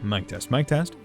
Mic test, mic test.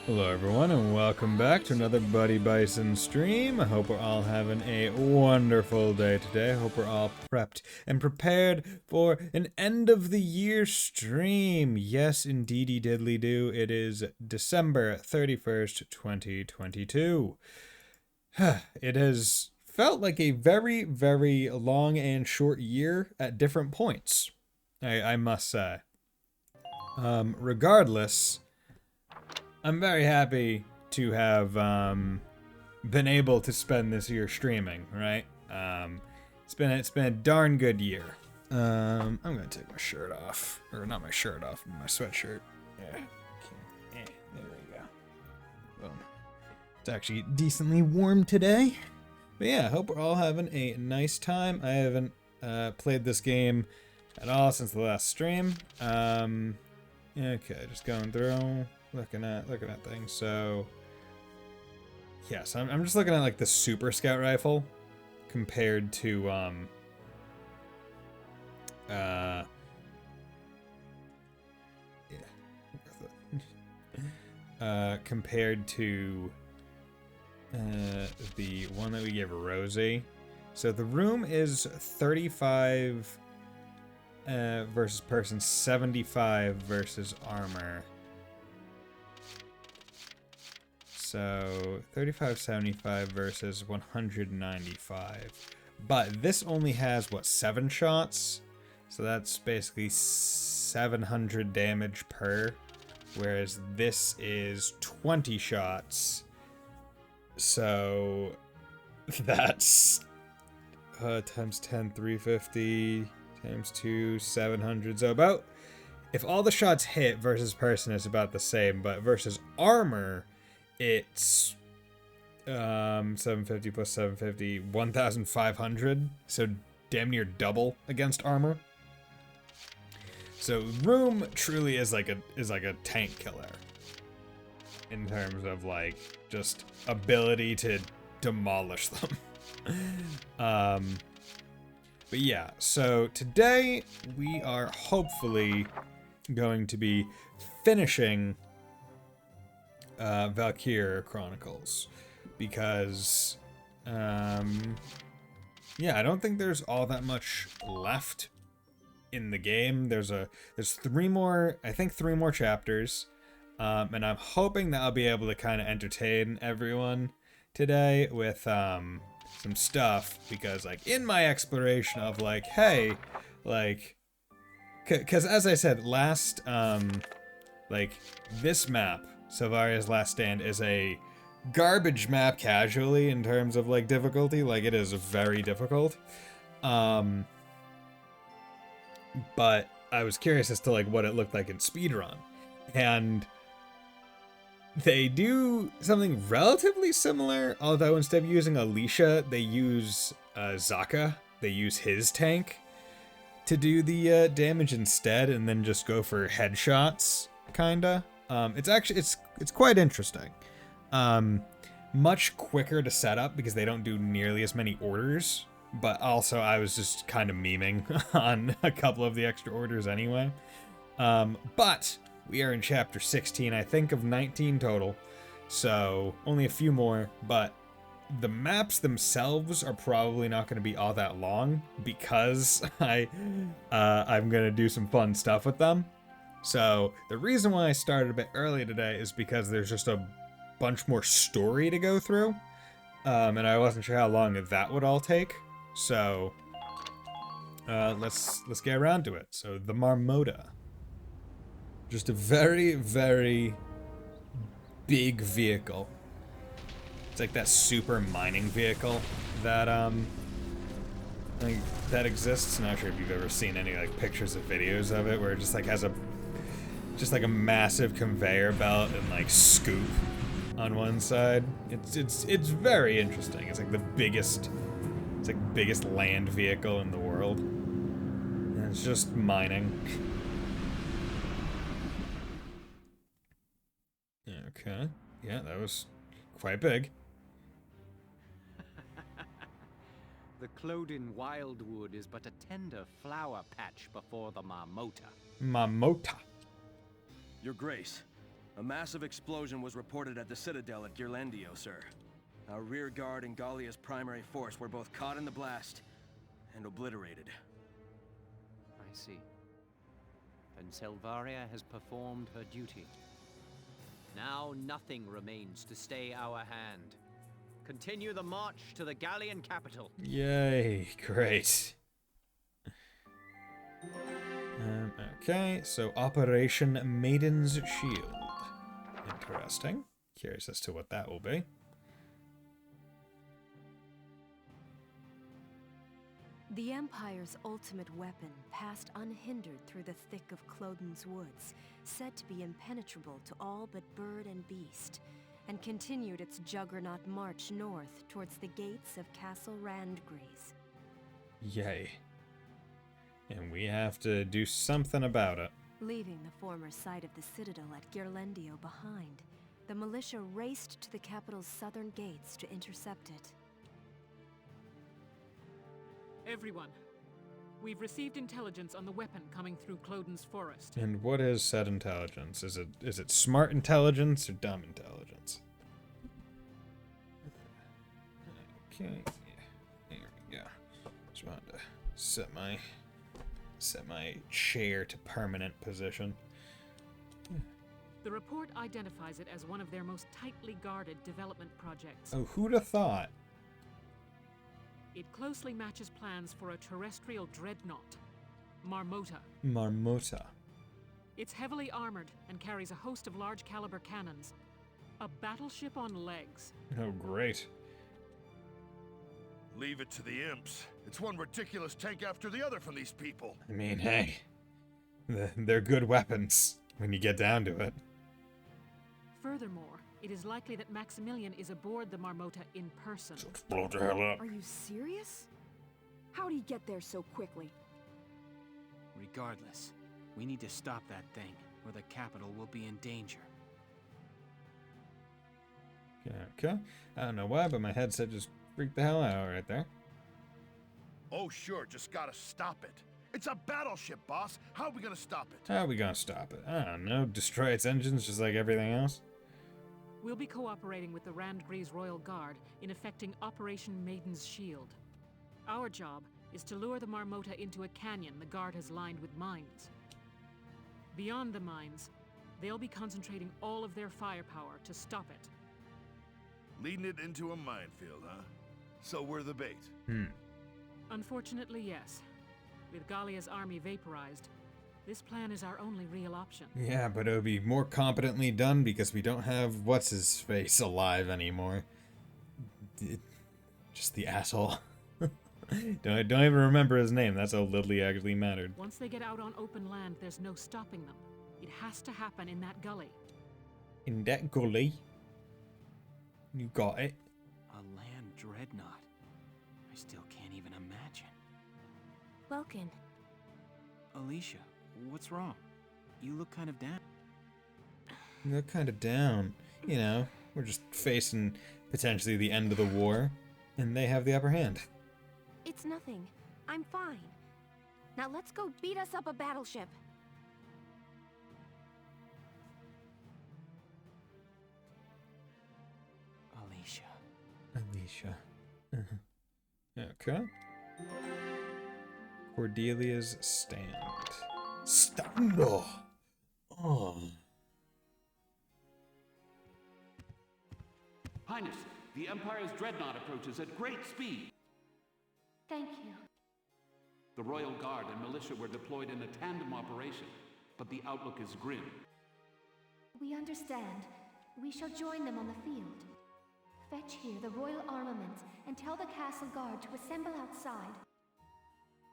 Hello everyone and welcome back to another Buddy Bison stream. I hope we're all having a wonderful day today. I hope we're all prepped and prepared for an end of the year stream. Yes, indeedy diddly do. It is December 31st, 2022. It has felt like a very, very long and short year at different points, I must say. Regardless, I'm very happy to have been able to spend this year streaming, right? It's been a darn good year. I'm gonna take my shirt off, or not my shirt off, my sweatshirt. Yeah, there we go. Boom. It's actually decently warm today. But yeah, I hope we're all having a nice time. I haven't played this game at all since the last stream. Okay, just going through, looking at things. So, yes, I'm just looking at like the Super Scout rifle compared to compared to the one that we gave Rosie. So the room is 35 versus person, 75 versus armor. So 35, 75 versus 195. But this only has, what, 7 shots? So that's basically 700 damage per. Whereas this is 20 shots. So that's times 10, 350, times 2, 700. So about, if all the shots hit versus person is about the same, but versus armor, it's 750 plus 750, 1,500. So damn near double against armor. So room truly is like a tank killer in terms of like just ability to demolish them. But yeah, so today we are hopefully going to be finishing Valkyria Chronicles because yeah, I don't think there's all that much left in the game. There's 3 more, I think 3 more chapters, and I'm hoping that I'll be able to kind of entertain everyone today with some stuff, because like in my exploration of like, hey, like, because as I said last, like this map, Silvaria's Last Stand, is a garbage map casually in terms of like difficulty. Like it is very difficult. But I was curious as to like what it looked like in speedrun, and they do something relatively similar, although instead of using Alicia, they use Zaka. They use his tank to do the damage instead, and then just go for headshots, kinda. It's actually it's quite interesting. Much quicker to set up because they don't do nearly as many orders. But also, I was just kind of memeing on a couple of the extra orders anyway. But we are in chapter 16, I think, of 19 total. So only a few more. But the maps themselves are probably not going to be all that long because I'm going to do some fun stuff with them. So the reason why I started a bit early today is because there's just a bunch more story to go through. And I wasn't sure how long that would all take. So, let's get around to it. So, the Marmota. Just a very, very big vehicle. It's like that super mining vehicle that, like, that exists. Not sure if you've ever seen any, like, pictures or videos of it, where it just, like, has just, like, a massive conveyor belt and, like, scoop on one side. It's very interesting. It's, like, the biggest... It's like biggest land vehicle in the world. And it's just mining. Okay. Yeah, that was quite big. The Clodin Wildwood is but a tender flower patch before the Marmota. Marmota. Your Grace, a massive explosion was reported at the Citadel at Ghirlandaio, sir. Our rear guard and Gallia's primary force were both caught in the blast and obliterated. I see. Then Silvaria has performed her duty. Now nothing remains to stay our hand. Continue the march to the Gallian capital. Yay, great. Okay, so Operation Maiden's Shield. Interesting. Curious as to what that will be. The Empire's ultimate weapon passed unhindered through the thick of Clodin's woods, said to be impenetrable to all but bird and beast, and continued its juggernaut march north towards the gates of Castle Randgrease. Yay. And we have to do something about it. Leaving the former site of the citadel at Ghirlandaio behind, the militia raced to the capital's southern gates to intercept it. Everyone, we've received intelligence on the weapon coming through Cloden's forest. And what is said intelligence? Is it smart intelligence or dumb intelligence? Okay, there we go. Just wanted to set my chair to permanent position. The report identifies it as one of their most tightly guarded development projects. Oh, who'd have thought? It closely matches plans for a terrestrial dreadnought, Marmota. Marmota. It's heavily armored and carries a host of large caliber cannons. A battleship on legs. Oh, great. Leave it to the imps. It's one ridiculous tank after the other from these people. I mean, hey, they're good weapons when you get down to it. Furthermore, it is likely that Maximilian is aboard the Marmota in person. Blow the hell up. Are you serious? How'd he get there so quickly? Regardless, we need to stop that thing, or the capital will be in danger. Okay. I don't know why, but my headset just freaked the hell out right there. Oh, sure, just gotta stop it. It's a battleship, boss. How are we gonna stop it? How are we gonna stop it? I don't know. Destroy its engines just like everything else? We'll be cooperating with the Randgrees Royal Guard in effecting Operation Maiden's Shield. Our job is to lure the Marmota into a canyon the Guard has lined with mines. Beyond the mines, they'll be concentrating all of their firepower to stop it. Leading it into a minefield, huh? So we're the bait. Unfortunately, yes. With Gallia's army vaporized, this plan is our only real option. Yeah, but it'll be more competently done because we don't have what's-his-face alive anymore. Just the asshole. don't even remember his name. That's how little he actually mattered. Once they get out on open land, there's no stopping them. It has to happen in that gully. In that gully? You got it. A land dreadnought. I still can't even imagine. Welkin, Alicia, what's wrong? You look kind of down. They're kind of down. You know, we're just facing potentially the end of the war, and they have the upper hand. it's nothing. I'm fine. Now let's go beat us up a battleship. Alicia. Okay. Cordelia's stand. Stando! Oh. Highness, the Empire's dreadnought approaches at great speed. Thank you. The Royal Guard and militia were deployed in a tandem operation, but the outlook is grim. We understand. We shall join them on the field. Fetch here the royal armaments and tell the castle guard to assemble outside.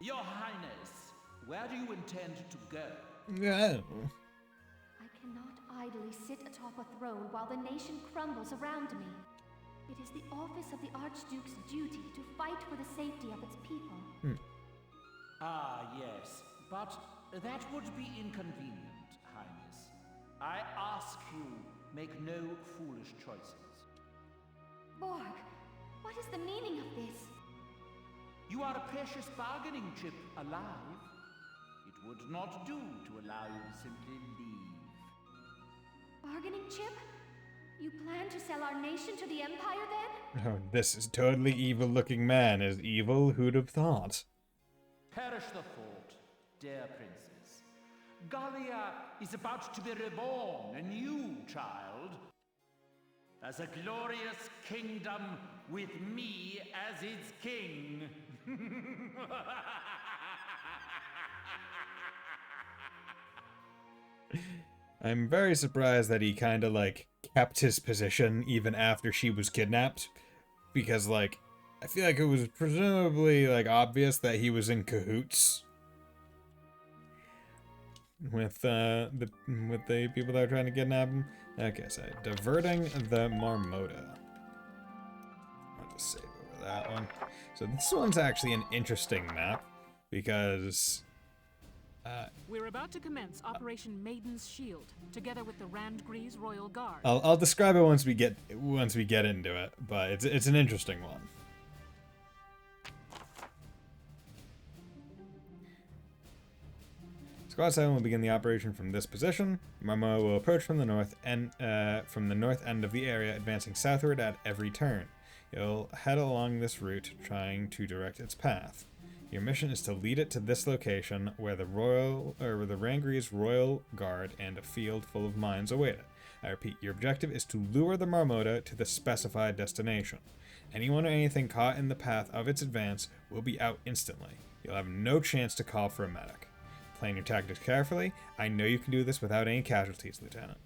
Your Highness, where do you intend to go? Yeah. I cannot idly sit atop a throne while the nation crumbles around me. It is the office of the Archduke's duty to fight for the safety of its people. Ah, yes, but that would be inconvenient, Highness. I ask you, make no foolish choices. Borg, what is the meaning of this? You are a precious bargaining chip alive. It would not do to allow you to simply leave. Bargaining chip? You plan to sell our nation to the Empire then? Oh, this is totally evil-looking man. Is evil? Who'd have thought? Perish the thought, dear princess. Gallia is about to be reborn, a new child. As a glorious kingdom with me as its king. I'm very surprised that he kind of, like, kept his position even after she was kidnapped. Because, like, I feel like it was presumably, like, obvious that he was in cahoots with the people that are trying to kidnap him. Okay, so diverting the Marmota. I'll just save over that one. So this one's actually an interesting map because We're about to commence Operation Maiden's Shield, together with the Randgrees Royal Guard. I'll describe it once we get into it, but it's an interesting one. Squad 7 will begin the operation from this position. Marmota will approach from the north end of the area, advancing southward at every turn. You'll head along this route, trying to direct its path. Your mission is to lead it to this location, where the Randgrees Royal Guard and a field full of mines await it. I repeat, your objective is to lure the Marmota to the specified destination. Anyone or anything caught in the path of its advance will be out instantly. You'll have no chance to call for a medic. Plan your tactics carefully. I know you can do this without any casualties, Lieutenant.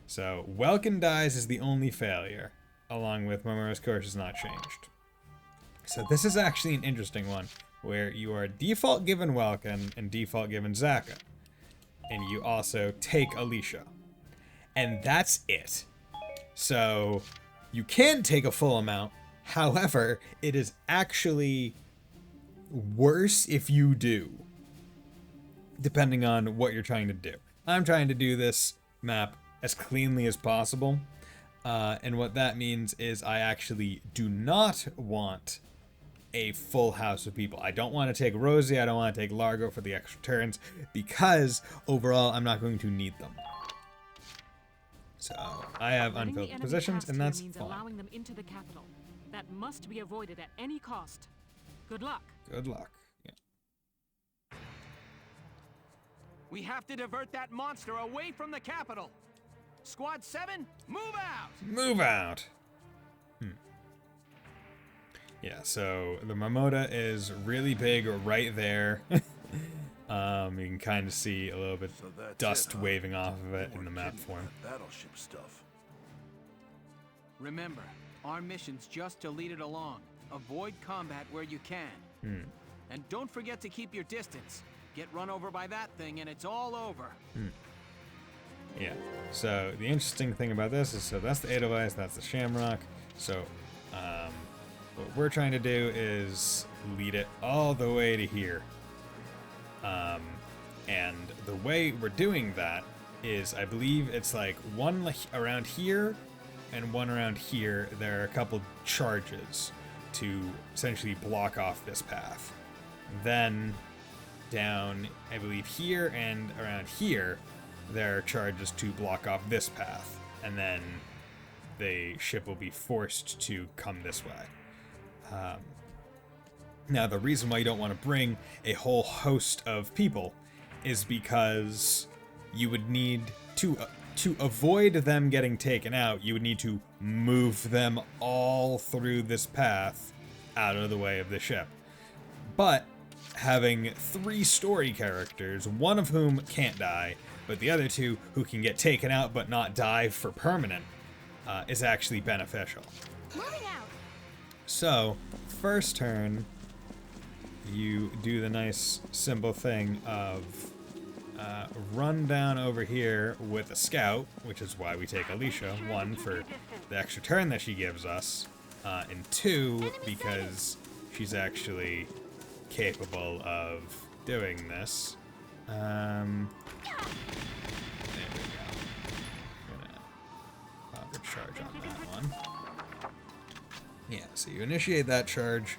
So, Welkin dies is the only failure, along with Marmora's course is not changed. So this is actually an interesting one, where you are default given Welkin and default given Zaka. And you also take Alicia. And that's it. So, you can take a full amount. However, it is actually worse if you do, depending on what you're trying to do. I'm trying to do this map as cleanly as possible, and what that means is I actually do not want a full house of people. I don't want to take Rosie, I don't want to take Largo for the extra turns, because overall I'm not going to need them. So I have unfilled positions, and that's means fine. Allowing them into the capital. That must be avoided at any cost. Good luck. Good luck. Yeah. We have to divert that monster away from the capital. Squad 7, move out! Move out! Yeah, so the Marmota is really big right there. You can kind of see a little bit dust waving off of it in the map form. Battleship stuff. Remember, our mission's just to lead it along. Avoid combat where you can. And don't forget to keep your distance. Get run over by that thing and it's all over. Yeah, so the interesting thing about this is, so that's the Edelweiss, that's the Shamrock. So what we're trying to do is lead it all the way to here. And the way we're doing that is, I believe it's like one around here and one around here. There are a couple charges to essentially block off this path. Then down, I believe here and around here, there are charges to block off this path. And then the ship will be forced to come this way. Now, the reason why you don't want to bring a whole host of people is because you would need to avoid them getting taken out, you would need to move them all through this path out of the way of the ship. But having 3 story characters, one of whom can't die, but the other 2 who can get taken out but not die for permanent, is actually beneficial. Moving out. So, first turn, you do the nice simple thing of run down over here with a scout, which is why we take Alicia. 1, for the extra turn that she gives us, and 2, because she's actually capable of doing this. There we go. Gonna pop a charge on that one. Yeah, so you initiate that charge,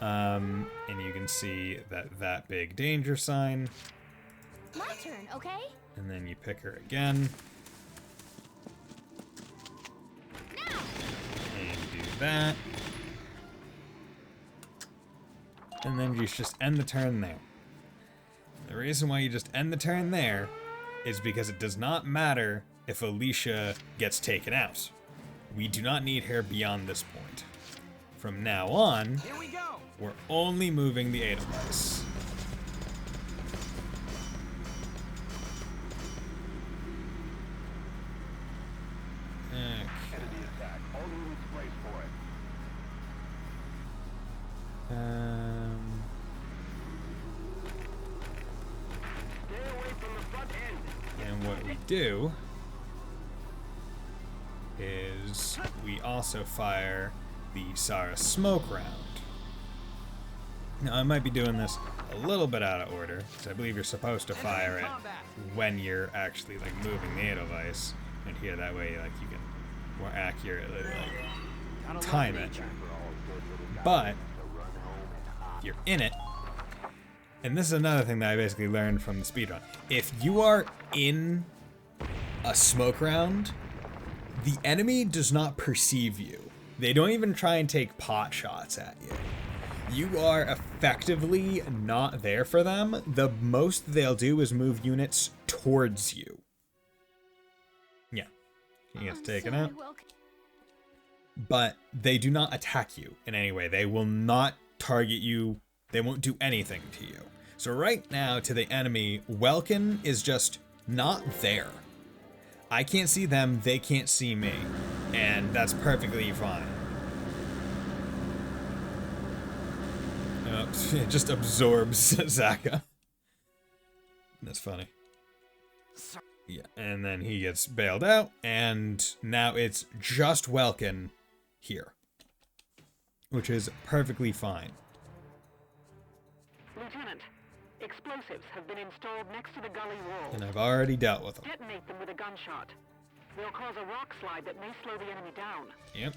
and you can see that big danger sign. My turn, okay? And then you pick her again. Now. And do that. And then you just end the turn there. The reason why you just end the turn there is because it does not matter if Alicia gets taken out. We do not need her beyond this point. From now on, Here we go. we're only moving the Edelweiss. Okay. And what we do is we also fire the Sara smoke round. Now, I might be doing this a little bit out of order, because I believe you're supposed to fire it when you're actually, like, moving the Edelweiss. And here, that way, like, you can more accurately, like, time it. But, if you're in it, and this is another thing that I basically learned from the speedrun. If you are in a smoke round, the enemy does not perceive you. They don't even try and take pot shots at you. You are effectively not there for them. The most they'll do is move units towards you. Yeah, he gets taken out. But they do not attack you in any way. They will not target you. They won't do anything to you. So right now, to the enemy, Welkin is just not there. I can't see them, they can't see me. And that's perfectly fine. It just absorbs Zaka. That's funny. Yeah, and then he gets bailed out, and now it's just Welkin here. Which is perfectly fine. Lieutenant, explosives have been installed next to the gully wall. And I've already dealt with them. Detonate them with a gunshot. They'll cause a rock slide that may slow the enemy down. Yep.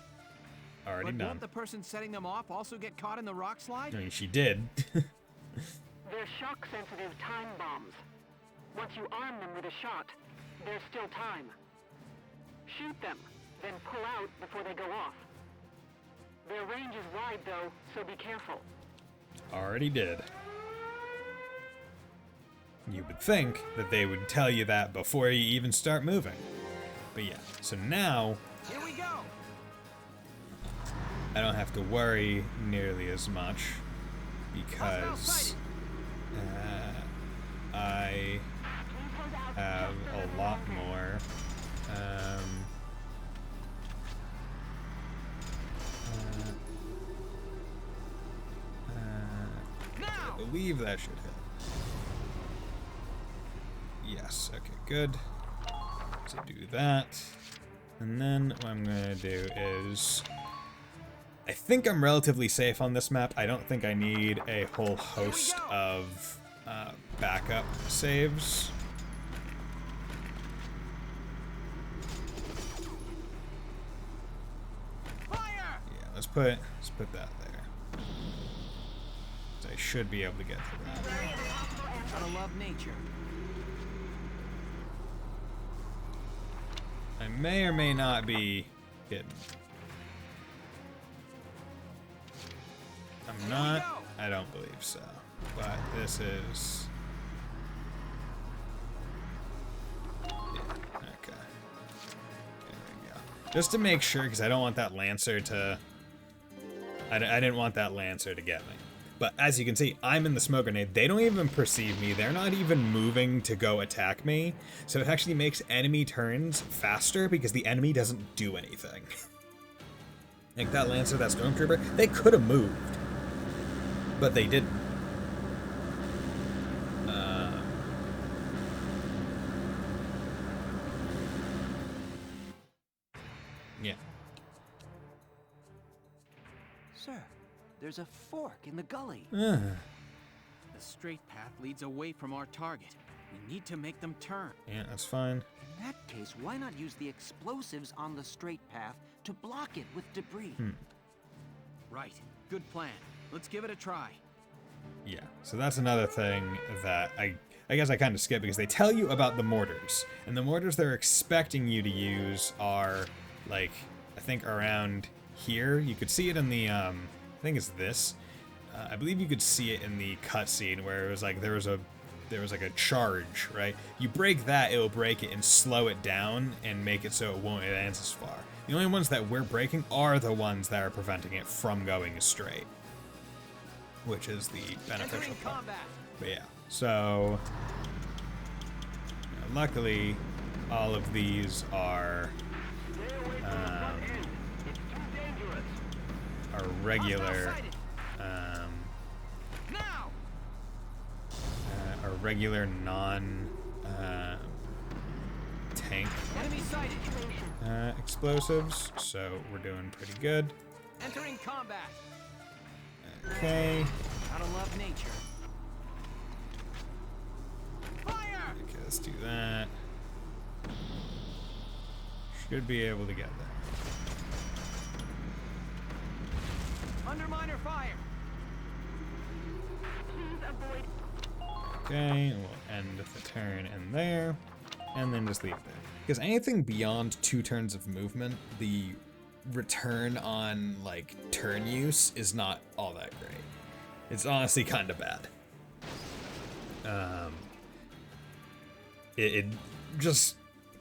Already But done. won't the person setting them off also get caught in the rock slide? I mean, she did. They're shock-sensitive time bombs. Once you arm them with a shot, there's still time. Shoot them, then pull out before they go off. Their range is wide, though, so be careful. Already did. You would think that they would tell you that before you even start moving. But yeah, so now Here we go. I don't have to worry nearly as much because I have a lot more I believe that should hit. Yes, okay, good. So do that. And then what I'm gonna do is I think I'm relatively safe on this map. I don't think I need a whole host of backup saves. Fire! Yeah, let's put that there. So I should be able to get to that. Gotta love nature. I may or may not be hidden. I'm not. I don't believe so. But this is. Yeah, okay. There we go. Just to make sure, because I don't want that Lancer to. I didn't want that Lancer to get me. But as you can see, I'm in the smoke grenade. They don't even perceive me. They're not even moving to go attack me. So it actually makes enemy turns faster because the enemy doesn't do anything. Like that Lancer, that Stormtrooper, they could have moved. But they didn't. Yeah. Sir, there's a fork in the gully. Uh, The straight path leads away from our target. We need to make them turn. yeah, that's fine. In that case, why not use the explosives on the straight path to block it with debris? Right. Good plan. Let's give it a try. Yeah, so that's another thing that I guess I kind of skip because they tell you about the mortars. And the mortars they're expecting you to use are, like, I think around here. You could see it in the, I think it's this. I believe you could see it in the cutscene where it was like there was like a charge, right? You break that, it'll break it and slow it down and make it so it won't advance as far. The only ones that we're breaking are the ones that are preventing it from going straight, which is the beneficial part. But yeah, so luckily all of these are regular regular non tank explosives, so we're doing pretty good. Entering combat. Okay. Gotta love nature. Fire! Okay, let's do that. Should be able to get there. Underminer fire! Please avoid. Okay, and we'll end the turn in there, and then just leave it there. Because anything beyond 2 turns of movement, the return on, like, turn use is not all that great. It's honestly kind of bad. It just,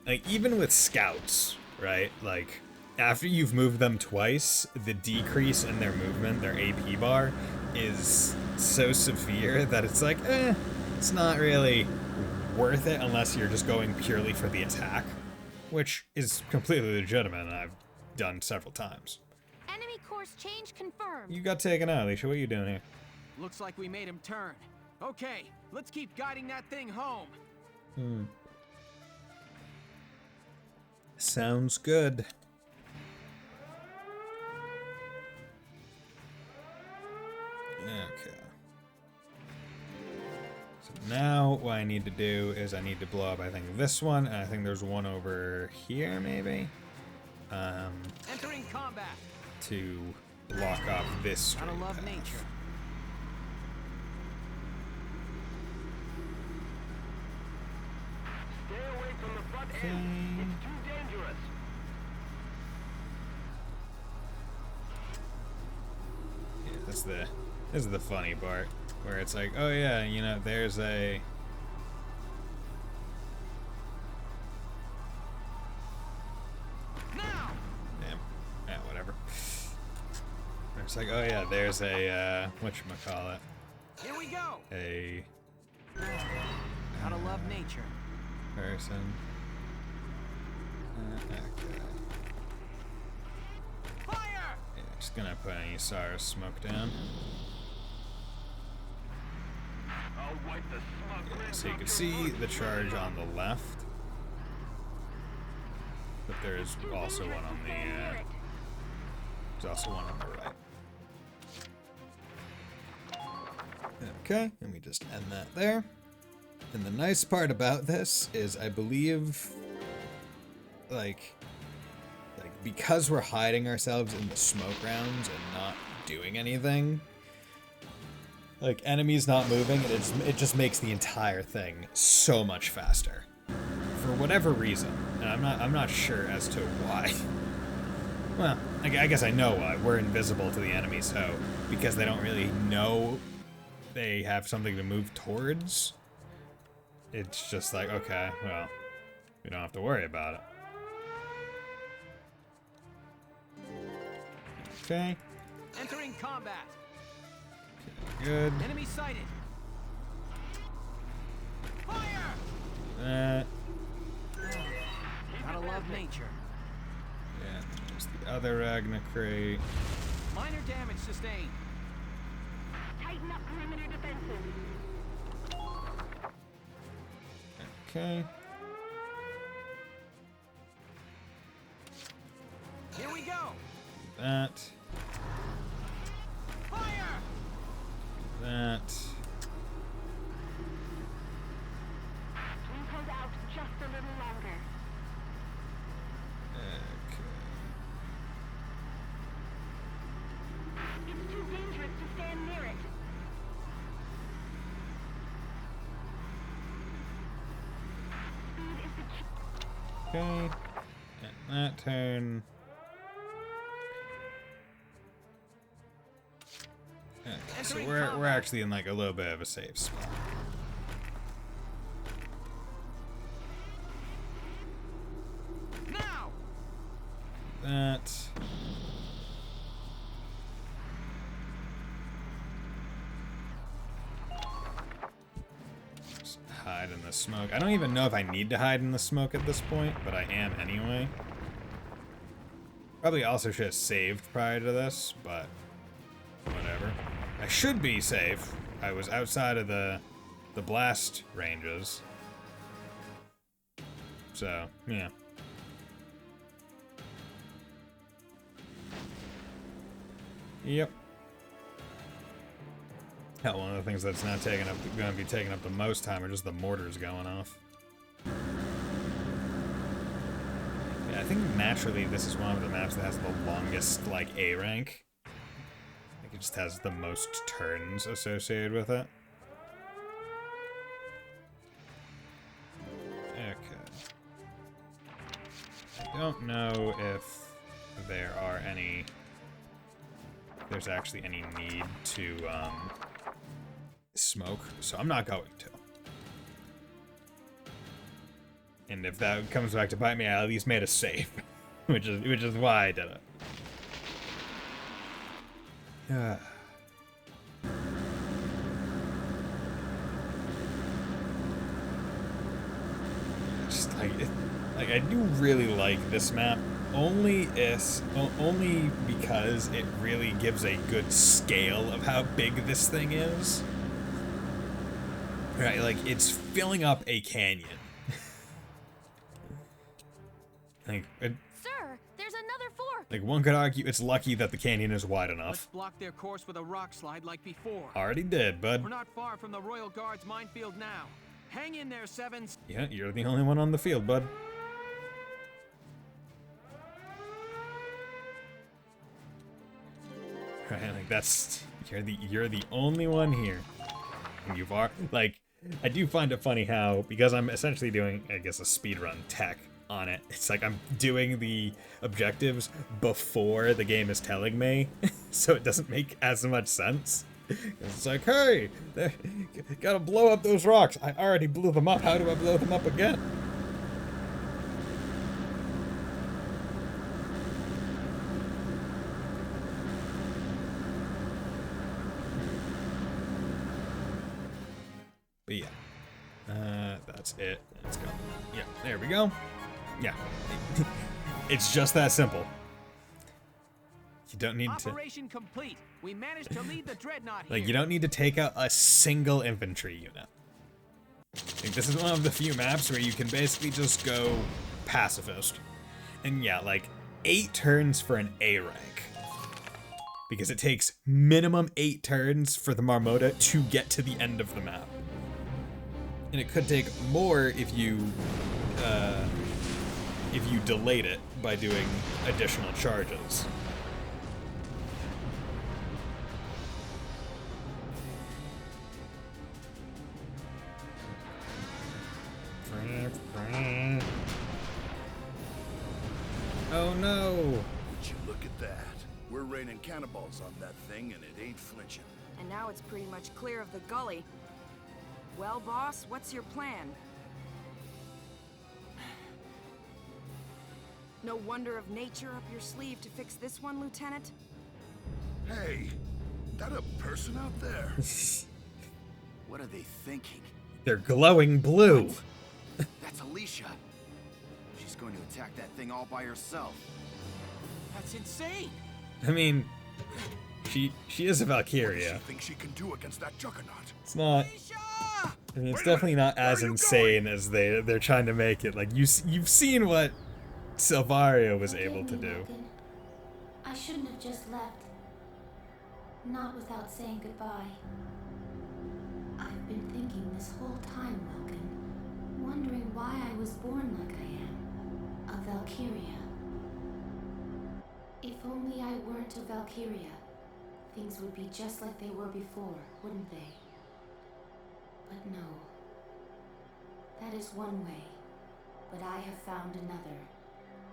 like, even with scouts, right? Like, after you've moved them twice, the decrease in their movement, their AP bar, is so severe that it's like, it's not really worth it unless you're just going purely for the attack, which is completely legitimate and I've done several times. Enemy course change confirmed. You got taken out, Alicia. What are you doing here? Looks like we made him turn. Okay, let's keep guiding that thing home. Sounds good. Okay. So now what I need to do is I need to blow up, I think, this one, and I think there's one over here, maybe? Entering combat. To block off this straight Gotta love path. nature. Stay away from the front Okay. end. It's too dangerous. Yeah, this is the funny part, where it's like, oh yeah, you know, there's a... Now! Damn. Yeah, whatever. It's like, oh yeah, there's a, whatchamacallit. Here we go! A Gotta love nature. person. Okay. Fire! Yeah, just gonna put any Sarah's smoke down. I'll wipe the smoke. Yeah, so you can see the charge on the left. But there's also one on the, there's also one on the right. Okay, and we just end that there. And the nice part about this is I believe, like because we're hiding ourselves in the smoke rounds and not doing anything, like enemies not moving, it just makes the entire thing so much faster. For whatever reason. And I'm not sure as to why. Well, I guess I know why. We're invisible to the enemy, so because they don't really know they have something to move towards, it's just like, okay, well, we don't have to worry about it. Okay. Entering combat. Good. Enemy sighted. Fire! Gotta love nature. Yeah, there's the other Ragnarok. Minor damage sustained. Tighten up perimeter defenses. Okay. Here we go. That. Fire! That. Please hold out just a little longer. Okay. It's too dangerous to stand near it. Speed is the key. Okay. And that turn. Okay, so we're actually in like a little bit of a safe spot. Now! That. Just hide in the smoke. I don't even know if I need to hide in the smoke at this point, but I am anyway. Probably also should have saved prior to this, but whatever. I should be safe. I was outside of the blast ranges. So, yeah. Yep. Hell, one of the things that's not going to be taking up the most time are just the mortars going off. Yeah, I think naturally this is one of the maps that has the longest, like, A rank. I think it just has the most turns associated with it. Okay. I don't know if there are any... there's actually any need to, smoke, so I'm not going to. And if that comes back to bite me, I at least made a save, which is why I did it. Just like I do really like this map, only because it really gives a good scale of how big this thing is. Right, like it's filling up a canyon. Like, Sir, there's another fork. Like one could argue it's lucky that the canyon is wide enough. Let's block their course with a rock slide like before. Already did, bud. We're not far from the Royal Guard's minefield now. Hang in there, Sevens. Yeah, you're the only one on the field, bud. Right, like that's you're the only one here. And you've like I do find it funny how, because I'm essentially doing, I guess, a speedrun tech on it, it's like I'm doing the objectives before the game is telling me, so it doesn't make as much sense. It's like, hey, gotta blow up those rocks. I already blew them up. How do I blow them up again? But yeah, that's it. Let's go. Yeah, there we go. Yeah, it's just that simple. You don't need to. Operation complete. We managed to lead the dreadnought Like, here. you don't need to take out a single infantry unit. Like, this is one of the few maps where you can basically just go pacifist. And yeah, like 8 turns for an A rank. Because it takes minimum 8 turns for the Marmota to get to the end of the map. And it could take more if you delayed it by doing additional charges. Oh no! Would you look at that? We're raining cannonballs on that thing and it ain't flinching. And now it's pretty much clear of the gully. Well, boss, what's your plan? No wonder of nature up your sleeve to fix this one, Lieutenant? Hey, that a person out there? What are they thinking? They're glowing blue. That's Alicia. She's going to attack that thing all by herself. That's insane. I mean, she is a Valkyria. What does she think she can do against that juggernaut? It's not. I mean, it's definitely not as insane as they're trying to make it. Like you've seen what Silvaria was able to do. Logan. I shouldn't have just left. Not without saying goodbye. I've been thinking this whole time, Logan, wondering why I was born like I am, a Valkyria. If only I weren't a Valkyria, things would be just like they were before, wouldn't they? But no. That is one way, but I have found another.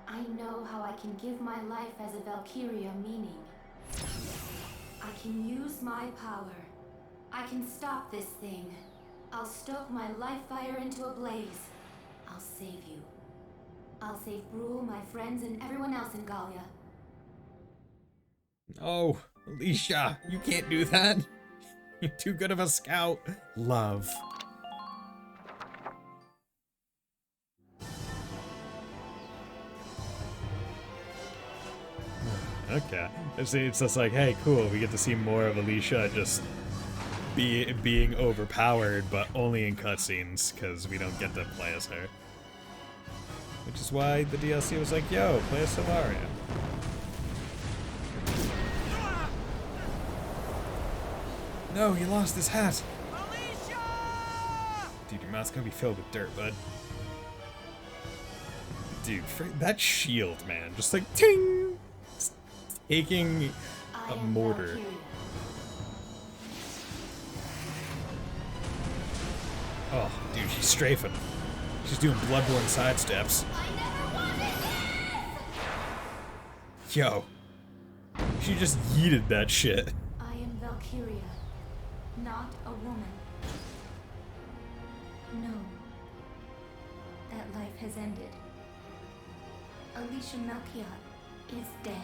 I know how I can give my life as a Valkyria meaning. I can use my power. I can stop this thing. I'll stoke my life fire into a blaze. I'll save you. I'll save Brule, my friends, and everyone else in Gallia. Oh, Alicia, you can't do that. You're too good of a scout. Love. Okay. It's just like, hey, cool, we get to see more of Alicia just being overpowered, but only in cutscenes, because we don't get to play as her. Which is why the DLC was like, yo, play as Silvaria. No, he lost his hat. Dude, your mouth's gonna be filled with dirt, bud. Dude, that shield, man. Just like, ting! It's taking a mortar. Valkyria. Oh, dude, she's strafing. She's doing bloodborne sidesteps. Yo. She just yeeted that shit. I am Valkyria, not a woman. No. That life has ended. Alicia Melchiot is dead.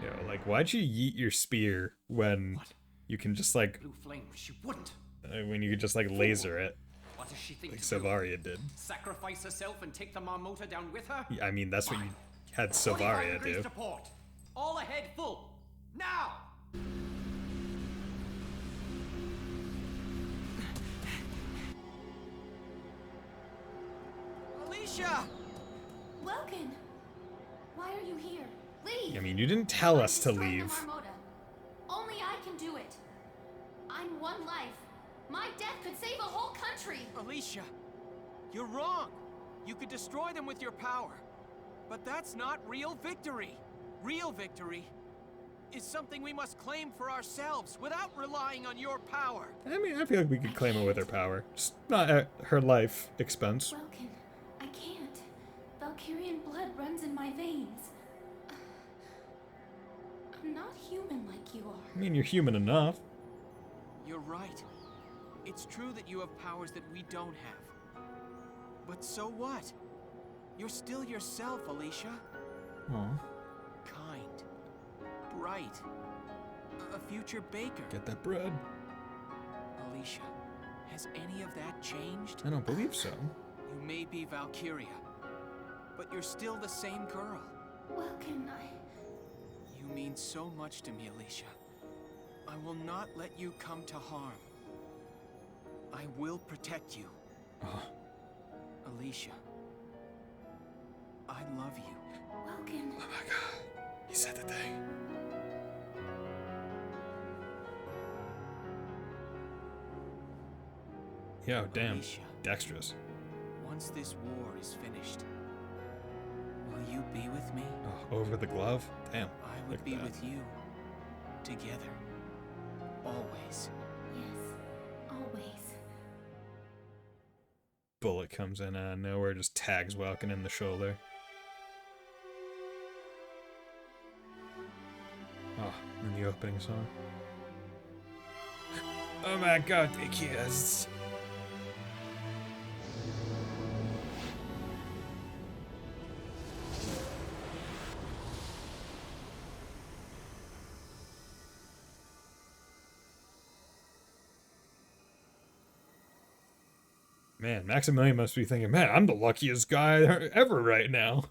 Yo, like, why'd you yeet your spear when you can just, like, Blue flame, she wouldn't. when you could just, like, laser it, What does she think like to do? Sylvaria did? Sacrifice herself and take the Marmota down with her? I mean, that's what you had 45 Sylvaria degrees do. to port. All ahead full. Now! Alicia! Welkin! Why are you here? Leave! I mean, you didn't tell us to Destroy the leave. Marmota. Only I can do it. I'm one life. My death could save a whole country. Alicia, you're wrong. You could destroy them with your power. But that's not real victory. Real victory is something we must claim for ourselves without relying on your power. I mean, I feel like we could claim it with her power. Just not at her life expense. Welkin, I can't. Valkyrian blood runs in my veins. I'm not human like you are. I mean, you're human enough. You're right. It's true that you have powers that we don't have. But so what? You're still yourself, Alicia. Aw. Kind. Bright. A future baker. Get that bread. Alicia, has any of that changed? I don't believe so. You may be Valkyria, but you're still the same girl. Welkin, You mean so much to me, Alicia. I will not let you come to harm. I will protect you. Oh. Alicia, I love you. Welkin. Oh my god. He said the thing. Yo, damn. Alicia. Dexterous. Once this war is finished, will you be with me? Oh, over the glove? Damn. I Look would at be that. with you. Together. Always. Yes, always. Bullet comes in out of nowhere, just tags Welkin in the shoulder. Oh, and the opening song. Oh my god, they kissed. Man, Maximilian must be thinking, man, I'm the luckiest guy ever right now.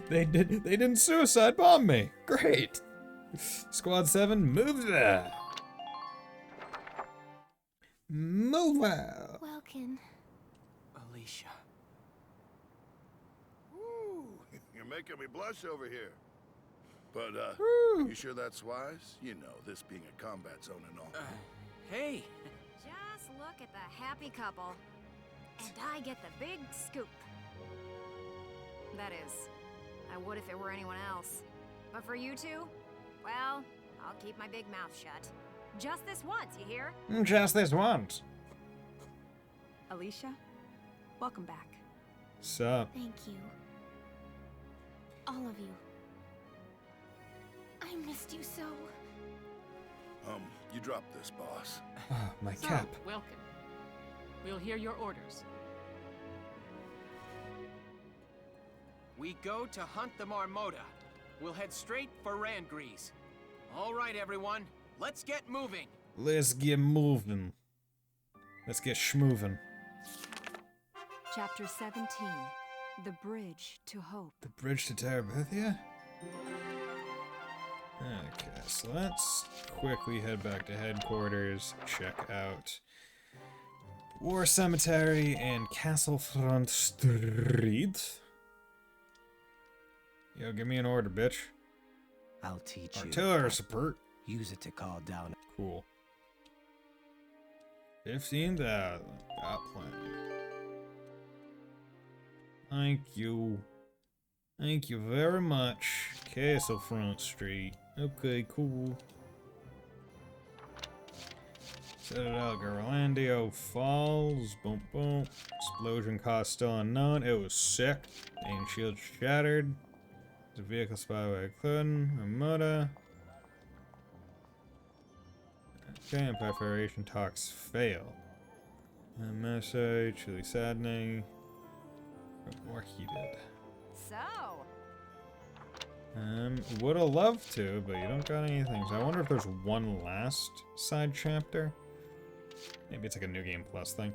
they didn't suicide bomb me. Great. Squad 7, move there. Move out. Welkin. Alicia. Ooh, you're making me blush over here. But, you sure that's wise? You know, this being a combat zone and all. Hey! Just look at the happy couple. And I get the big scoop. That is, I would if it were anyone else. But for you two, well, I'll keep my big mouth shut. Just this once, you hear? Just this once. Alicia, welcome back. Sup? Thank you. All of you. I missed you so. You dropped this, boss. Oh, my So, cap. Welkin. We'll hear your orders. We go to hunt the Marmota. We'll head straight for Randgrees. All right, everyone. Let's get moving. Let's get moving. Let's get schmoving. Chapter 17. The Bridge to Hope. The bridge to Terabithia? Okay, so let's quickly head back to headquarters, check out War Cemetery and Castle Front Street. Yo, give me an order, bitch. I'll teach you. Artillery support. Use it to call down. Cool. 15,000. Got plenty. Thank you. Thank you very much. Castle Front Street. Okay, cool. Citadel, Garlandio Falls. Boom, boom. Explosion cost still unknown. It was sick. Main shield shattered. The vehicle spotted by Clun. Ramoda. Okay, Empire Federation talks fail. Message, truly saddening. More heated. So, Would have loved to, but you don't got anything. So I wonder if there's one last side chapter. Maybe it's like a New Game Plus thing.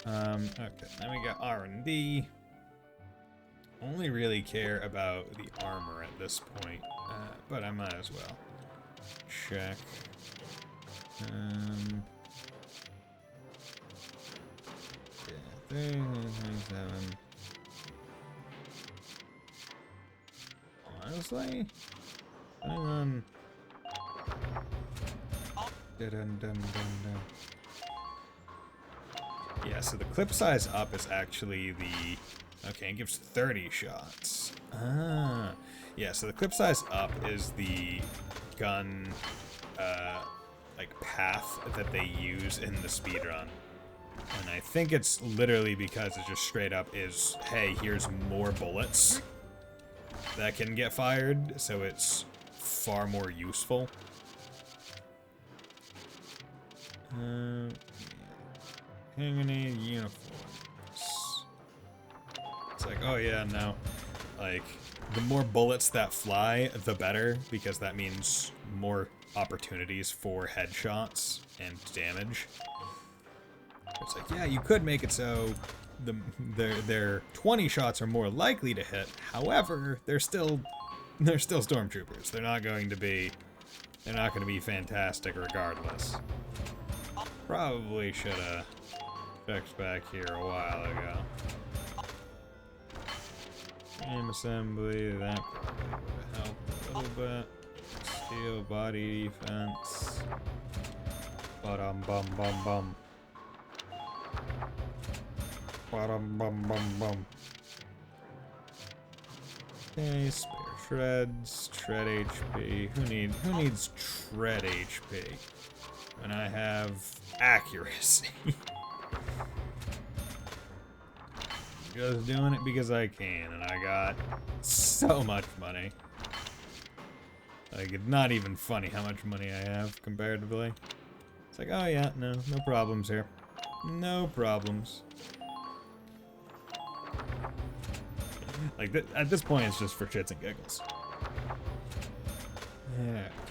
Okay, then we got R&D. Only really care about the armor at this point, but I might as well check. Yeah, 327. Honestly, hang on. Yeah, so the clip size up is actually the... Okay, it gives 30 shots. Ah. Yeah, so the clip size up is the gun, like, path that they use in the speedrun. And I think it's literally because it just straight up is, hey, here's more bullets that can get fired, so it's far more useful. Hand grenade uniforms. It's like, oh yeah, no. Like, the more bullets that fly, the better, because that means more opportunities for headshots and damage. It's like, yeah, you could make it so their 20 shots are more likely to hit. However, they're still stormtroopers. They're not going to be fantastic regardless. Probably should have checked back here a while ago. Aim assembly, that probably would have helped a little bit. Steel body defense. Bum bum bum bum. Bum bum bum bum. Okay, spare shreds, tread HP. Who needs tread HP when I have accuracy? Just doing it because I can, and I got so much money. Like, it's not even funny how much money I have comparatively. It's like, oh yeah, no problems here. No problems. Like, at this point, it's just for shits and giggles.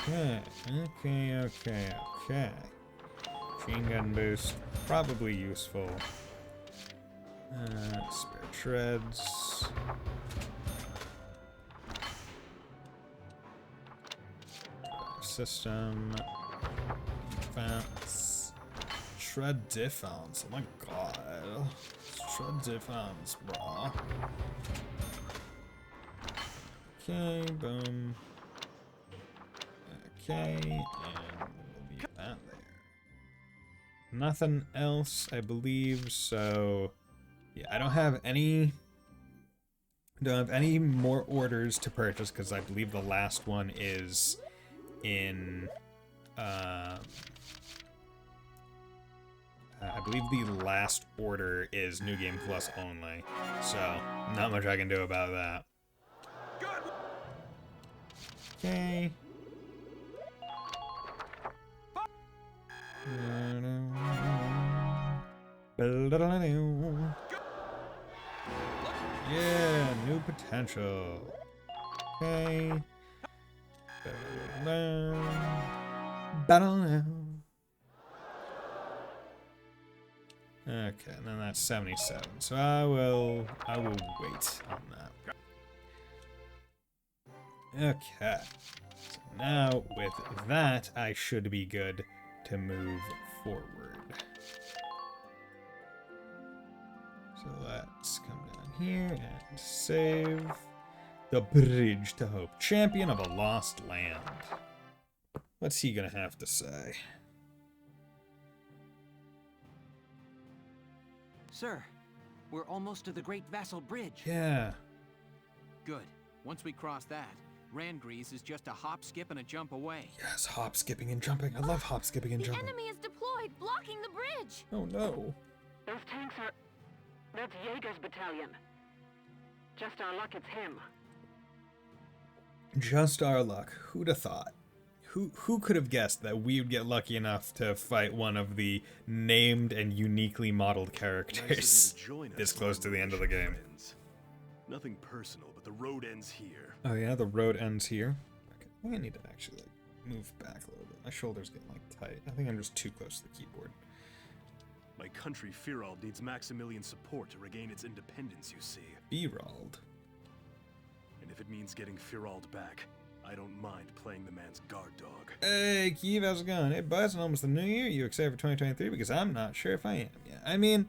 Okay. Machine gun boost, probably useful. Spare treads. System. Defense. Tread defense. Oh my god. Tread defense, bro. Okay, boom. Okay, and we'll leave that there. Nothing else, I believe, so... Yeah, I don't have any more orders to purchase because I believe the last one is in I believe the last order is New Game Plus only. So, not much I can do about that. Okay. Yeah, new potential. Okay. Battle now. Okay, and then that's 77. So I will wait on that. Okay. So now with that, I should be good to move forward. So let's come down here and save. The Bridge to Hope. Champion of a Lost Land. What's he gonna have to say? Sir, we're almost to the Great Vassal Bridge. Yeah. Good. Once we cross that, Randgrease is just a hop, skip, and a jump away. Yes, hop, skipping, and jumping. I love hop, skipping, and jumping. The enemy is deployed, blocking the bridge. Oh no. Those tanks are... That's Jaeger's battalion. Just our luck it's him. Just our luck. Who'd have thought? Who could have guessed that we would get lucky enough to fight one of the named and uniquely modeled characters this close to the end of the game? Nothing personal, but the road ends here. Oh yeah, the road ends here. Okay, I think I need to actually move back a little bit. My shoulders getting tight. I think I'm just too close to the keyboard. My country, Firald, needs Maximilian support to regain its independence, you see. Firald? And if it means getting Firald back, I don't mind playing the man's guard dog. Hey, Keeve, how's it going? Hey, Bison, almost the new year. You excited for 2023? Because I'm not sure if I am yet. I mean,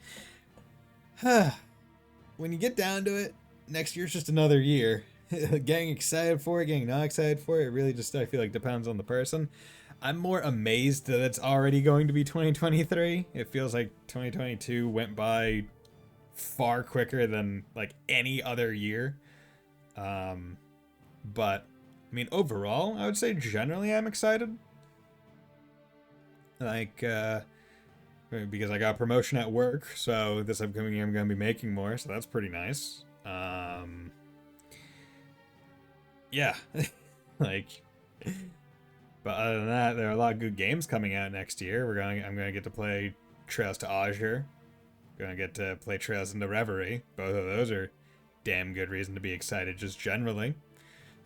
when you get down to it, next year's just another year. Getting excited for it, getting not excited for it, it really just, I feel like, depends on the person. I'm more amazed that it's already going to be 2023. It feels like 2022 went by far quicker than, like, any other year. But, I mean, overall, I would say generally I'm excited. Like, because I got a promotion at work, so this upcoming year I'm going to be making more, so that's pretty nice. Yeah, like, but other than that, there are a lot of good games coming out next year. I'm gonna get to play Trails to Azure. Gonna get to play Trails into Reverie. Both of those are damn good reason to be excited, just generally.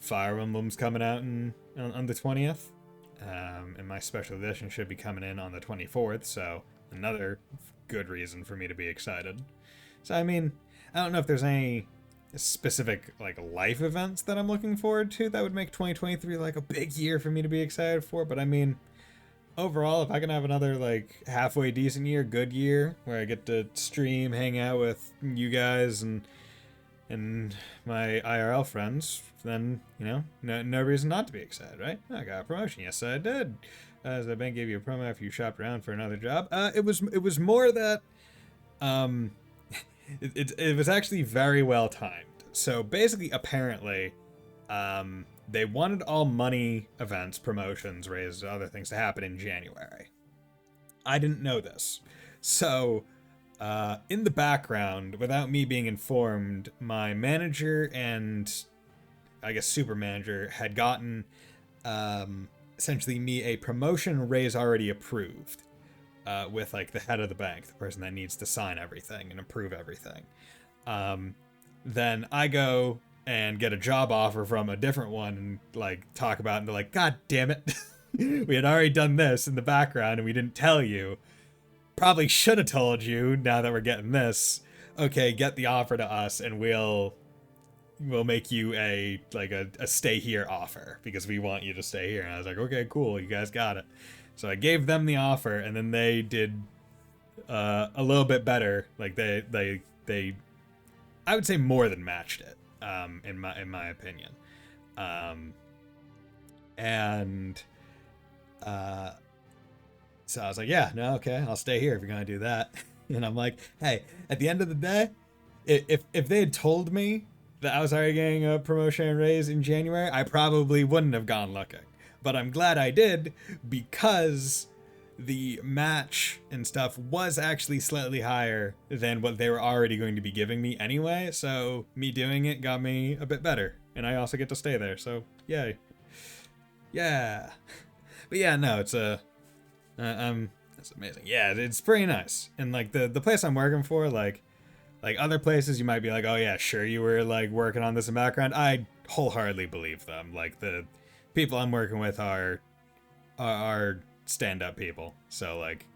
Fire Emblem's coming out on the 20th, and my special edition should be coming in on the 24th. So another good reason for me to be excited. So I mean, I don't know if there's any specific like life events that I'm looking forward to that would make 2023 like a big year for me to be excited for, but I mean overall, if I can have another like halfway decent year, good year where I get to stream, hang out with you guys and my IRL friends, then you know, no reason not to be excited, right? I got a promotion. Yes, I did. As the bank gave you a promo after you shopped around for another job. It was more that it was actually very well timed. So basically, apparently, they wanted all money events, promotions, raises, other things to happen in January. I didn't know this. So, in the background, without me being informed, my manager and, I guess, super manager had gotten, essentially me a promotion raise already approved. With like the head of the bank, the person that needs to sign everything and approve everything. Then I go and get a job offer from a different one and like talk about it, and they're like, God damn it. We had already done this in the background and we didn't tell you. Probably should have told you now that we're getting this. Okay, get the offer to us and we'll make you a stay here offer because we want you to stay here. And I was like, okay, cool, you guys got it. So I gave them the offer, and then they did a little bit better. Like they I would say more than matched it, in my opinion. So I was like, yeah, no, okay, I'll stay here if you're gonna do that. And I'm like, hey, at the end of the day, if they had told me that I was already getting a promotion and raise in January, I probably wouldn't have gone looking. But I'm glad I did, because the match and stuff was actually slightly higher than what they were already going to be giving me anyway, so me doing it got me a bit better, and I also get to stay there, so yay. Yeah. But yeah, no, it's it's amazing. Yeah, it's pretty nice. And like the place I'm working for, like other places you might be like, oh yeah, sure, you were like working on this in background. I wholeheartedly believe them. Like the people I'm working with are stand-up people. So like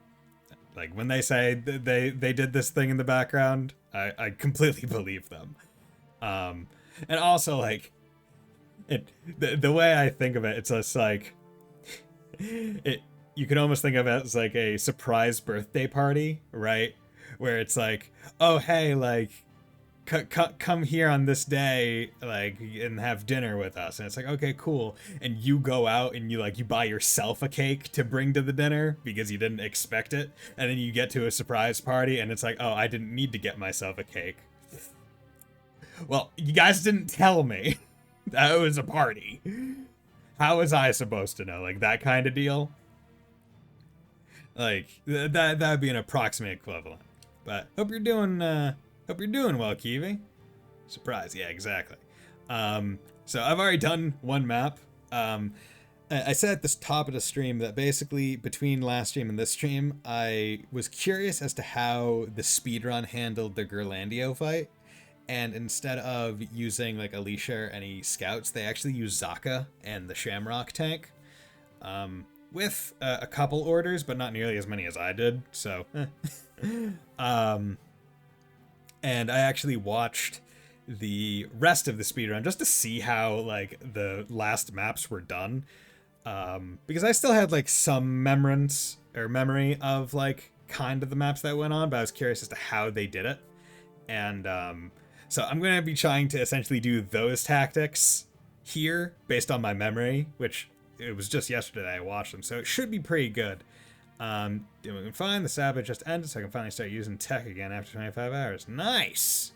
when they say they did this thing in the background, I completely believe them. And also like the way I think of it, it's just like you can almost think of it as like a surprise birthday party, right? Where it's like, oh hey, like come here on this day, like, and have dinner with us. And it's like, okay, cool. And you go out and you buy yourself a cake to bring to the dinner because you didn't expect it. And then you get to a surprise party and it's like, oh, I didn't need to get myself a cake. Well, you guys didn't tell me that it was a party. How was I supposed to know? Like, that kind of deal? Like, that'd be an approximate equivalent. But hope you're doing well, Kiwi. Surprise, yeah, exactly. So I've already done one map. I said at the top of the stream that basically between last stream and this stream, I was curious as to how the speedrun handled the Gerlandio fight. And instead of using like Alicia or any scouts, they actually used Zaka and the Shamrock tank. With a couple orders, but not nearly as many as I did. So, and I actually watched the rest of the speedrun just to see how like the last maps were done. Because I still had like some memory of like kind of the maps that went on, but I was curious as to how they did it. And so I'm going to be trying to essentially do those tactics here based on my memory, which it was just yesterday that I watched them, so it should be pretty good. Doing fine. The Sabbath just ended, so I can finally start using tech again after 25 hours. Nice!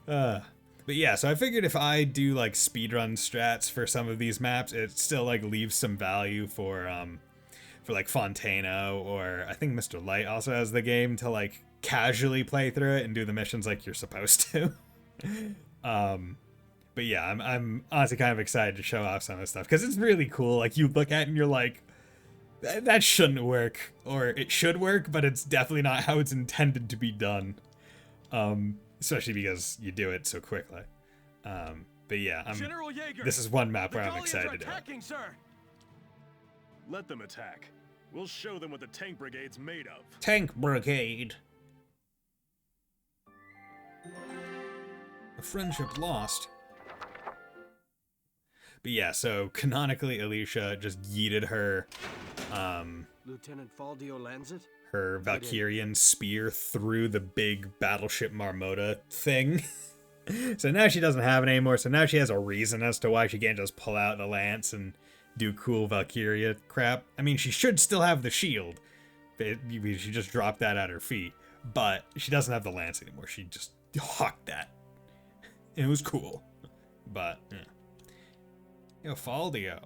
But yeah, so I figured if I do like speedrun strats for some of these maps, it still like leaves some value for like Fontano, or I think Mr. Light also has the game to like casually play through it and do the missions like you're supposed to. But yeah, I'm honestly kind of excited to show off some of this stuff because it's really cool. Like you look at it and you're like, that shouldn't work, or it should work, but it's definitely not how it's intended to be done. Especially because you do it so quickly. But yeah, this is one map where I'm excited to do it. Sir. Let them attack. We'll show them what the tank brigade's made of. Tank brigade. A friendship lost. But yeah, so canonically Alicia just yeeted her Lieutenant Faldio lands it? Her Valkyrian spear through the big battleship Marmota thing. So now she doesn't have it anymore, so now she has a reason as to why she can't just pull out the lance and do cool Valkyria crap. I mean, she should still have the shield. She just dropped that at her feet. But she doesn't have the lance anymore. She just hawked that. And it was cool. But, yeah. Yo, Faldio.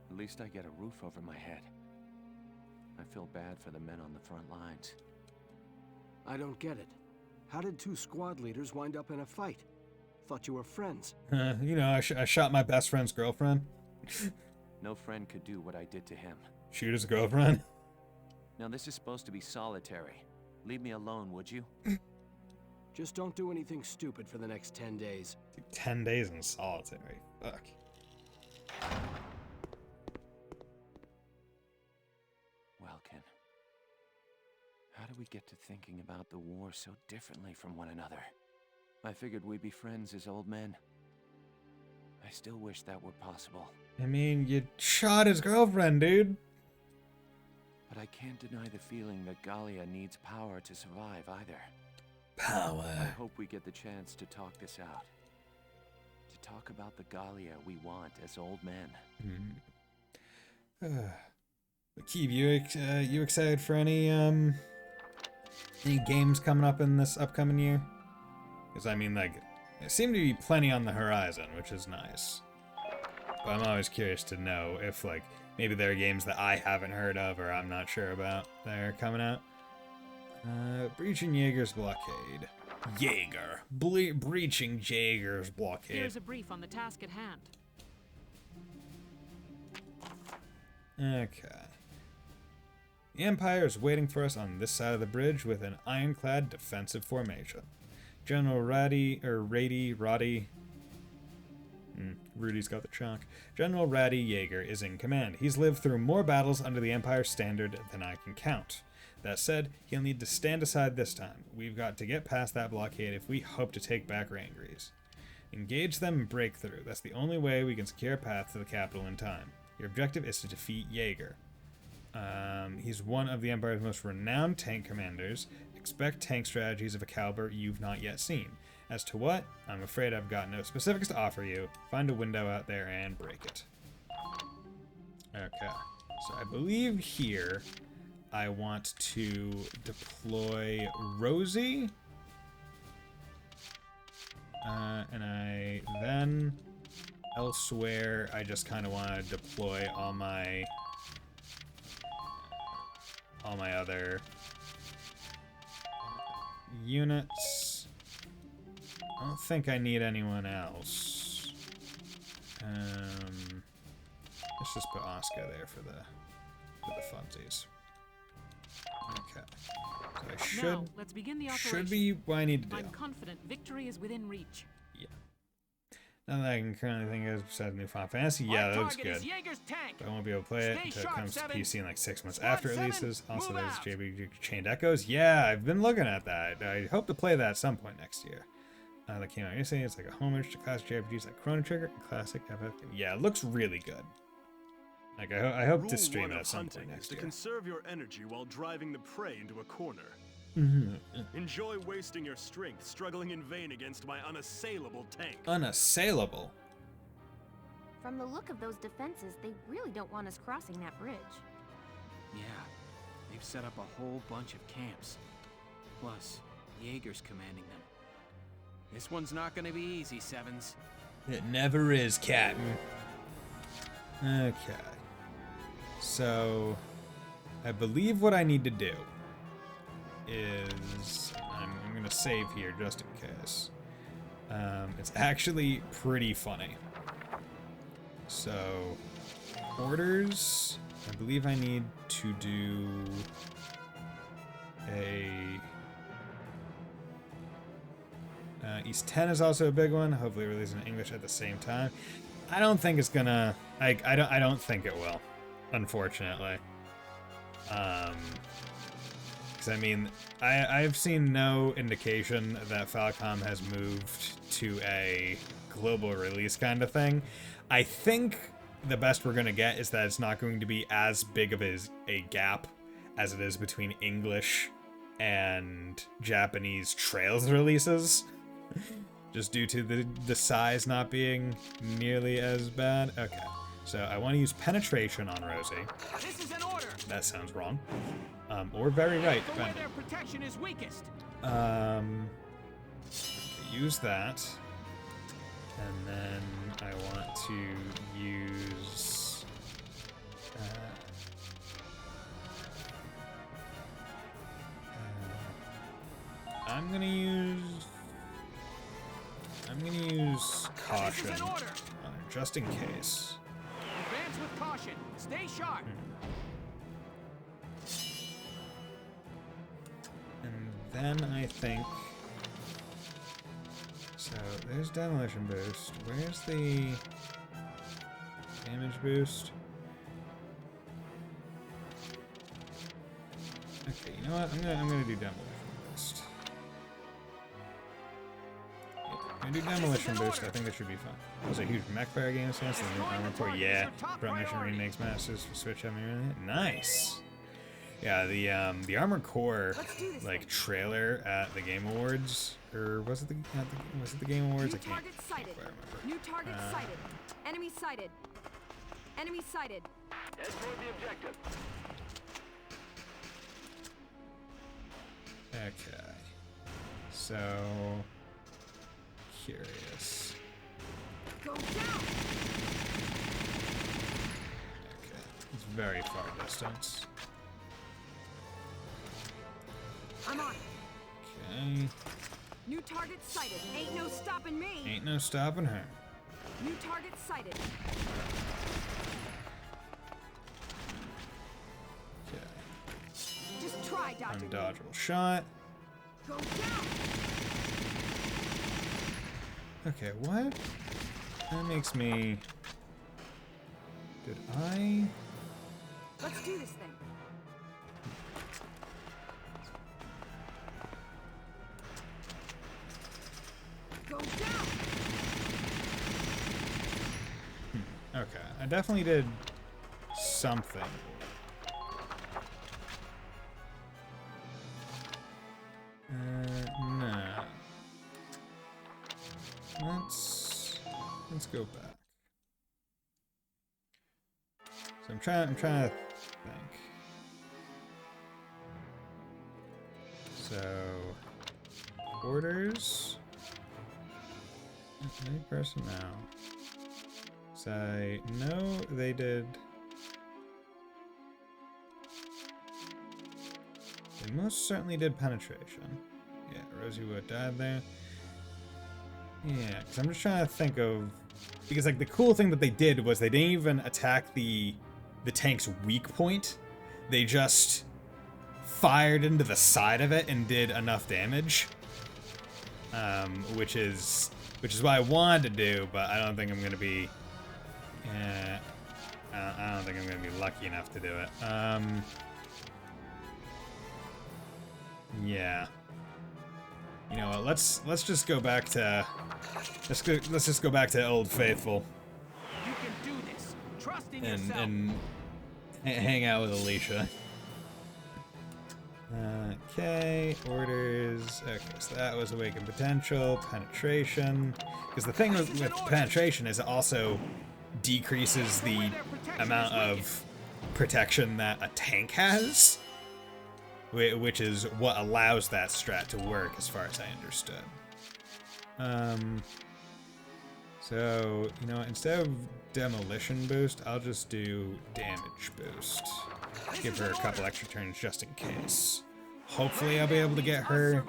At least I get a roof over my head. I feel bad for the men on the front lines. I don't get it. How did two squad leaders wind up in a fight? Thought you were friends. You know, I shot my best friend's girlfriend. No friend could do what I did to him. Shoot his girlfriend? Now this is supposed to be solitary. Leave me alone, would you? Just don't do anything stupid for the next 10 days. 10 days in solitary. Fuck. Welkin, how do we get to thinking about the war so differently from one another? I figured we'd be friends as old men. I still wish that were possible. I mean, you shot his girlfriend, dude. But I can't deny the feeling that Gallia needs power to survive either. Power. I hope we get the chance to talk this out. To talk about the Gallia we want as old men. Keeve, you excited for any games coming up in this upcoming year? Because I mean, like, there seem to be plenty on the horizon, which is nice. But I'm always curious to know if, like, maybe there are games that I haven't heard of or I'm not sure about that are coming out. Breaching Jaeger's blockade. Jaeger. Breaching Jaeger's blockade. Here's a brief on the task at hand. Okay. The Empire is waiting for us on this side of the bridge with an ironclad defensive formation. General Roddy. Rudy's got the chalk. General Roddy Jaeger is in command. He's lived through more battles under the Empire's standard than I can count. That said, he'll need to stand aside this time. We've got to get past that blockade if we hope to take back Rangries. Engage them and break through. That's the only way we can secure a path to the capital in time. Your objective is to defeat Jaeger. He's one of the Empire's most renowned tank commanders. Expect tank strategies of a caliber you've not yet seen. As to what? I'm afraid I've got no specifics to offer you. Find a window out there and break it. Okay. So I believe here I want to deploy Rosie. And I then elsewhere I just kind of want to deploy all my other units. I don't think I need anyone else. Let's just put Oscar there for the funsies. Okay. So I should, now, let's begin the operation. should be what I need to do. I'm confident victory is within reach. Yeah. Now that I can currently think of besides new Final Fantasy, yeah, that looks good. But I won't be able to play it until it comes to PC in like 6 months after it releases. Also, there's JRPG Chained Echoes. Yeah, I've been looking at that. I hope to play that at some point next year. That came out yesterday. It's like a homage to classic JRPGs like Chrono Trigger and classic FF. Yeah, it looks really good. Like I hope to stream it at some point next year. To conserve your energy while driving the prey into a corner. Enjoy wasting your strength struggling in vain against my unassailable tank. Unassailable? From the look of those defenses, they really don't want us crossing that bridge. Yeah, they've set up a whole bunch of camps. Plus, Jaeger's commanding them. This one's not gonna be easy, Sevens. It never is, Captain. Okay. So, I believe what I need to do is I'm gonna save here just in case. It's actually pretty funny. So, orders. I believe I need to do a East 10 is also a big one. Hopefully released in English at the same time. I don't think it's gonna. I don't think it will, unfortunately. Because I mean, I've seen no indication that Falcom has moved to a global release kind of thing. I think the best we're gonna get is that it's not going to be as big of a gap as it is between English and Japanese Trails releases. Just due to the size not being nearly as bad. Okay, so I want to use penetration on Rosie. This is an order. That sounds wrong. Or very right, Go where their protection is weakest. Use that. And then I want to use... I'm gonna use caution on her, just in case. Advance with caution. Stay sharp. And then I think... So, there's demolition boost. Where's the damage boost? Okay, you know what? I'm gonna do demolition boost. I'm gonna do demolition boost. I think that should be fun. There's a huge mech fire game sense. The new armor core. Yeah. Front mission remakes masters for Switch. Nice. Yeah, the Armored Core like trailer at the Game Awards, or was it the Game Awards? I can't quite remember. New target sighted. Enemy sighted. Enemy sighted. Head toward the objective. Okay. So curious. Go down. Okay. It's very far distance. I'm on. Okay. New target sighted. Ain't no stopping me. Ain't no stopping her. New target sighted. Okay. Just try dodging. Undodgeable shot. Go down. Okay, what? That makes me... Did I... Let's do this thing. Go down. Okay, I definitely did something. No. let's go back. So I'm trying to think. So orders. Any personnel. So I know they did. They most certainly did penetration. Yeah, Rosie Wood died there. Yeah, because I'm just trying to think of, because like the cool thing that they did was they didn't even attack the tank's weak point. They just fired into the side of it and did enough damage. Which is what I wanted to do, but I don't think I'm gonna be. I don't think I'm gonna be lucky enough to do it. Yeah. You know what? Let's just go back to. Let's just go back to Old Faithful. You can do this. Trust in yourself. And hang out with Alicia. Okay, orders. Okay, so that was awaken potential, penetration. Because the thing with penetration is it also decreases the amount of protection that a tank has, which is what allows that strat to work, as far as I understood. So, you know, instead of demolition boost, I'll just do damage boost. Give her a couple extra turns just in case. Hopefully I'll be able to get her.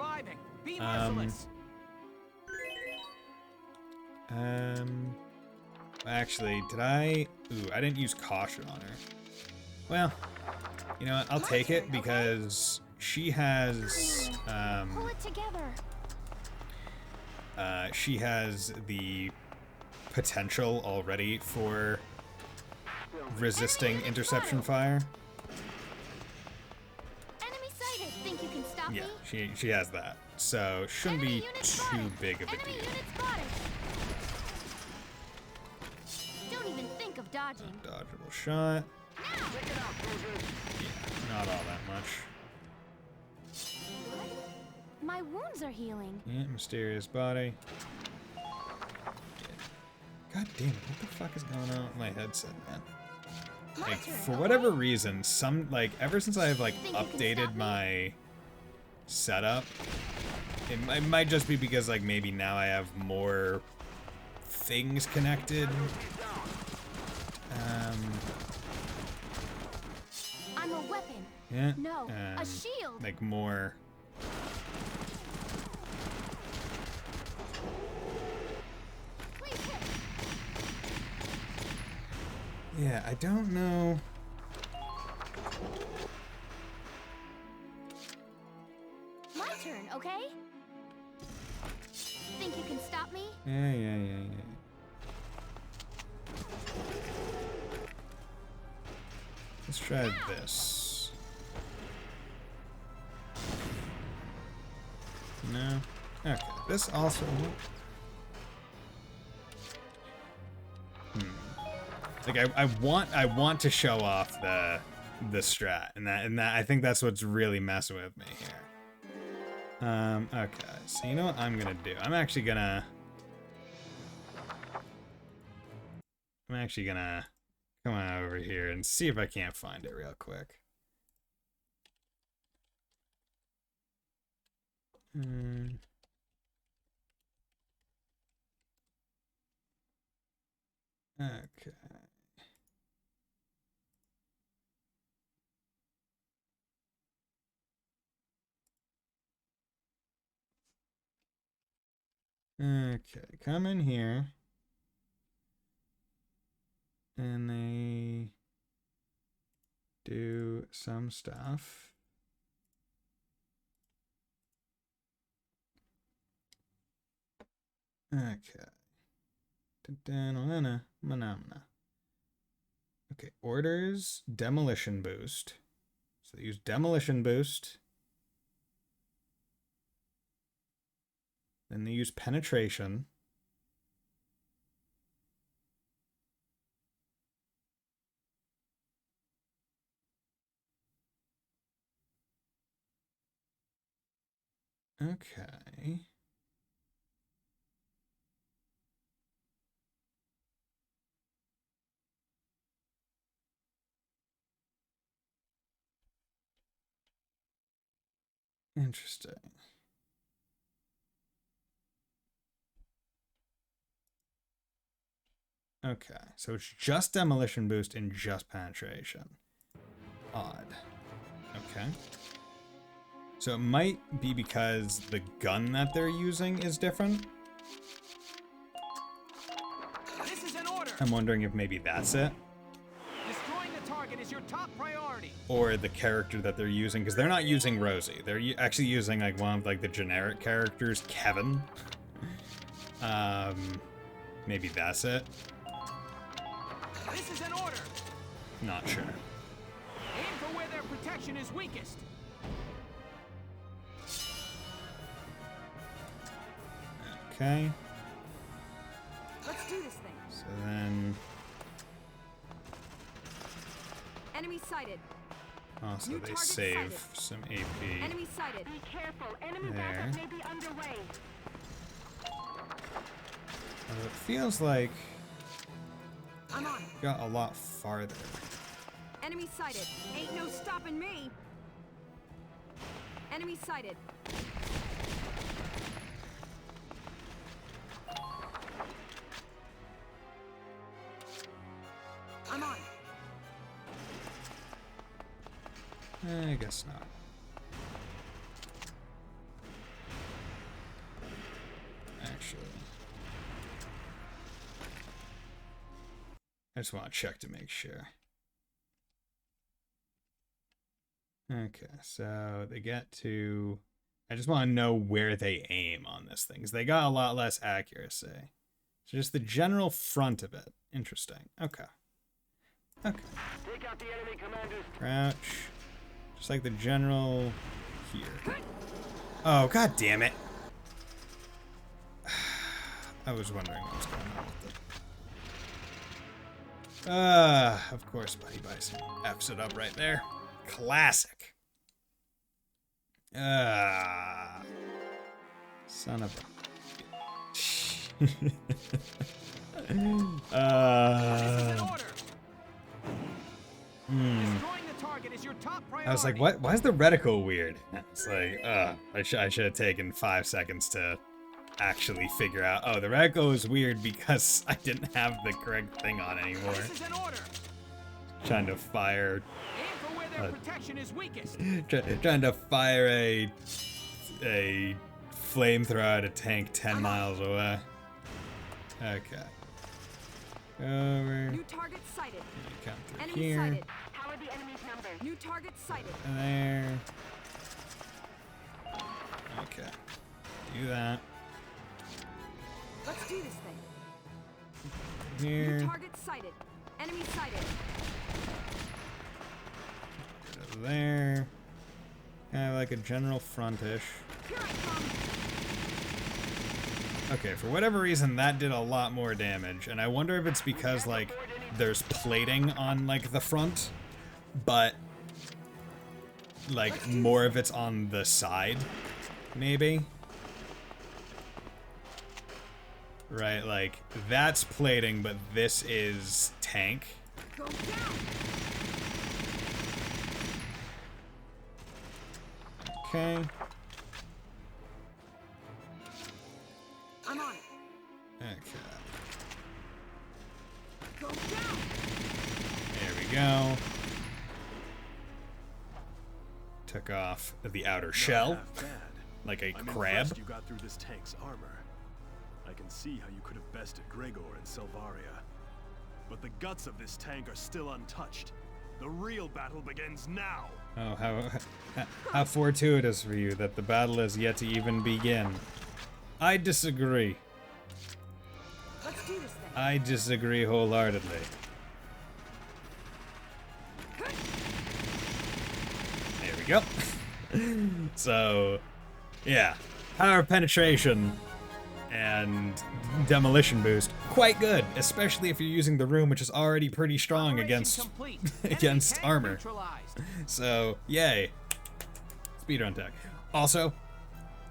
Actually, did I? Ooh, I didn't use caution on her. Well, you know what? I'll take it because she has, Pull it together. she has the potential already for resisting interception fire. Enemy sighted. Think you can stop Yeah, me? she has that, so shouldn't be too big of a deal. Don't even think of dodging. Dodgeable shot. Yeah, not all that much. My wounds are healing. Yeah, mysterious body. Yeah. God damn it, what the fuck is going on with my headset, man? Like, for whatever reason, ever since I've, like, updated my setup, it might just be because, like, maybe now I have more things connected. I'm a weapon. Yeah. No, a shield. Like, more... Yeah, I don't know. My turn, okay? Think you can stop me? Yeah. Let's try this. No? Okay, this also... Like I want to show off the strat, and that I think that's what's really messing with me here. Okay, so you know what I'm gonna do? I'm actually gonna come on over here and see if I can't find it real quick. Okay. Okay, come in here. And they do some stuff. Okay. Okay, orders, demolition boost. So they use demolition boost. Then they use penetration. Okay. Interesting. Okay, so it's just demolition boost and just penetration. Odd. Okay. So it might be because the gun that they're using is different. This is an order. I'm wondering if maybe that's it. Destroying the target is your top priority. Or the character that they're using, because they're not using Rosie. They're actually using like one of like the generic characters, Kevin. Maybe that's it. This is an order. Not sure. Aim for where their protection is weakest. Okay. Let's do this thing. So then Enemy sighted. also New they target save sighted. some AP. Enemy sighted. Be careful. Enemy There. backup may be underway. Although it feels like I'm on. got a lot farther. Enemy sighted. Ain't no stopping me. Enemy sighted. I'm on. I guess not. Actually, I just want to check to make sure. Okay, so they get to... I just want to know where they aim on this thing, because they got a lot less accuracy. So just the general front of it. Interesting. Okay. Okay. Take out the enemy commanders. Crouch. Just like the general here. Oh, god damn it. I was wondering what was going on with it. Of course, Buddy Bison F's it up right there. Classic. Son of a... I was like, what? Why is the reticle weird? It's like, I should have taken 5 seconds to actually figure out. Oh, the reticle is weird because I didn't have the correct thing on anymore. Trying to fire. Protection is weakest. Trying to fire a flamethrower at a tank 10 miles away. Okay. Over. New target sighted. Come through Enemy here. sighted. How are the enemy's numbers? New target sighted. And there. Okay. Do that. Let's do this thing. Here. New target sighted. Enemy sighted. Go to there. Kind of like a general frontish. Here I come. Okay, for whatever reason, that did a lot more damage, and I wonder if it's because, like, there's plating on, like, the front, but, like, more of it's on the side, maybe? Right, like, that's plating, but this is tank. Go down. Okay. I'm on it. Okay. Go down. There we go. Took off the outer shell, like a I'm crab. impressed you got through this tank's armor. I can see how you could have bested Gregor and Selvaria. But the guts of this tank are still untouched. The real battle begins now. Oh, how fortuitous for you that the battle is yet to even begin. I disagree. Let's do this thing. I disagree wholeheartedly. There we go. So, yeah. Power penetration and demolition boost. Quite good, especially if you're using the room, which is already pretty strong against against armor. So, yay. Speedrun tech. Also,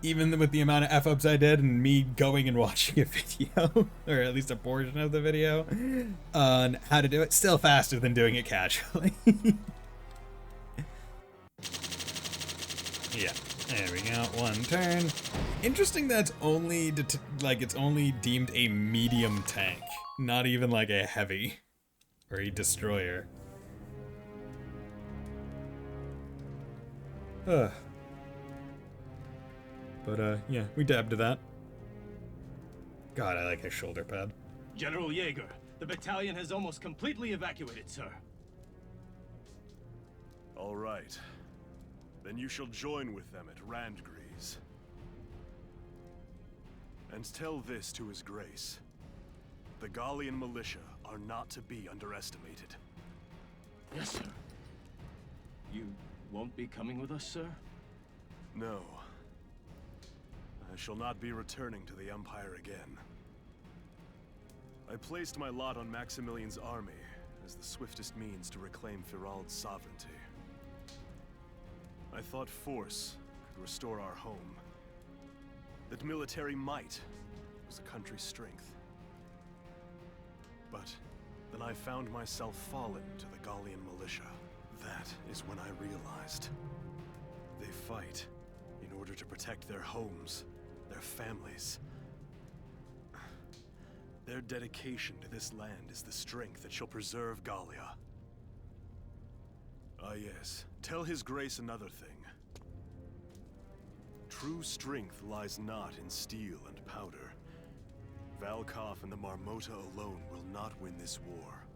even with the amount of F-ups I did and me going and watching a video, or at least a portion of the video, on how to do it, still faster than doing it casually. Yeah. There we go, 1 turn. Interesting that's only, it's only deemed a medium tank, not even like a heavy or a destroyer. But yeah, we dabbed to that. God, I like his shoulder pad. General Jaeger, the battalion has almost completely evacuated, sir. All right. Then you shall join with them at Randgrees. And tell this to his grace. The Gallian militia are not to be underestimated. Yes, sir. You won't be coming with us, sir? No. I shall not be returning to the Empire again. I placed my lot on Maximilian's army as the swiftest means to reclaim Firald's sovereignty. I thought force could restore our home. That military might was a country's strength. But then I found myself fallen to the Gallian militia. That is when I realized they fight in order to protect their homes, their families. Their dedication to this land is the strength that shall preserve Gallia. Ah yes, tell his grace another thing. True strength lies not in steel and powder. Valkov and the Marmota alone will not win this war.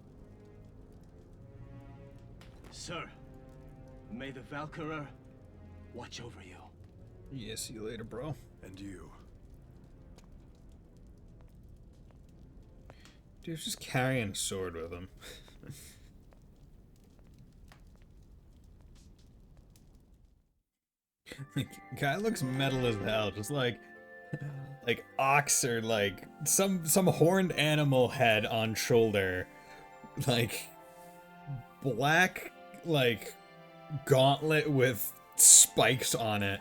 Sir, may the Valkyria watch over you. Yeah, see you later, bro. And you. Dude, he's just carrying a sword with him. Guy looks metal as hell, just like ox or like some horned animal head on shoulder, like black like gauntlet with spikes on it,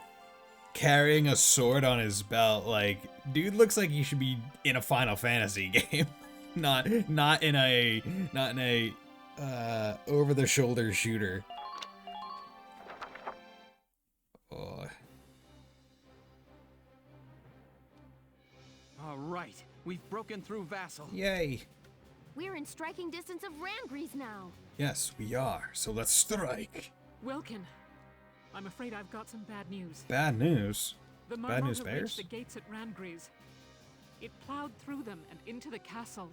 carrying a sword on his belt. Like, dude looks like he should be in a Final Fantasy game, not in a over the shoulder shooter. Oh. All right, we've broken through Vassal. Yay. We're in striking distance of Randgrees now. Yes, we are. So let's strike. Wilkin, I'm afraid I've got some bad news. Bad news? The Bad news Marmota bears? reached the gates at Randgrees. It plowed through them and into the castle.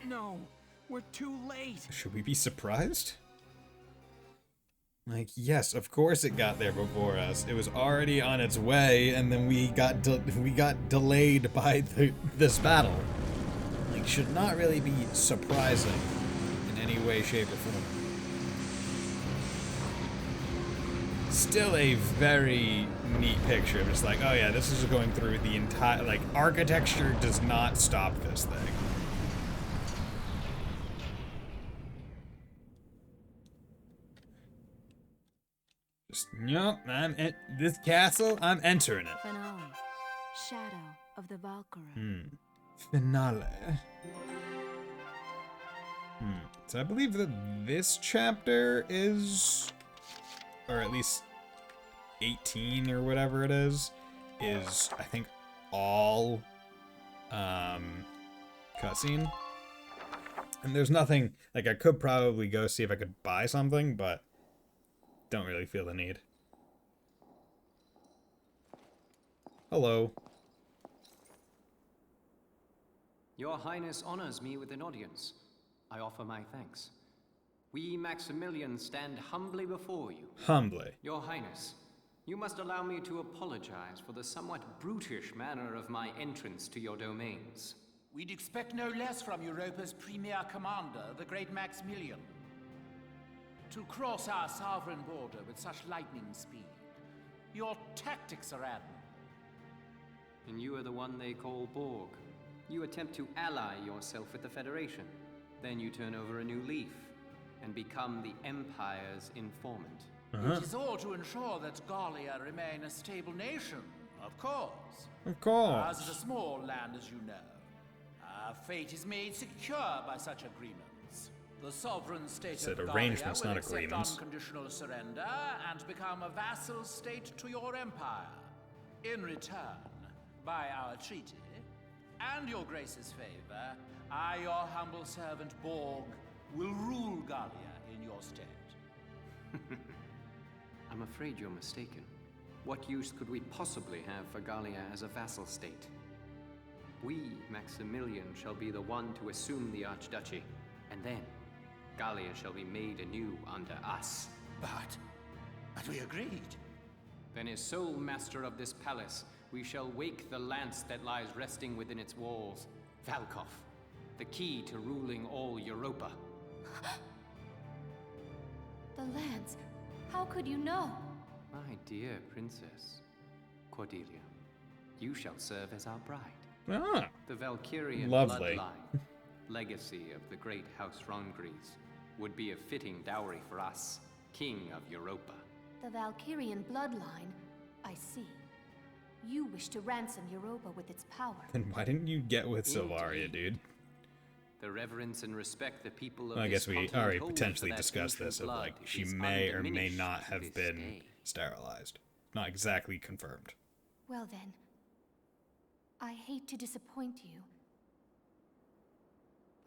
No, we're too late. Should we be surprised? Like, yes, of course it got there before us. It was already on its way, and then we got delayed by this battle. Like, should not really be surprising in any way, shape, or form. Still a very neat picture. Just like, oh yeah, this is going through the entire, like, architecture does not stop this thing. Nope, this castle, I'm entering it. Finale. Shadow of the Valkyria. Finale. So I believe that this chapter is, or at least 18 or whatever it is I think all cutscene. And there's nothing, like I could probably go see if I could buy something, but don't really feel the need. Hello. Your Highness honors me with an audience. I offer my thanks. We Maximilians stand humbly before you. Humbly. Your Highness, you must allow me to apologize for the somewhat brutish manner of my entrance to your domains. We'd expect no less from Europa's premier commander, the great Maximilian. To cross our sovereign border with such lightning speed. Your tactics are admirable. And you are the one they call Borg. You attempt to ally yourself with the Federation. Then you turn over a new leaf and become the Empire's informant. It is all to ensure that Gallia remain a stable nation, of course. Of course. Ours is a small land, as you know. Our fate is made secure by such agreements. The sovereign state Said of arrangements, Gallia will not accept agreements. unconditional surrender and become a vassal state to your empire. In return, by our treaty and your grace's favor, I, your humble servant Borg, will rule Gallia in your stead. I'm afraid you're mistaken. What use could we possibly have for Gallia as a vassal state? We, Maximilian, shall be the one to assume the Archduchy, and then Gallia shall be made anew under us. But we agreed. Then as sole master of this palace, we shall wake the lance that lies resting within its walls, Valkov, the key to ruling all Europa. The lance. How could you know? My dear princess, Cordelia, you shall serve as our bride. Ah, The Valkyrian lovely. bloodline, legacy of the great House Rongries, would be a fitting dowry for us, King of Europa. The Valkyrian bloodline? I see. You wish to ransom Europa with its power. Then why didn't you get with Silvaria, dude? The reverence and respect the people of Well, I this guess we continent already hold potentially for that discussed ancient this, of blood like, she is may or may undiminished not to have this been day. sterilized. Not exactly confirmed. Well then, I hate to disappoint you,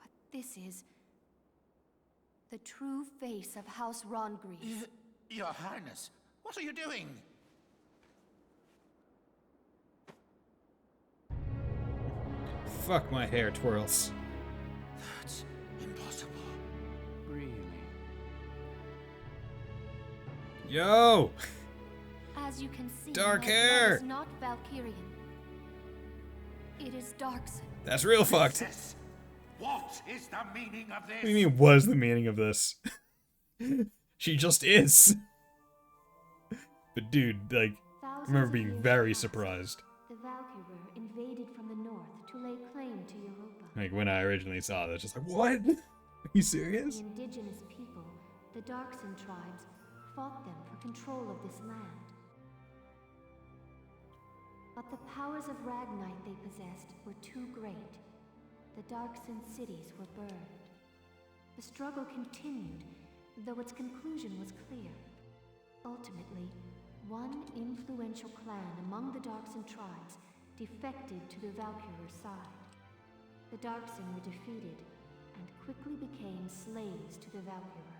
but this is the true face of House Rongries. Your Highness, what are you doing? Fuck, my hair twirls. That's impossible. Really? Yo! As you can see, Dark my hair! blood is not Valkyrian. It is Darkson. That's real fucked. Princess, what is the meaning of this? What do you mean, was the meaning of this? She just is. But dude, like, I remember being very surprised. The Valkyria invaded from the north to lay claim to Europa. Like, when I originally saw this, just like, what? Are you serious? The indigenous people, the Darkson tribes, fought them for control of this land. But the powers of Ragnite they possessed were too great. The Darkson cities were burned. The struggle continued, though its conclusion was clear. Ultimately, one influential clan among the Darkson tribes defected to the Valkyrie side. The Darkson were defeated and quickly became slaves to the Valkyrie.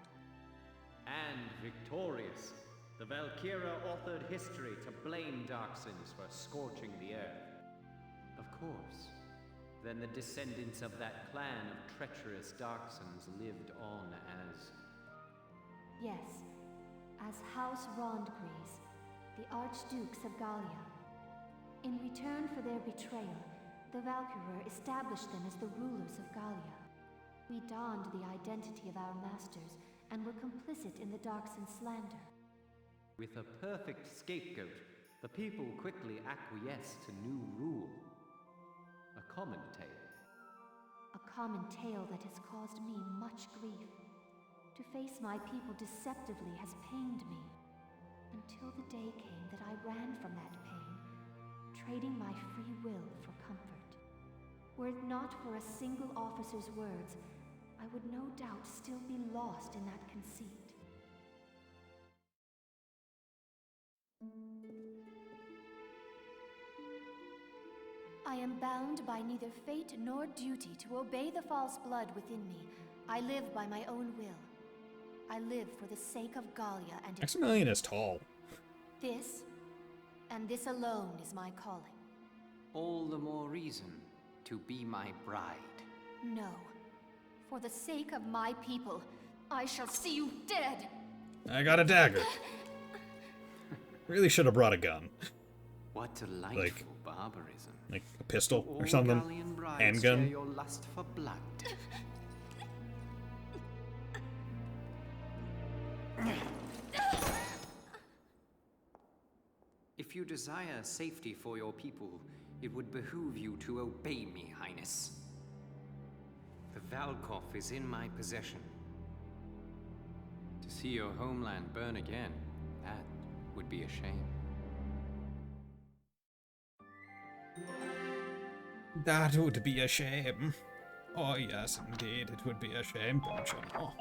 And victorious, the Valkyria authored history to blame Darksons for scorching the earth. Of course, then the descendants of that clan of treacherous Darksons lived on as... Yes, as House Rondgries, the Archdukes of Gallia. In return for their betrayal, the Valkyrie established them as the rulers of Gallia. We donned the identity of our masters and were complicit in the Darkson slander. With a perfect scapegoat, the people quickly acquiesced to new rule. A common tale. A common tale that has caused me much grief. To face my people deceptively has pained me. Until the day came that I ran from that pain, trading my free will for comfort. Were it not for a single officer's words, I would no doubt still be lost in that conceit. I am bound by neither fate nor duty to obey the false blood within me. I live by my own will. I live for the sake of Gallia and its Maximilian is tall. This, and this alone is my calling. All the more reason to be my bride. No. For the sake of my people, I shall see you dead! I got a dagger. Really should have brought a gun. What delightful Like- barbarism. Like a pistol All or something. Gallian brides share Handgun. your lust for blood. If you desire safety for your people, it would behoove you to obey me, Highness. The Valkov is in my possession. To see your homeland burn again, that would be a shame. That would be a shame. Oh, yes, indeed. It would be a shame, don't you know?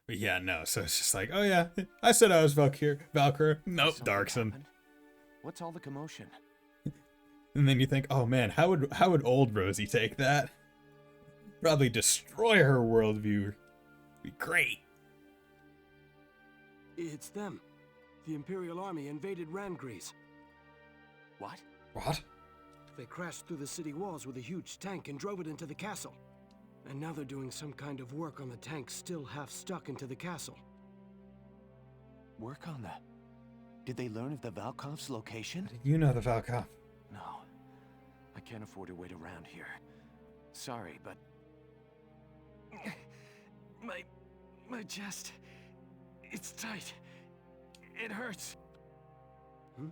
But yeah, no, so it's just like, oh yeah, I said I was Valkyria. Nope, Darkson. What's all the commotion? And then you think, oh man, how would old Rosie take that? Probably destroy her worldview. Be great. It's them. The Imperial Army invaded Randgrease. What? What? They crashed through the city walls with a huge tank and drove it into the castle. And now they're doing some kind of work on the tank still half stuck into the castle. Work on that? Did they learn of the Valkov's location? You know the Valkov. No. I can't afford to wait around here. Sorry, but... My chest... It's tight. It hurts. Hmm?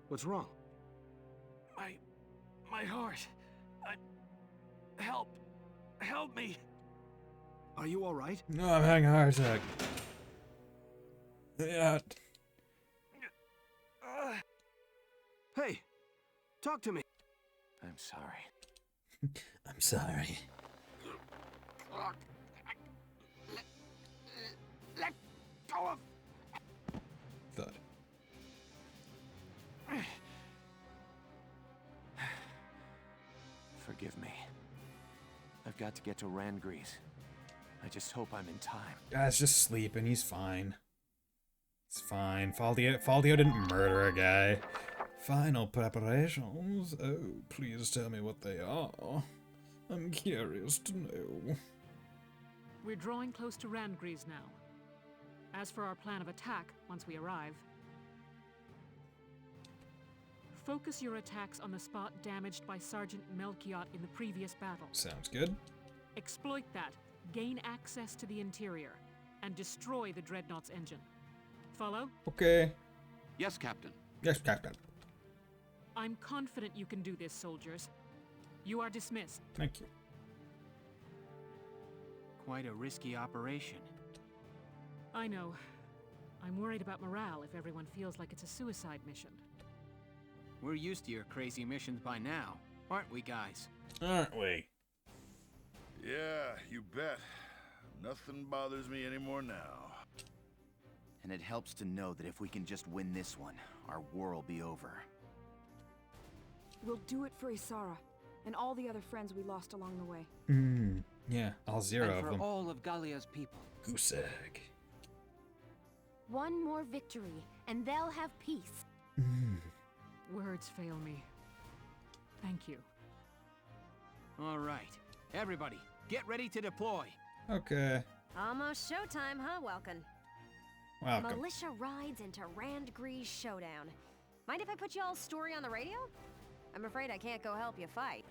What's wrong? My heart. Help. Help me. Are you all right? No, I'm having a heart attack. Yeah. Hey, talk to me. I'm sorry. I'm sorry. Let go of... Thud. Forgive me. I've got to get to Randgrease. I just hope I'm in time. Guy's just sleeping. He's fine. It's fine. Faldio didn't murder a guy. Final preparations? Oh, please tell me what they are. I'm curious to know. We're drawing close to Randgrease now. As for our plan of attack, once we arrive, focus your attacks on the spot damaged by Sergeant Melchiot in the previous battle. Sounds good. Exploit that, gain access to the interior, and destroy the Dreadnought's engine. Follow? Okay. Yes, Captain. Yes, Captain. I'm confident you can do this, soldiers. You are dismissed. Thank you. Quite a risky operation. I know. I'm worried about morale if everyone feels like it's a suicide mission. We're used to your crazy missions by now, aren't we, guys? Aren't we? Yeah, you bet. Nothing bothers me anymore now. And it helps to know that if we can just win this one, our war will be over. We'll do it for Isara, and all the other friends we lost along the way. Yeah, all zero and of for them. all of Gallia's people. Goose egg. One more victory, and they'll have peace. Words fail me. Thank you. All right. Everybody, get ready to deploy. Okay. Almost showtime, huh, Welkin? Welcome. Militia rides into Randgrease showdown. Mind if I put y'all's story on the radio? I'm afraid I can't go help you fight.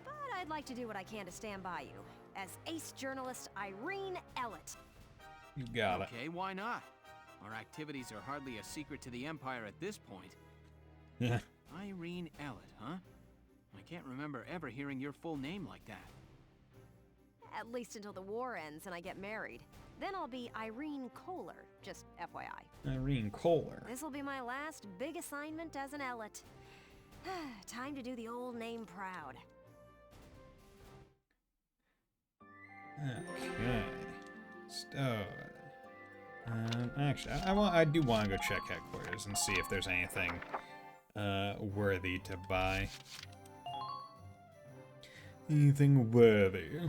But I'd like to do what I can to stand by you. As ace journalist Irene Ellett. You got it. Okay, why not? Our activities are hardly a secret to the Empire at this point. Yeah. Irene Ellett, huh? I can't remember ever hearing your full name like that. At least until the war ends and I get married. Then I'll be Irene Kohler, just FYI. Irene Kohler. This'll be my last big assignment as an Ellett. Time to do the old name proud. Okay. So, actually, I do want to go check headquarters and see if there's anything worthy to buy. Anything worthy?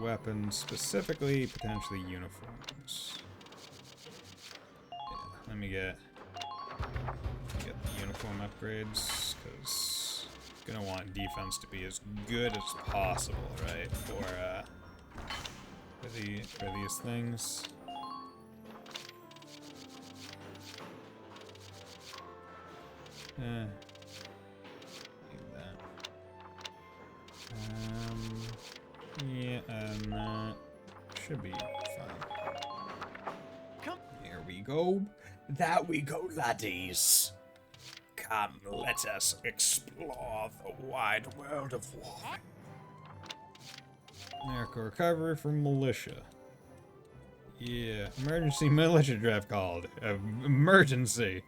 Weapons, specifically, potentially uniforms. Yeah, let me get the uniform upgrades, because I'm gonna want defense to be as good as possible, right? For these things. Need that. Yeah, and that should be fine. Here we go. There we go, laddies. Come, let us explore the wide world of war. America recovery from militia. Yeah, emergency militia draft called. Emergency.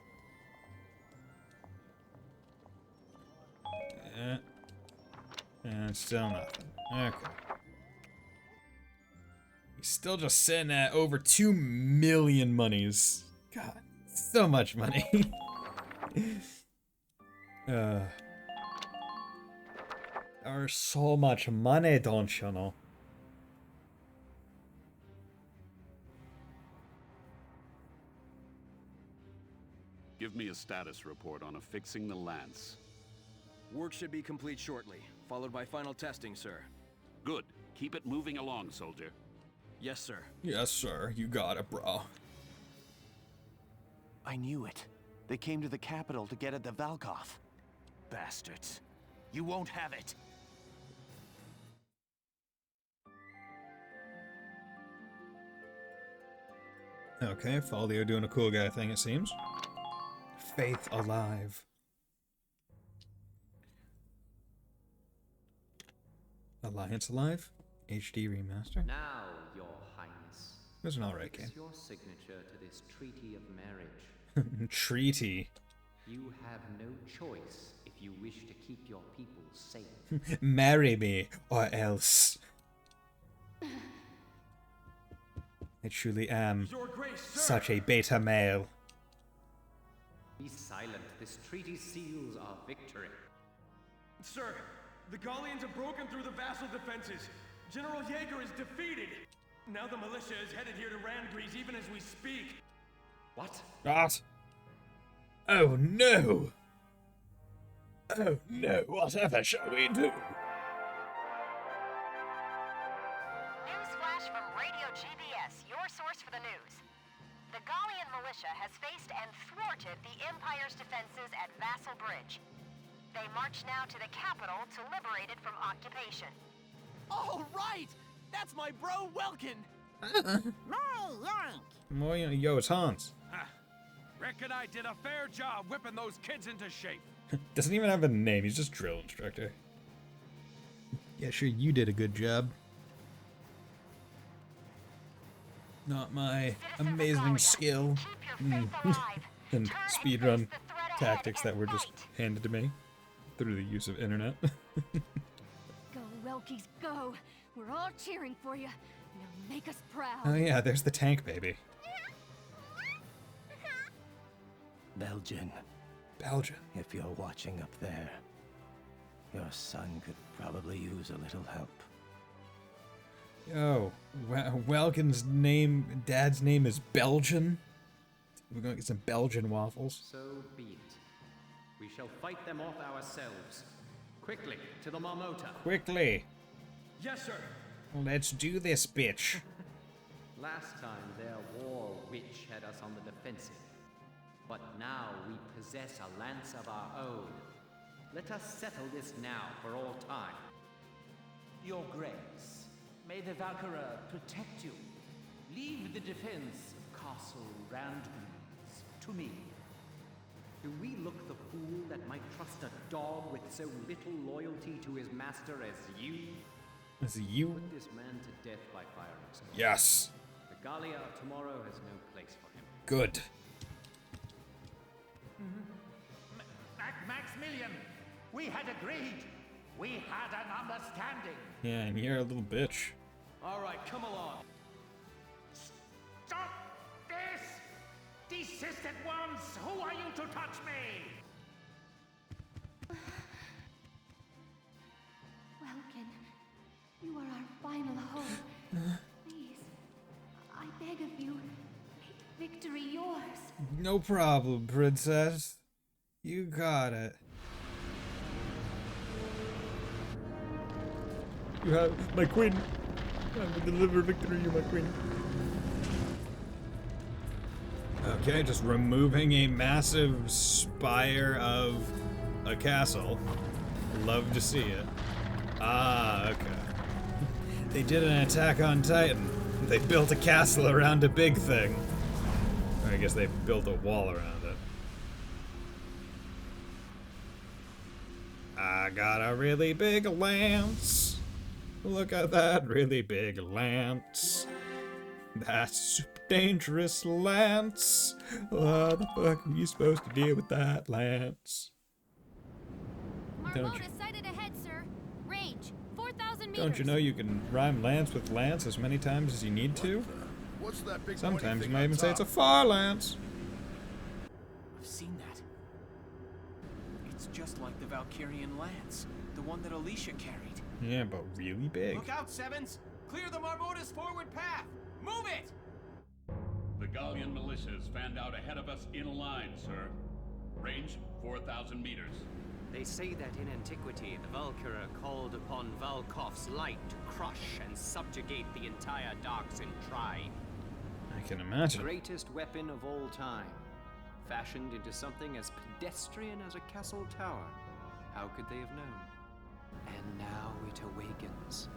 And still nothing. Okay. He's still just sitting at over 2 million monies. God, so much money. There's so much money, don't you know? Give me a status report on affixing the lance. Work should be complete shortly, followed by final testing, sir. Good. Keep it moving along, soldier. Yes, sir. Yes, sir. You got it, bro. I knew it. They came to the capital to get at the Valkoff. Bastards. You won't have it. Okay, Faldio doing a cool guy thing, it seems. Faith alive. Alliance Alive? HD remaster? Now, Your Highness. It was an alright game. Your signature to this treaty of marriage. Treaty. You have no choice if you wish to keep your people safe. Marry me, or else. I truly am such a beta male. Be silent. This treaty seals our victory. Sir, the Gallians have broken through the vassal defenses. General Jaeger is defeated. Now the militia is headed here to Randgrease even as we speak. What? What? Oh no! Oh no, whatever shall we do? Newsflash from Radio GBS, your source for the news. The Gallian militia has faced and thwarted the Empire's defenses at Vassal Bridge. They march now to the capital to liberate it from occupation. Oh, right! That's my bro, Welkin! Well, yo, it's Hans. Reckon I did a fair job whipping those kids into shape. Doesn't even have a name, he's just drill instructor. Yeah, sure, you did a good job. Not my amazing skill and speedrun tactics that were just handed to me through the use of internet. Go, Welkies, go! We're all cheering for you. Now make us proud. Oh yeah, there's the tank baby. Belgian. Belgian. If you're watching up there, your son could probably use a little help. Yo, Welkin's name, Dad's name is Belgian. We're gonna get some Belgian waffles. So be it. We shall fight them off ourselves. Quickly, to the Marmota. Quickly. Yes, sir. Let's do this, bitch. Last time their war witch had us on the defensive. But now we possess a lance of our own. Let us settle this now for all time. Your Grace, may the Valkyria protect you. Leave the defense of Castle Randgrease to me. Do we look the fool that might trust a dog with so little loyalty to his master as you? As you? Put this man to death by firing squad. Yes. The Gallia of tomorrow has no place for him. Good. Maximilian, we had agreed. We had an understanding. Yeah, and you're a little bitch. All right, come along. Stop this! Desist at once! Who are you to touch me? Welkin, you are our final hope. Please, I beg of you, make victory yours. No problem, princess. You got it. You have my queen. I will deliver victory, you my queen. Okay, just removing a massive spire of a castle. Love to see it. Ah, okay. They did an Attack on Titan. They built a castle around a big thing. I guess they built a wall around it. I got a really big lance. Look at that really big lance. That's super dangerous lance. How the fuck are you supposed to deal with that lance? Marmota sighted ahead, sir. Range, 4,000 meters. Don't you know you can rhyme lance with lance as many times as you need to? What's that big Sometimes you thing might on even say it's a top? far lance. I've seen that. It's just like the Valkyrian lance, the one that Alicia carried. Yeah, but really big. Look out, Sevens! Clear the Marmota's forward path! Move it! The Gallian militia is fanned out ahead of us in a line, sir. Range 4,000 meters. They say that in antiquity, the Valkyria called upon Valkov's light to crush and subjugate the entire Darksin tribe. I can imagine. The greatest weapon of all time, fashioned into something as pedestrian as a castle tower. How could they have known? And now it awakens,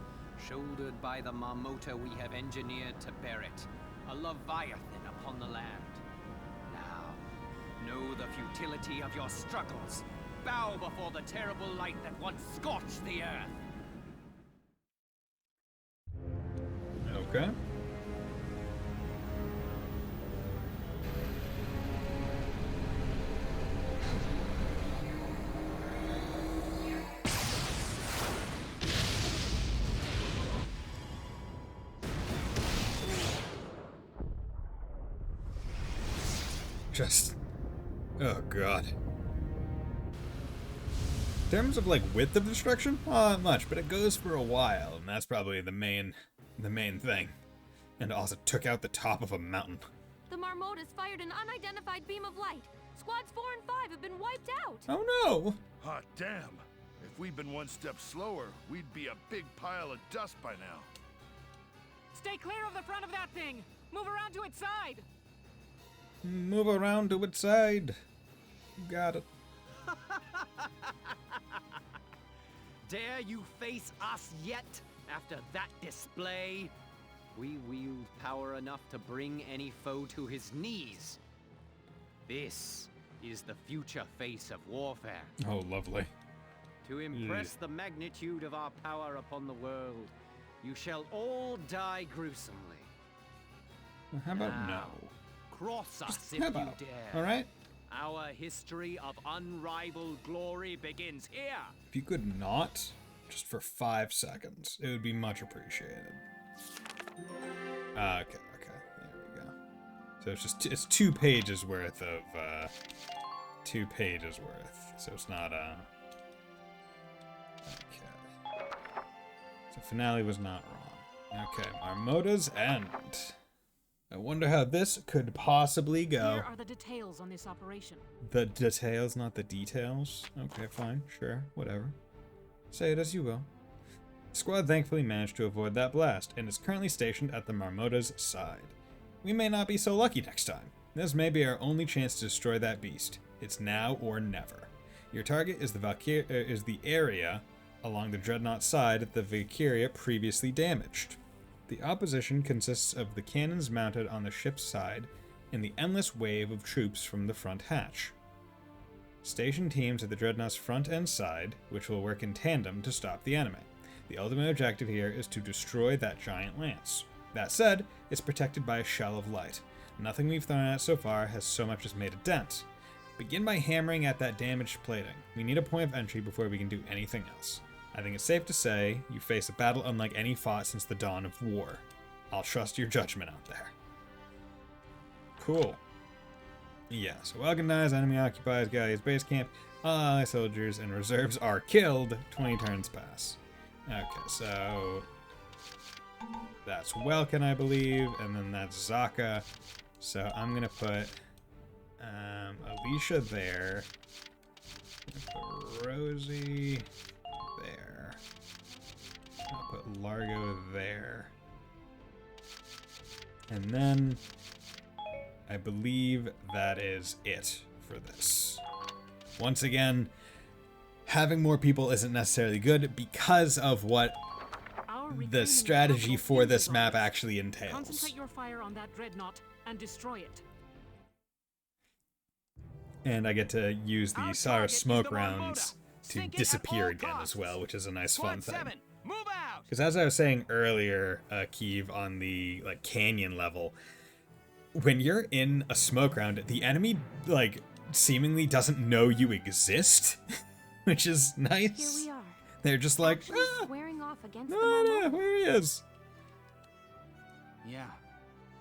shouldered by the Marmota we have engineered to bear it, a Leviathan upon the land. Now, know the futility of your struggles. Bow before the terrible light that once scorched the earth. Okay. Just... oh god. In terms of like width of destruction, not much, but it goes for a while, and that's probably the main thing. And also took out the top of a mountain. The Marmotas fired an unidentified beam of light. Squads 4 and 5 have been wiped out. Oh no! Hot damn. If we'd been one step slower, we'd be a big pile of dust by now. Stay clear of the front of that thing! Move around to its side! Move around to its side. Got it. Dare you face us yet, after that display? We wield power enough to bring any foe to his knees. This is the future face of warfare. Oh, lovely. To impress the magnitude of our power upon the world, you shall all die gruesomely. How about now, cross us if you dare. Alright? Our history of unrivaled glory begins here. If you could not, just for 5 seconds, it would be much appreciated. Okay, there we go. So it's 2 pages worth of, 2 pages worth. So it's not, okay. So finale was not wrong. Okay, Marmota's End. I wonder how this could possibly go. Here are the details on this operation. The details, not the details? Okay, fine, sure, whatever. Say it as you will. The squad thankfully managed to avoid that blast, and is currently stationed at the Marmota's side. We may not be so lucky next time. This may be our only chance to destroy that beast. It's now or never. Your target is the area along the Dreadnought side that the Valkyria previously damaged. The opposition consists of the cannons mounted on the ship's side and the endless wave of troops from the front hatch. Station teams at the Dreadnought's front and side, which will work in tandem to stop the enemy. The ultimate objective here is to destroy that giant lance. That said, it's protected by a shell of light. Nothing we've thrown at it so far has so much as made a dent. Begin by hammering at that damaged plating. We need a point of entry before we can do anything else. I think it's safe to say you face a battle unlike any fought since the dawn of war. I'll trust your judgment out there. Cool. Yeah, so well-organized enemy occupies Gallia's base camp. Ally soldiers and reserves are killed. 20 turns pass. Okay, so that's Welkin, I believe, and then that's Zaka. So I'm gonna put Alicia there. Put Rosie there. I'll put Largo there. And then I believe that is it for this. Once again, having more people isn't necessarily good because of what the strategy for this map actually entails. Concentrate your fire on that dreadnought and destroy it. And I get to use the Cyrus smoke rounds to disappear again as well, which is a nice fun thing. Because as I was saying earlier, Keeve, on the canyon level, when you're in a smoke round, the enemy seemingly doesn't know you exist, which is nice. Here we are. They're just like, Actually squaring off against the no, Marmota. where he is. Yeah,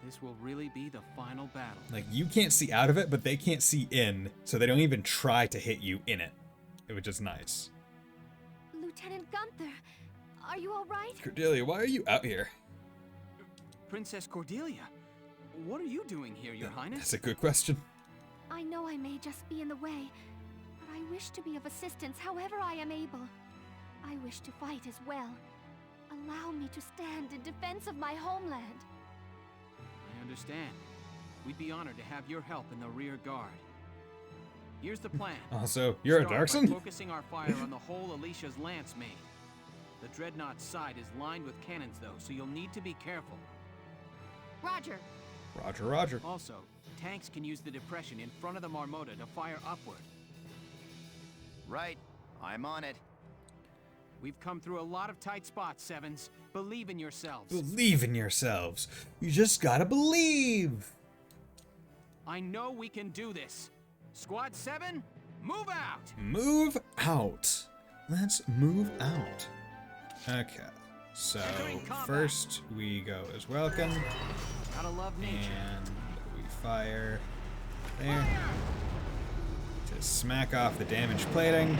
this will really be the final battle. Like, you can't see out of it, but they can't see in, so they don't even try to hit you in it, which is nice. Lieutenant Gunther, are you all right? Cordelia, why are you out here? Princess Cordelia, what are you doing here, Your Highness? That's a good question. I know I may just be in the way, but I wish to be of assistance however I am able. I wish to fight as well. Allow me to stand in defense of my homeland. I understand. We'd be honored to have your help in the rear guard. Here's the plan. Also, you're a Start by Darkson? focusing our fire on the whole Alicia's lance main. The Dreadnought's side is lined with cannons, though, so you'll need to be careful. Roger. Roger, roger. Also, tanks can use the depression in front of the Marmota to fire upward. Right. I'm on it. We've come through a lot of tight spots, Sevens. Believe in yourselves. Believe in yourselves. You just gotta believe. I know we can do this. Squad 7, move out! Move out. Let's move out. Okay. So, first we go as welcome. Gotta love nature. And we fire there to smack off the damaged plating,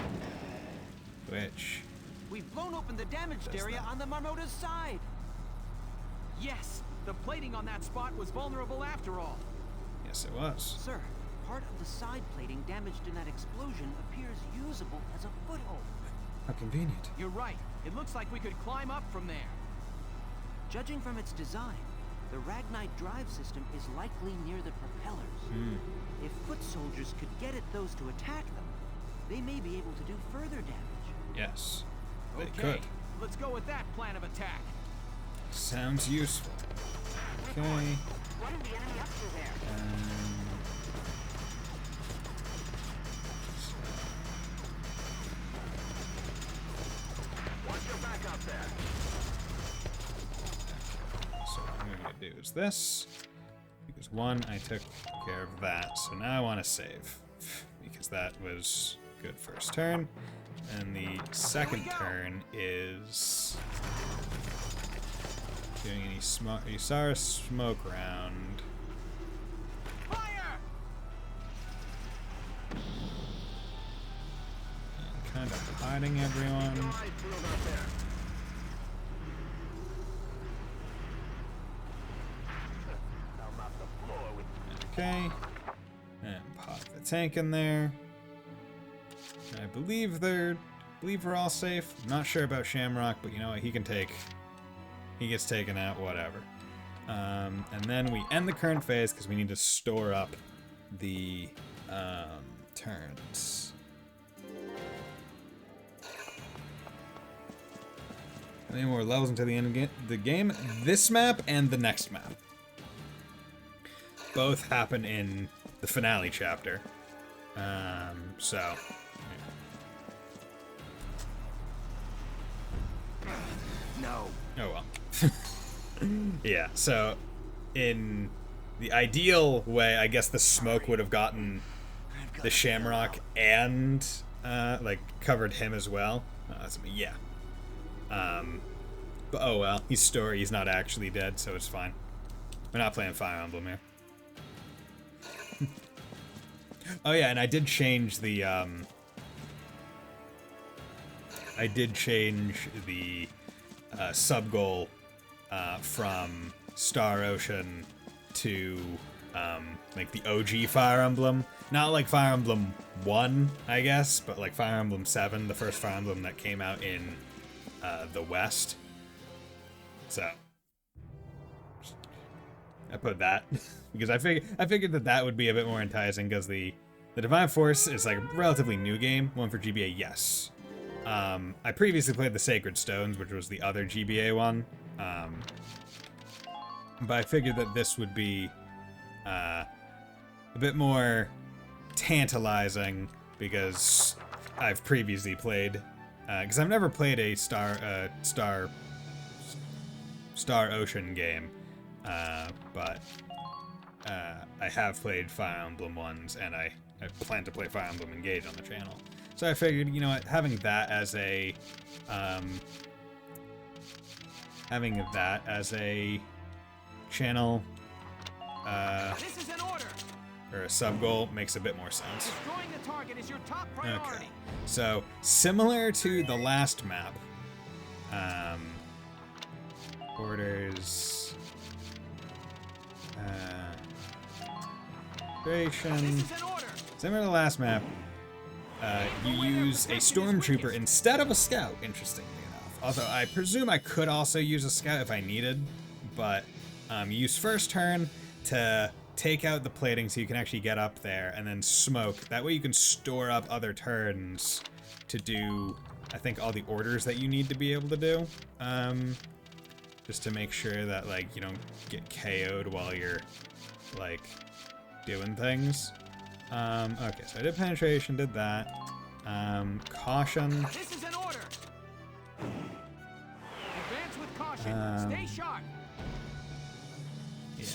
which We've blown open the damaged area on the Marmota's side. Yes, the plating on that spot was vulnerable after all. Yes, it was. Sir, part of the side plating damaged in that explosion appears usable as a foothold. How convenient. You're right. It looks like we could climb up from there. Judging from its design, the Ragnite drive system is likely near the propellers. If foot soldiers could get at those to attack them, they may be able to do further damage. Yes, they Okay, could. let's go with that plan of attack. Sounds useful. Okay. What is the enemy up to there? Watch your back up there. So what I'm going to do is this. Because one, I took care of that. So now I want to save. Because that was good first turn. And the second turn is doing any Isara smoke round. Fire! And kind of hiding everyone. Okay. And pop the tank in there. I believe we're all safe. I'm not sure about Shamrock, but you know what? He gets taken out, whatever. And then we end the current phase because we need to store up the turns. How many more levels until the end of the game? This map and the next map. Both happen in the finale chapter. So. No. Oh well. Yeah, so in the ideal way, I guess the smoke would have gotten the Shamrock and like covered him as well. Yeah. But oh well, he's not actually dead, so it's fine. We're not playing Fire Emblem here. Oh yeah, and I did change the sub goal from Star Ocean to like the OG Fire Emblem. Not like Fire Emblem 1, I guess, but like Fire Emblem 7, the first Fire Emblem that came out in the West. So I put that because I figured that would be a bit more enticing because the Divine Force is like a relatively new game. One for GBA, yes. I previously played the Sacred Stones, which was the other GBA one. But I figured that this would be a bit more tantalizing because I've previously played, because I've never played a Star Ocean game, but I have played Fire Emblem ones, and I plan to play Fire Emblem Engage on the channel. So I figured, you know what, having that as a channel This is an order. or a sub goal makes a bit more sense. Destroying the target is your top priority. Okay, so similar to the last map, orders, creation. Similar to the last map, you use a stormtrooper instead of a scout, interestingly enough. Although I presume I could also use a scout if I needed, but you use first turn to take out the plating so you can actually get up there, and then smoke. That way you can store up other turns to do, I think, all the orders that you need to be able to do. Just to make sure that, like, you don't get KO'd while you're, like, doing things. Okay, so I did penetration, did that. Caution. This is an order. Advance with caution. Stay sharp. Yeah.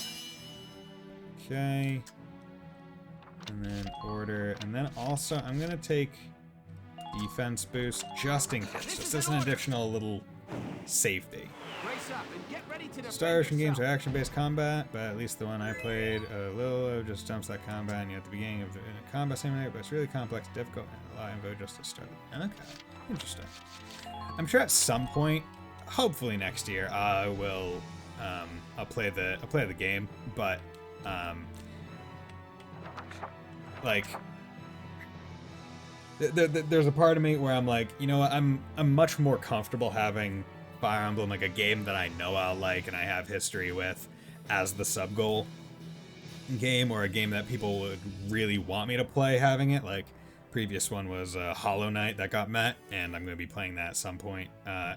Okay. And then order. And then also, I'm gonna take defense boost just in case. Just as an additional little safety. Brace up and get ready to defend Star Ocean games are yourself. action-based combat, but at least the one I played, Lilo just jumps that combat, and you're at the beginning of the combat simulator, but it's really complex, difficult, and a lot of info just to start. Okay, interesting. I'm sure at some point, hopefully next year, I will, I'll play the game, but, like, there's a part of me where I'm like, you know what, I'm much more comfortable having Fire Emblem, like a game that I know I'll like and I have history with, as the sub-goal game, or a game that people would really want me to play having it. Like, previous one was Hollow Knight that got met, and I'm going to be playing that at some point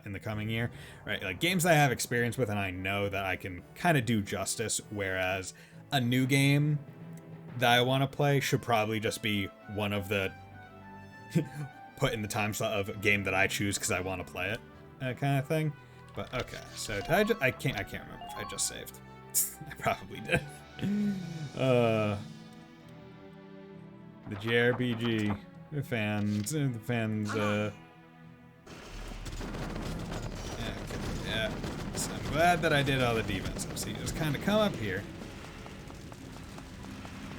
in the coming year. Right, like games that I have experience with and I know that I can kind of do justice, whereas a new game that I want to play should probably just be one of the put in the time slot of a game that I choose because I want to play it. Kind of thing. But okay, so did I can't remember if I just saved. I probably did. The JRPG fans, yeah. So I'm glad that I did all the defensive. So you just kind of come up here,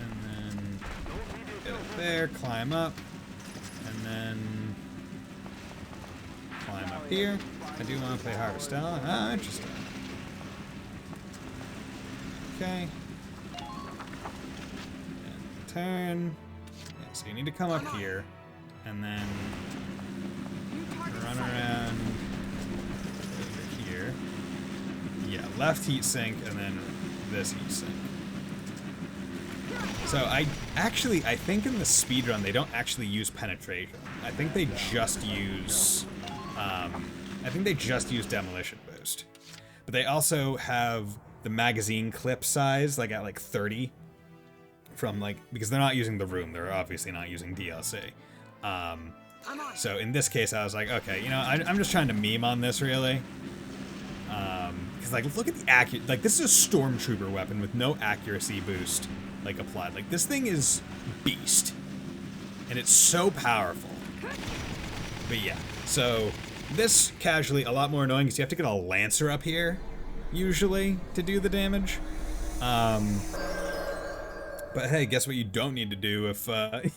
and then get up there, climb up, and then climb up here. I do want to play Harvest Stella. Ah, interesting. Okay. And turn. Yeah, so you need to come up here, and then run around over here. Yeah, left heat sink, and then this heat sink. So I think in the speedrun they don't actually use penetration. I think they just use demolition boost. But they also have the magazine clip size like at like 30 from like, because they're not using the room, they're obviously not using DLC. So in this case I was like, okay, you know, I'm just trying to meme on this really. Because like, look at the accurate, like this is a stormtrooper weapon with no accuracy boost like applied. Like this thing is beast. And it's so powerful. But yeah, so this casually a lot more annoying because you have to get a Lancer up here usually to do the damage. But hey, guess what you don't need to do if you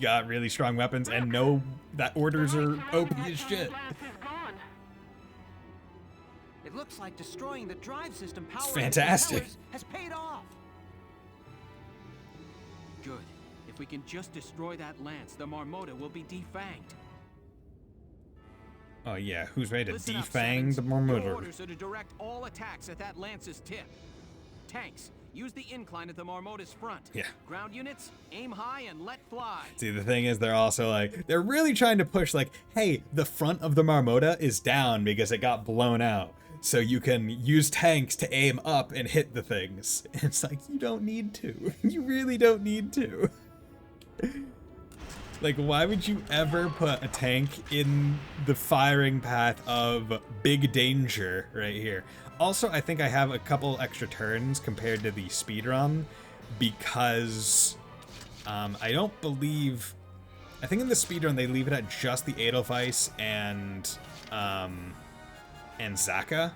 got really strong weapons and know that orders are OP as shit. It looks like destroying the drive system power Fantastic. has paid off. Good. If we can just destroy that lance, the Marmota will be defanged. Oh yeah, who's ready to Listen up, defang Sevens. the Your Marmota? orders are to direct all attacks at that lance's tip. Tanks, use the incline at the Marmota's front. Yeah. Ground units, aim high and let fly. See, the thing is, they're also like, they're really trying to push like, hey, the front of the Marmota is down because it got blown out. So you can use tanks to aim up and hit the things. And it's like, you don't need to. You really don't need to. Like, why would you ever put a tank in the firing path of big danger right here? Also, I think I have a couple extra turns compared to the speedrun because I don't believe I think in the speedrun they leave it at just the Edelweiss and Zaka.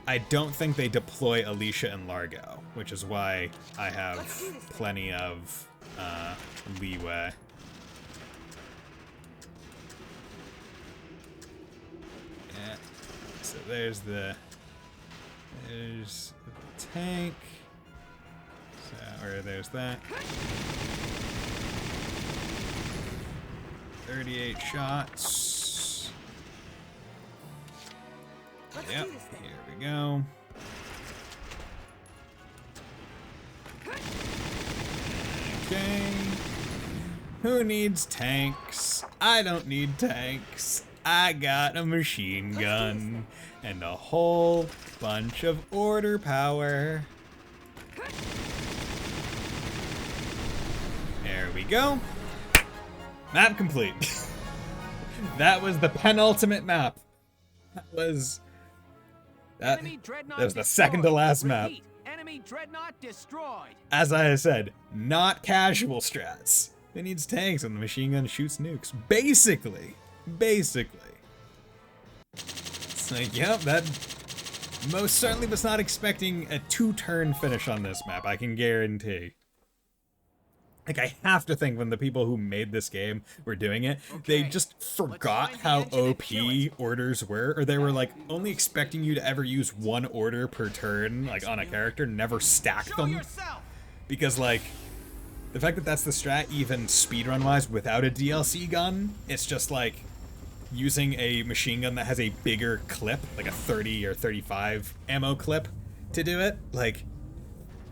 I don't think they deploy Alicia and Largo, which is why I have plenty of leeway. Yeah. So there's the tank. So, or there's that. 38 shots. Yep, here we go. Okay. Who needs tanks? I don't need tanks. I got a machine gun and a whole bunch of order power. There we go. Map complete. That was the penultimate map. That was the second to last map. Enemy dreadnought destroyed. As I said, not casual strats. It needs tanks and the machine gun shoots nukes. Basically. It's like, yep, that most certainly was not expecting a 2-turn finish on this map, I can guarantee. Like, I have to think when the people who made this game were doing it, they just forgot how OP orders were, or they were, like, only expecting you to ever use 1 order per turn, like, on a character, never stack them. Because, like, the fact that that's the strat, even speedrun-wise, without a DLC gun, it's just, like, using a machine gun that has a bigger clip, like a 30 or 35 ammo clip, to do it, like...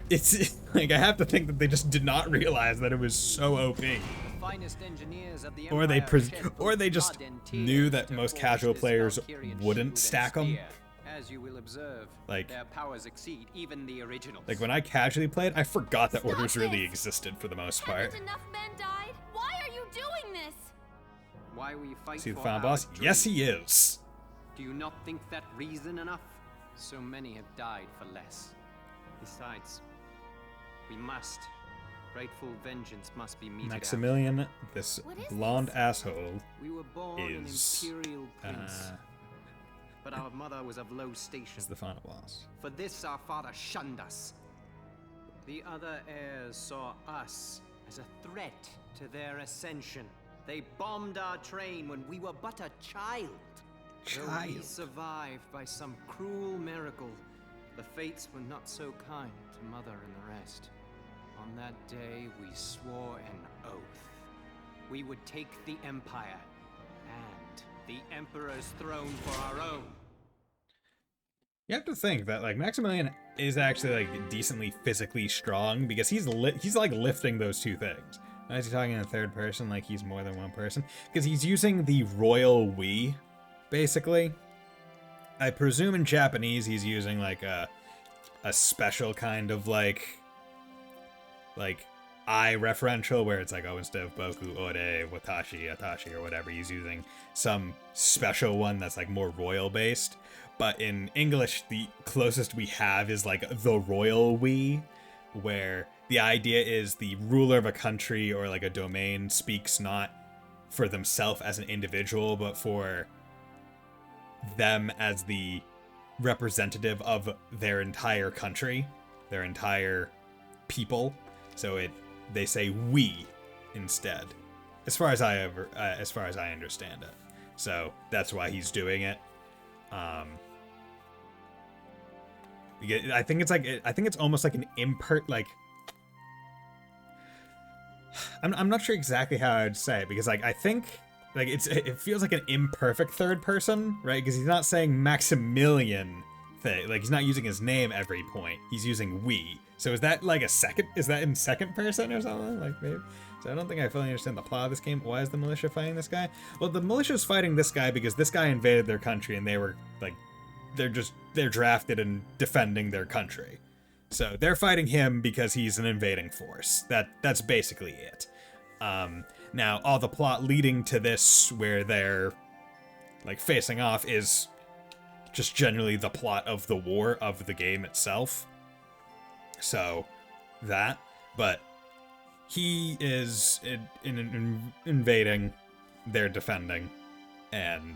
It's like I have to think that they just did not realize that it was so OP, or they just knew that most casual players wouldn't stack them. As you will observe, like their powers exceed even the originals. Like when I casually played, I forgot that orders really existed for the most part. Haven't enough men died? Why are you doing this? Why will you fight See the for final our boss? dream? Yes, he is. Do you not think that reason enough? So many have died for less. Besides, we must. Rightful vengeance must be meted Maximilian, this blonde asshole, we were born is an imperial prince, but our mother was of low station. Is the final boss. For this our father shunned us. The other heirs saw us as a threat to their ascension. They bombed our train when we were but a child. Though we survived by some cruel miracle, the fates were not so kind to Mother and the rest. On that day, we swore an oath. We would take the Empire and the Emperor's throne for our own. You have to think that like Maximilian is actually like decently physically strong because he's like lifting those two things. Why is he talking in third person like he's more than one person? Because he's using the royal we, basically. I presume in Japanese he's using like a special kind of like I referential where it's like, oh, instead of Boku, Ore, Watashi, Atashi, or whatever, he's using some special one that's like more royal based. But in English, the closest we have is like the royal we, where the idea is the ruler of a country or like a domain speaks not for themselves as an individual, but for them as the representative of their entire country, their entire people. So they say we instead, as far as I understand it. So that's why he's doing it. I think it's almost like an like. I'm not sure exactly how I'd say it because like I think like it feels like an imperfect third person, right? Because he's not saying Maximilian thing, like he's not using his name every point. He's using we. So is that like is that in second person or something? Like maybe. So I don't think I fully understand the plot of this game. Why is the militia fighting this guy? Well, the militia's fighting this guy because this guy invaded their country and they were like, they're drafted and defending their country. So they're fighting him because he's an invading force. That's basically it. Now all the plot leading to this where they're like facing off is just generally the plot of the war of the game itself. So that, but he is invading, they're defending, and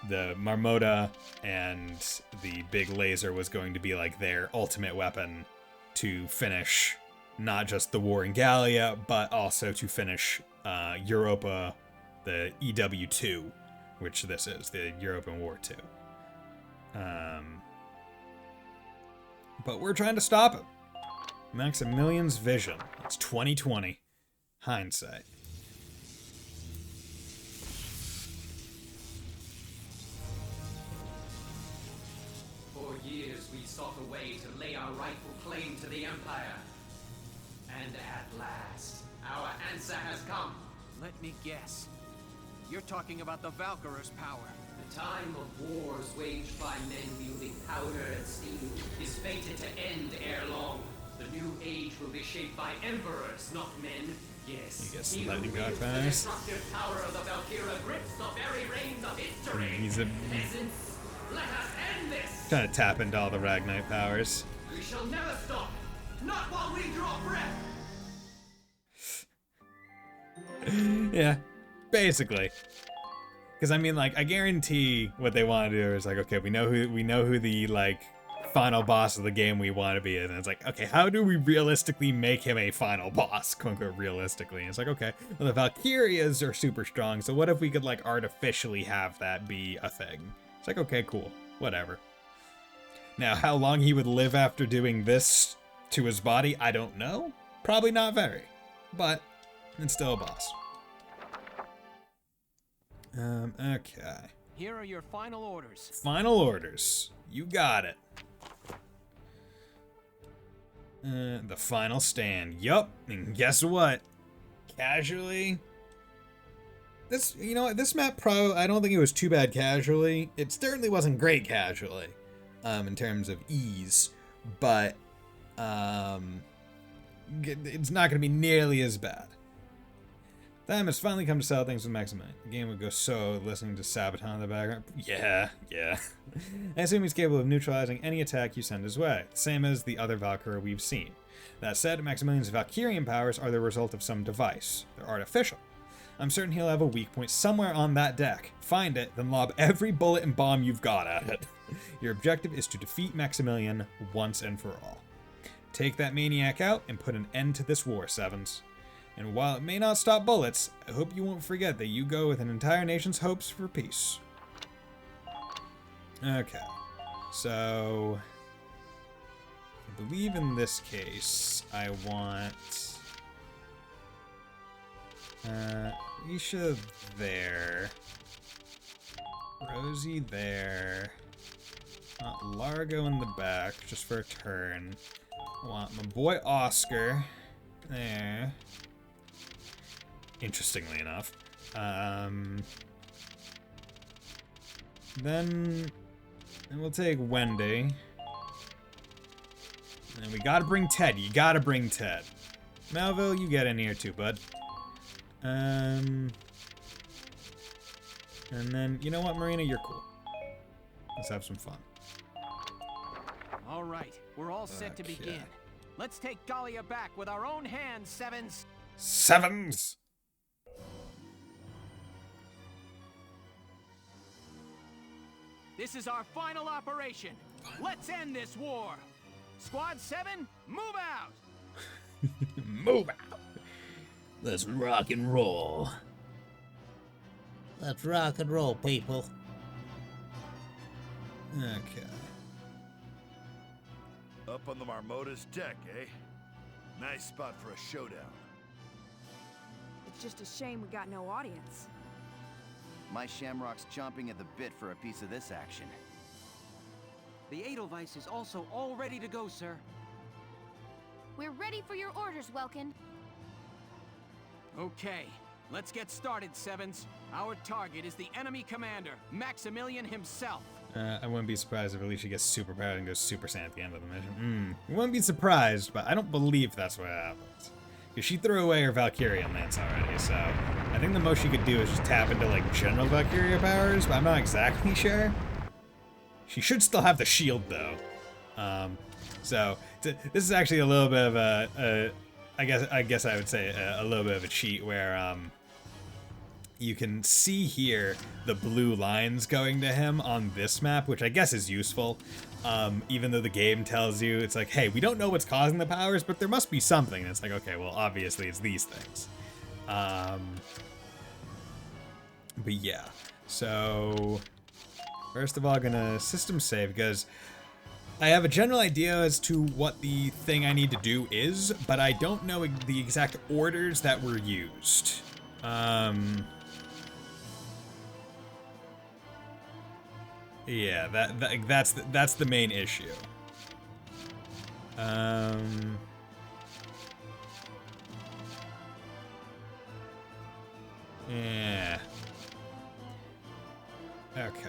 the Marmota and the big laser was going to be like their ultimate weapon to finish not just the war in Gallia, but also to finish Europa, the EW2, which this is, the European War 2. But we're trying to stop him. Maximilian's vision. It's 2020. Hindsight. For years we sought a way to lay our rightful claim to the Empire. And at last, our answer has come. Let me guess. You're talking about the Valkyrier's power. The time of wars waged by men wielding powder and steel is fated to end ere long. The new age will be shaped by emperors, not men. Yes, He gets he the who lightning god wields the pass. destructive power of the Valkyria grips the very reins of history. He's a Peasants, let us end this! trying to tap into all the Ragnite powers. We shall never stop, not while we draw breath! Yeah, basically. Because I mean, like, I guarantee what they want to do is like, okay, we know who the like final boss of the game we want to be, and it's like, okay, how do we realistically make him a final boss, quote unquote, realistically? And it's like, okay, well, the Valkyrias are super strong, so what if we could like artificially have that be a thing? It's like, okay, cool, whatever. Now, how long he would live after doing this to his body, I don't know. Probably not very, but it's still a boss. Okay. Here are your final orders. Final orders. You got it. The final stand. Yup. And guess what? Casually. This, you know what? This map I don't think it was too bad casually. It certainly wasn't great casually, in terms of ease, but, it's not going to be nearly as bad. Time has finally come to settle things with Maximilian. The game would go so listening to Sabaton in the background. Yeah. I assume he's capable of neutralizing any attack you send his way, same as the other Valkyria we've seen. That said, Maximilian's Valkyrian powers are the result of some device. They're artificial. I'm certain he'll have a weak point somewhere on that deck. Find it, then lob every bullet and bomb you've got at it. Your objective is to defeat Maximilian once and for all. Take that maniac out and put an end to this war, Sevens. And while it may not stop bullets, I hope you won't forget that you go with an entire nation's hopes for peace. Okay. So, I believe in this case, I want Isha there. Rosie there. Largo in the back, just for a turn. I want my boy Oscar there. Interestingly enough. Then we'll take Wendy. And we gotta bring Ted. You gotta bring Ted. Melville, you get in here too, bud. And then, you know what, Marina? You're cool. Let's have some fun. All right, we're all set to begin. Let's take Gallia back with our own hands, Sevens. Sevens! This is our final operation. Let's end this war. Squad 7, move out! Move out! Let's rock and roll. Let's rock and roll, people. Okay. Up on the Marmota's deck, eh? Nice spot for a showdown. It's just a shame we got no audience. My Shamrock's chomping at the bit for a piece of this action. The Edelweiss is also all ready to go, sir. We're ready for your orders, Welkin. Okay, let's get started, Sevens. Our target is the enemy commander, Maximilian himself. I wouldn't be surprised if Alicia gets super powered and goes Super Saiyan at the end of the mission. I wouldn't be surprised, but I don't believe that's what happens. Because she threw away her Valkyrian lance already, so I think the most she could do is just tap into like general Valkyria powers, but I'm not exactly sure. She should still have the shield though. So this is actually a little bit of a I guess I would say a little bit of a cheat where you can see here the blue lines going to him on this map, which I guess is useful. Even though the game tells you, it's like, hey, we don't know what's causing the powers, but there must be something. And it's like, okay, well, obviously it's these things. But yeah, so first of all, gonna system save because I have a general idea as to what the thing I need to do is, but I don't know the exact orders that were used. Yeah, that's the main issue. Yeah. Okay.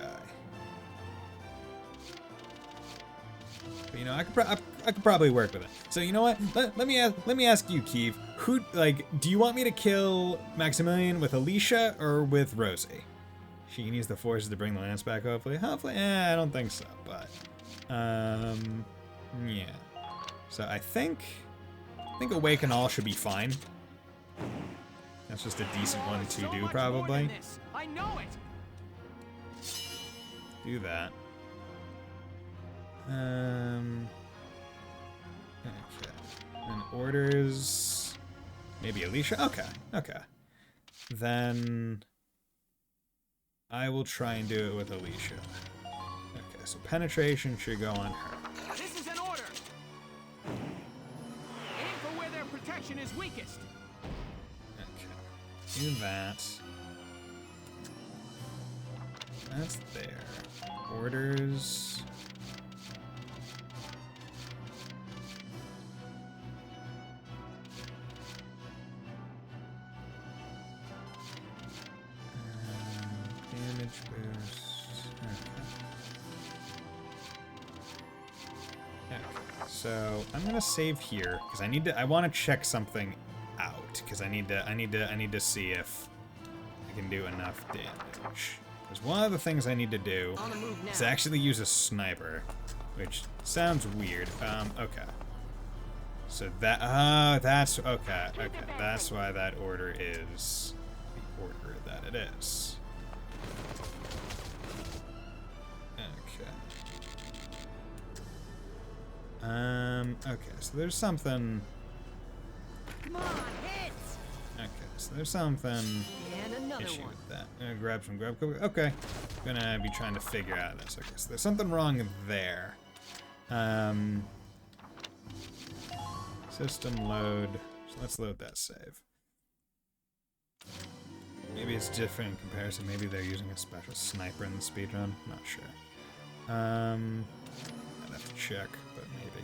But, you know, I could probably work with it. So you know what? Let me ask you, Keeve. Who, like, do you want me to kill Maximilian with Alicia or with Rosie? She can use the forces to bring the lance back, hopefully. Hopefully, I don't think so, but yeah. So I think Awaken All should be fine. That's just a decent one to do, probably. I know it. Do that. Okay. And orders. Maybe Alicia? Okay. Okay. Then I will try and do it with Alicia. Okay, so penetration should go on her. This is an order. Aim for where their protection is weakest. Okay. Do that. That's there. Orders. Damage boost. Okay. Okay. So I'm gonna save here because I want to check something out because I need to see if I can do enough damage. Because one of the things I need to do is actually use a sniper, which sounds weird. Okay. So that's okay. Okay, that's why that order is the order that it is. Okay. Okay, so there's something. Come on, hits. Okay, so there's something And another issue one. with that. Grab some grab cover. Okay. Gonna be trying to figure out this. Okay, so there's something wrong there. System load. So let's load that save. Maybe it's different in comparison. Maybe they're using a special sniper in the speedrun. Not sure. I'd have to check, but maybe.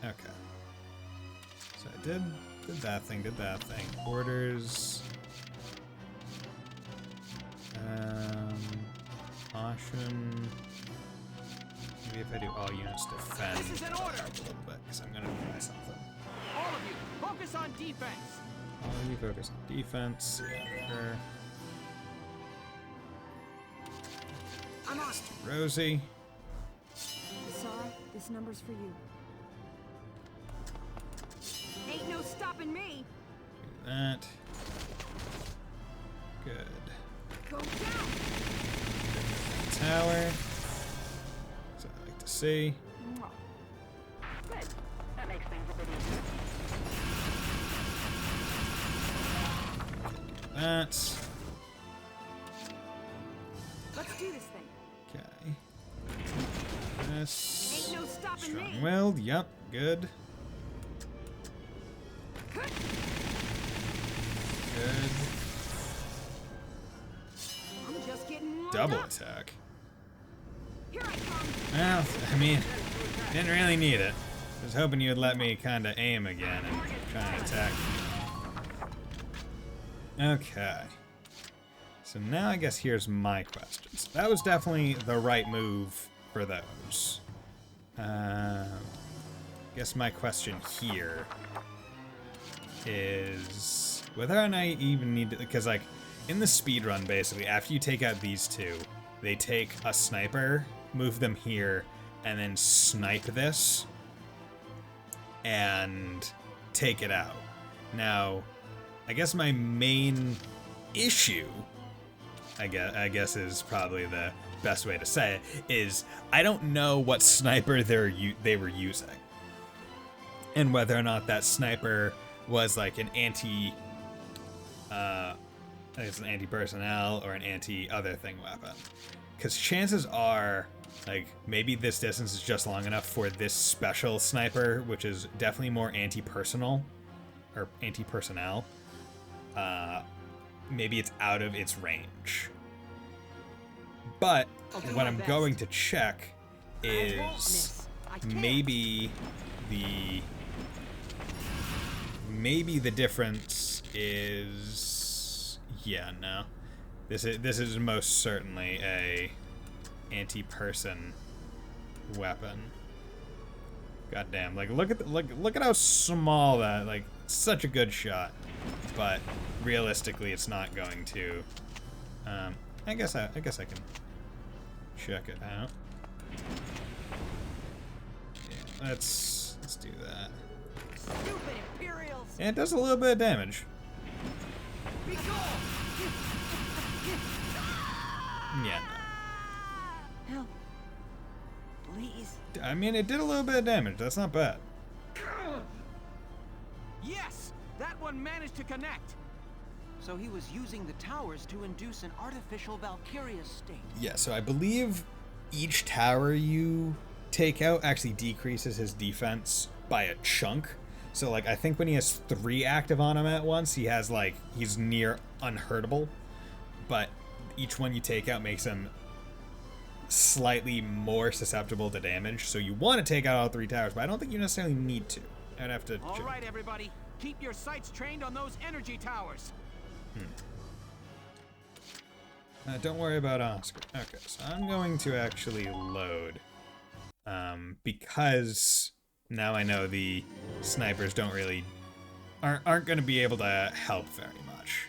Okay. So I did that thing, Orders. Caution. Maybe if I do all units defend, This is an that'll order. help a little bit, because I'm gonna try something. All of you, focus on defense. All of you focus on defense. Yeah, sure. I'm on. Rosie. Sarah, this number's for you. Ain't no stopping me. Do that. Good. Go down. Tower. So I like to see. Good. That makes things a bit easier. That. Let's do this thing. Okay. This. Ain't no stopping me. Strong-willed. Yep. Good. Good. I'm just getting warmed Double up. attack. Here I come. Well, I mean, didn't really need it. I was hoping you'd let me kind of aim again and try and attack. Okay. So now I guess here's my questions. That was definitely the right move for those. Guess my question here is whether or not I even need to, because like in the speedrun basically, after you take out these two, they take a sniper, move them here, and then snipe this. And take it out. Now, I guess my main issue, I guess is probably the best way to say it, is I don't know what sniper they were using, and whether or not that sniper was like an anti, I guess an anti-personnel or an anti-other thing weapon. Because chances are, like, maybe this distance is just long enough for this special sniper, which is definitely more anti-personal, or anti-personnel. Maybe it's out of its range. But what I'm going to check is maybe the difference is, yeah, no. This is most certainly a anti-person weapon. Goddamn! Like look at how small that, like, such a good shot, but realistically it's not going to. I guess I can check it out. Yeah, let's do that. Stupid Imperials! And it does a little bit of damage. Yeah. Help. Please. I mean, it did a little bit of damage. That's not bad. Yes! That one managed to connect! So he was using the towers to induce an artificial Valkyria state. Yeah, so I believe each tower you take out actually decreases his defense by a chunk. So, like, I think when he has 3 active on him at once, he's near unhurtable. But each one you take out makes him slightly more susceptible to damage. So you want to take out all 3 towers, but I don't think you necessarily need to. I'd have to All right, everybody. Keep your sights trained on those energy towers. Don't worry about Oscar. Okay, so I'm going to actually load. Because now I know the snipers aren't going to be able to help very much.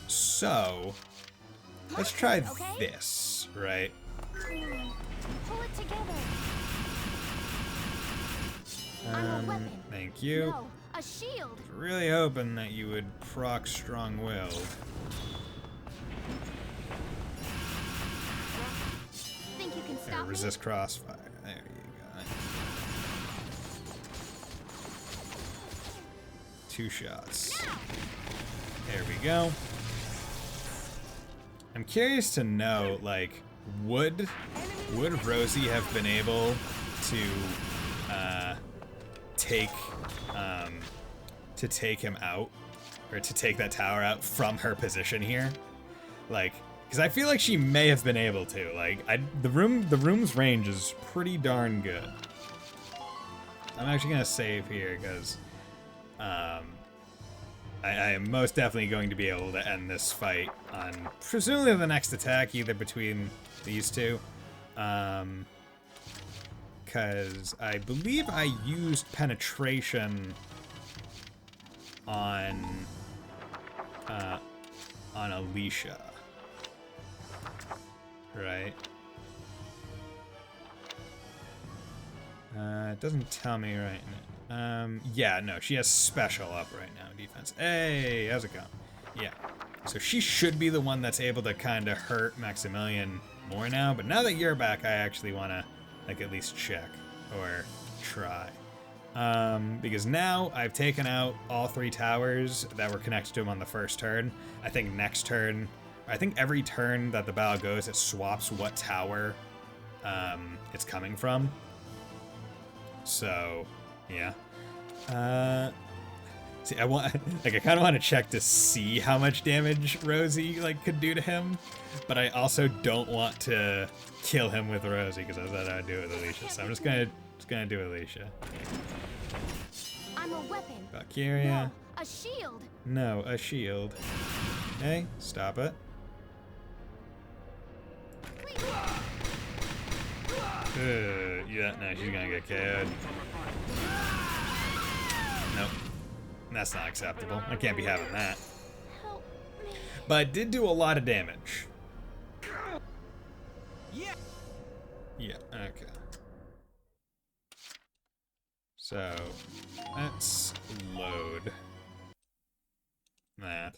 So let's try this, right? Pull it together. Thank you. No, a shield. Really hoping that you would proc strong-willed. Think you can stop Resist crossfire. There you go. 2 shots. There we go. I'm curious to know, like, would Rosie have been able to take him out, or to take that tower out from her position here? Like, because I feel like she may have been able to. Like, the room's range is pretty darn good. I'm actually gonna save here because I am most definitely going to be able to end this fight on presumably the next attack, either between these two. Because I believe I used penetration on Alicia, right? It doesn't tell me right now. Yeah, no, she has special up right now, defense. Hey, how's it going? Yeah, so she should be the one that's able to kind of hurt Maximilian more now, but now that you're back, I actually want to, like, at least check or try. Because now I've taken out all 3 towers that were connected to him on the first turn. I think next turn, I think every turn that the battle goes, it swaps what tower it's coming from. So, yeah. See, I kind of want to check to see how much damage Rosie, like, could do to him, but I also don't want to kill him with Rosie because that's what I would do with Alicia. So I'm just gonna do Alicia. I'm a weapon. Valkyria. No, a shield. No, a shield. Hey, stop it. Yeah, no, she's gonna get KO'd. Nope. That's not acceptable. I can't be having that. But it did do a lot of damage. Yeah, okay. So, let's load that.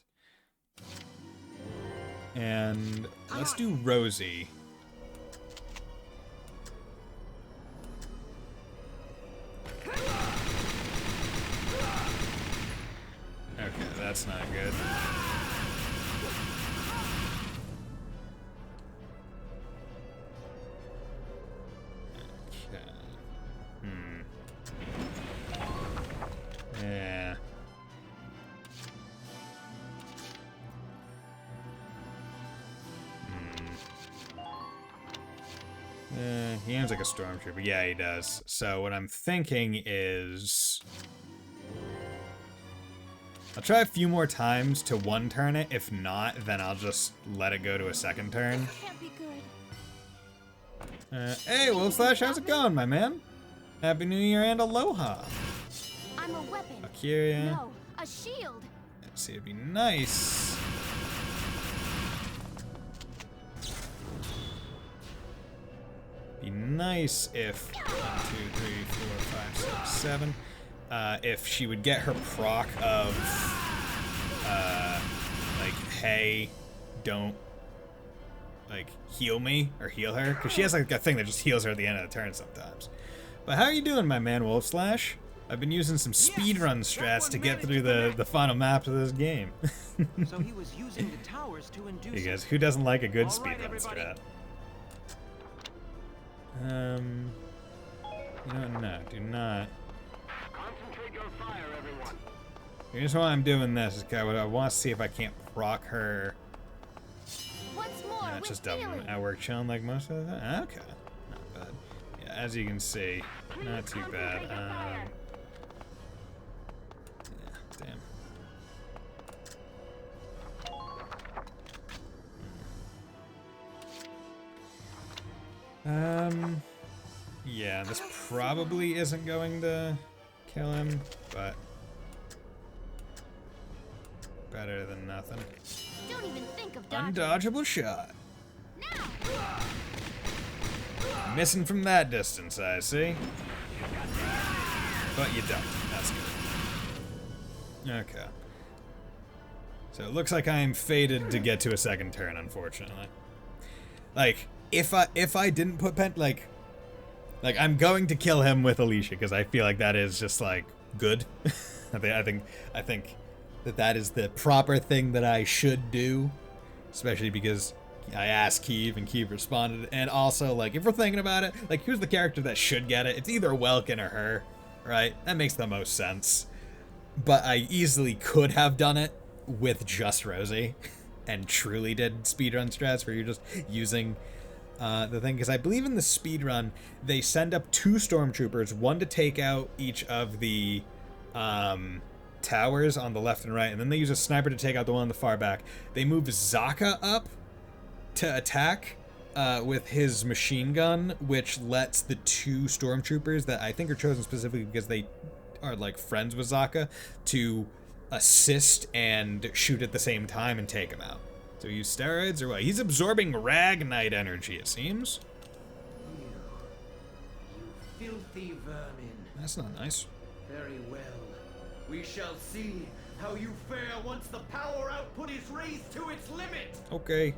And let's do Rosie. Okay, that's not good. Okay. Yeah. He aims like a stormtrooper. Yeah, he does. So what I'm thinking is I'll try a few more times to one turn it. If not, then I'll just let it go to a second turn. Can't be good. Hey, Wolfslash, how's it going, my man? Happy New Year and aloha. I'm a weapon. Valkyria. No, a shield. Let's see, it'd be nice. Be nice if 1, 2, 3, 4, 5, 6, 7. If she would get her proc of like, hey, don't like heal me or heal her, because she has like a thing that just heals her at the end of the turn sometimes. But how are you doing, my man, Wolfslash? I've been using some speedrun strats to get through the final map of this game. So he was using the towers to induce. You guys, who doesn't like a good speedrun strat? You know, no, do not. Concentrate your fire, everyone. Here's why I'm doing this. Is I want to see if I can't proc her. Once more, It's just I work chilling like most of the time. Okay, not bad. Yeah, as you can see, not too bad. Yeah, damn. Yeah, this probably isn't going to kill him, but better than nothing. Don't even think of dodging. Undodgeable shot. Missing from that distance, I see. But you don't. That's good. Okay. So it looks like I am fated to get to a second turn, unfortunately. Like, if I didn't put like I'm going to kill him with Alicia because I feel like that is just like good. I think that is the proper thing that I should do, especially because I asked Keeve and Keeve responded. And also, like, if we're thinking about it, like, who's the character that should get it? It's either Welkin or her, right? That makes the most sense. But I easily could have done it with just Rosie and truly did speedrun strats where you're just using the thing, because I believe in the speedrun they send up 2 stormtroopers, one to take out each of the towers on the left and right, and then they use a sniper to take out the one on the far back. They move Zaka up to attack with his machine gun, which lets the 2 stormtroopers that I think are chosen specifically because they are like friends with Zaka to assist and shoot at the same time and take him out. So he use steroids or what? He's absorbing Ragnite energy, it seems. You filthy vermin. That's not nice. Very well. We shall see how you fare once the power output is raised to its limit. Okay.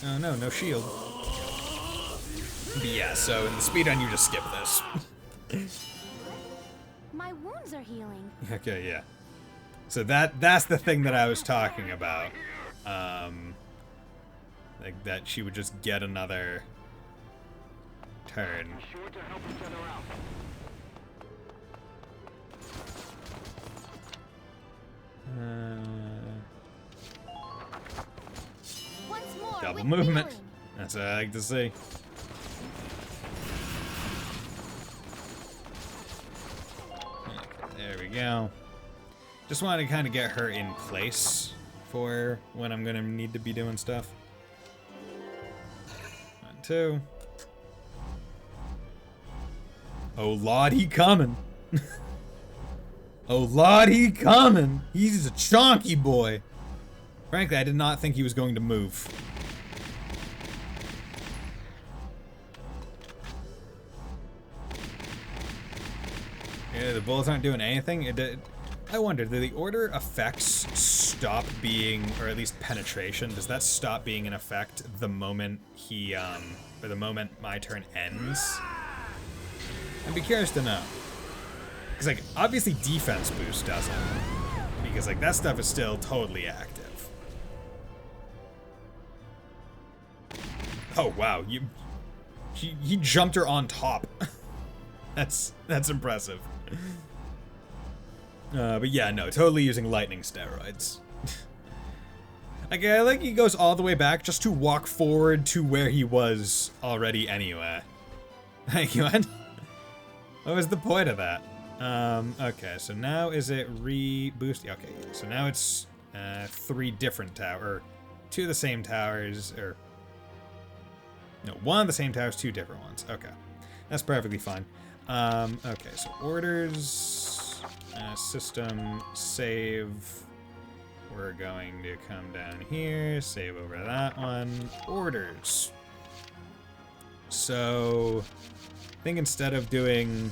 Oh no, no shield. But yeah, so in the speedrun you just skip this. My wounds are healing. Okay, yeah. So that's the thing that I was talking about. Like that she would just get another turn. Once more, Double with movement. healing. That's what I like to see. Okay, there we go. Just wanted to kind of get her in place for when I'm gonna need to be doing stuff. 1, 2. Oh Lord, he coming. Oh Lord, he coming. He's a chonky boy. Frankly, I did not think he was going to move. Yeah, the bullets aren't doing anything. I wonder, do the order effects stop being, or at least penetration, does that stop being in effect the moment he, or the moment my turn ends? I'd be curious to know. Because, like, obviously defense boost doesn't. Because, like, that stuff is still totally active. Oh, wow. He jumped her on top. That's impressive. But yeah, no, totally using lightning steroids. Like, I like he goes all the way back just to walk forward to where he was already anyway. Like, what? What was the point of that? Okay, so now is it re-boost? Okay, so now it's 3 different towers, 2 of the same towers, or no, 1 of the same towers, 2 different ones. Okay, that's perfectly fine. Okay, so orders, system, save. We're going to come down here, save over that one. Orders. So, I think instead of doing,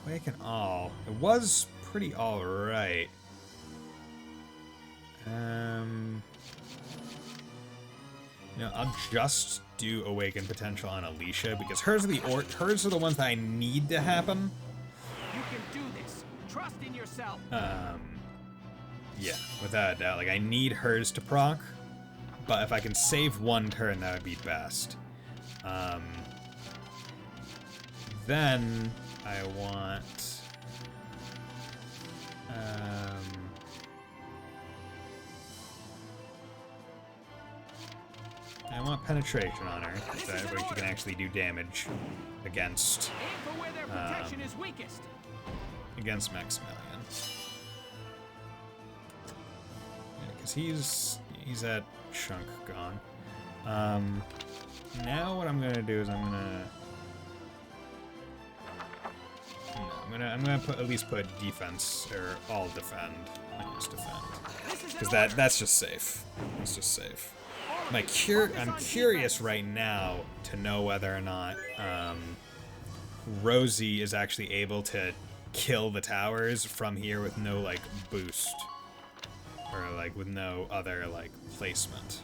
awaken all. It was pretty alright. You know, I'll just do awaken potential on Alicia because hers are the ones that I need to happen. You can do this. Trust in yourself. Yeah, without a doubt. Like, I need hers to proc, but if I can save 1 turn, that would be best. Then I want penetration on her, so that way she can actually do damage against against Maximilian. Yeah, because he's at chunk gone. Now what I'm gonna do is I'm gonna at least put defense or all defend. I use defend because that's just safe. It's just safe. I'm curious right now to know whether or not Rosie is actually able to kill the towers from here with no like boost or like with no other like placement.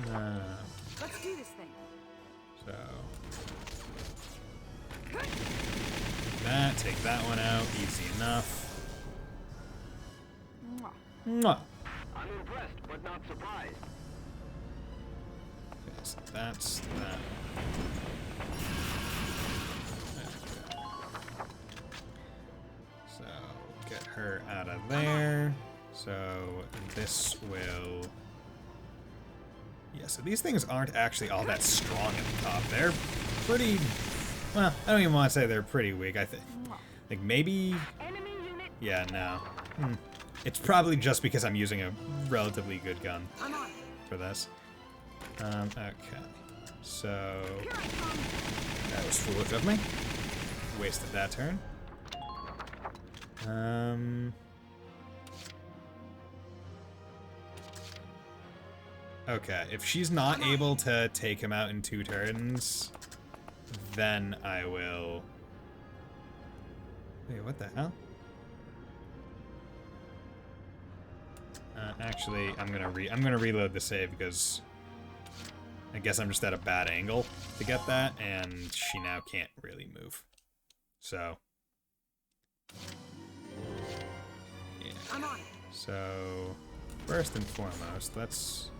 Let's do this thing. So that, take that one out, easy enough. Mwah. I'm impressed, but not surprised. Okay, so that's that. So get her out of there. So this will. Yeah, so these things aren't actually all that strong at the top. They're pretty. Well, I don't even want to say they're pretty weak. I think, like maybe. Yeah, no. It's probably just because I'm using a relatively good gun for this. Okay. So that was foolish of me. Wasted that turn. Okay, if she's not able to take him out in 2 turns, then I will. Wait, what the hell? Actually, I'm gonna reload the save because I guess I'm just at a bad angle to get that, and she now can't really move. So yeah. So first and foremost, let's.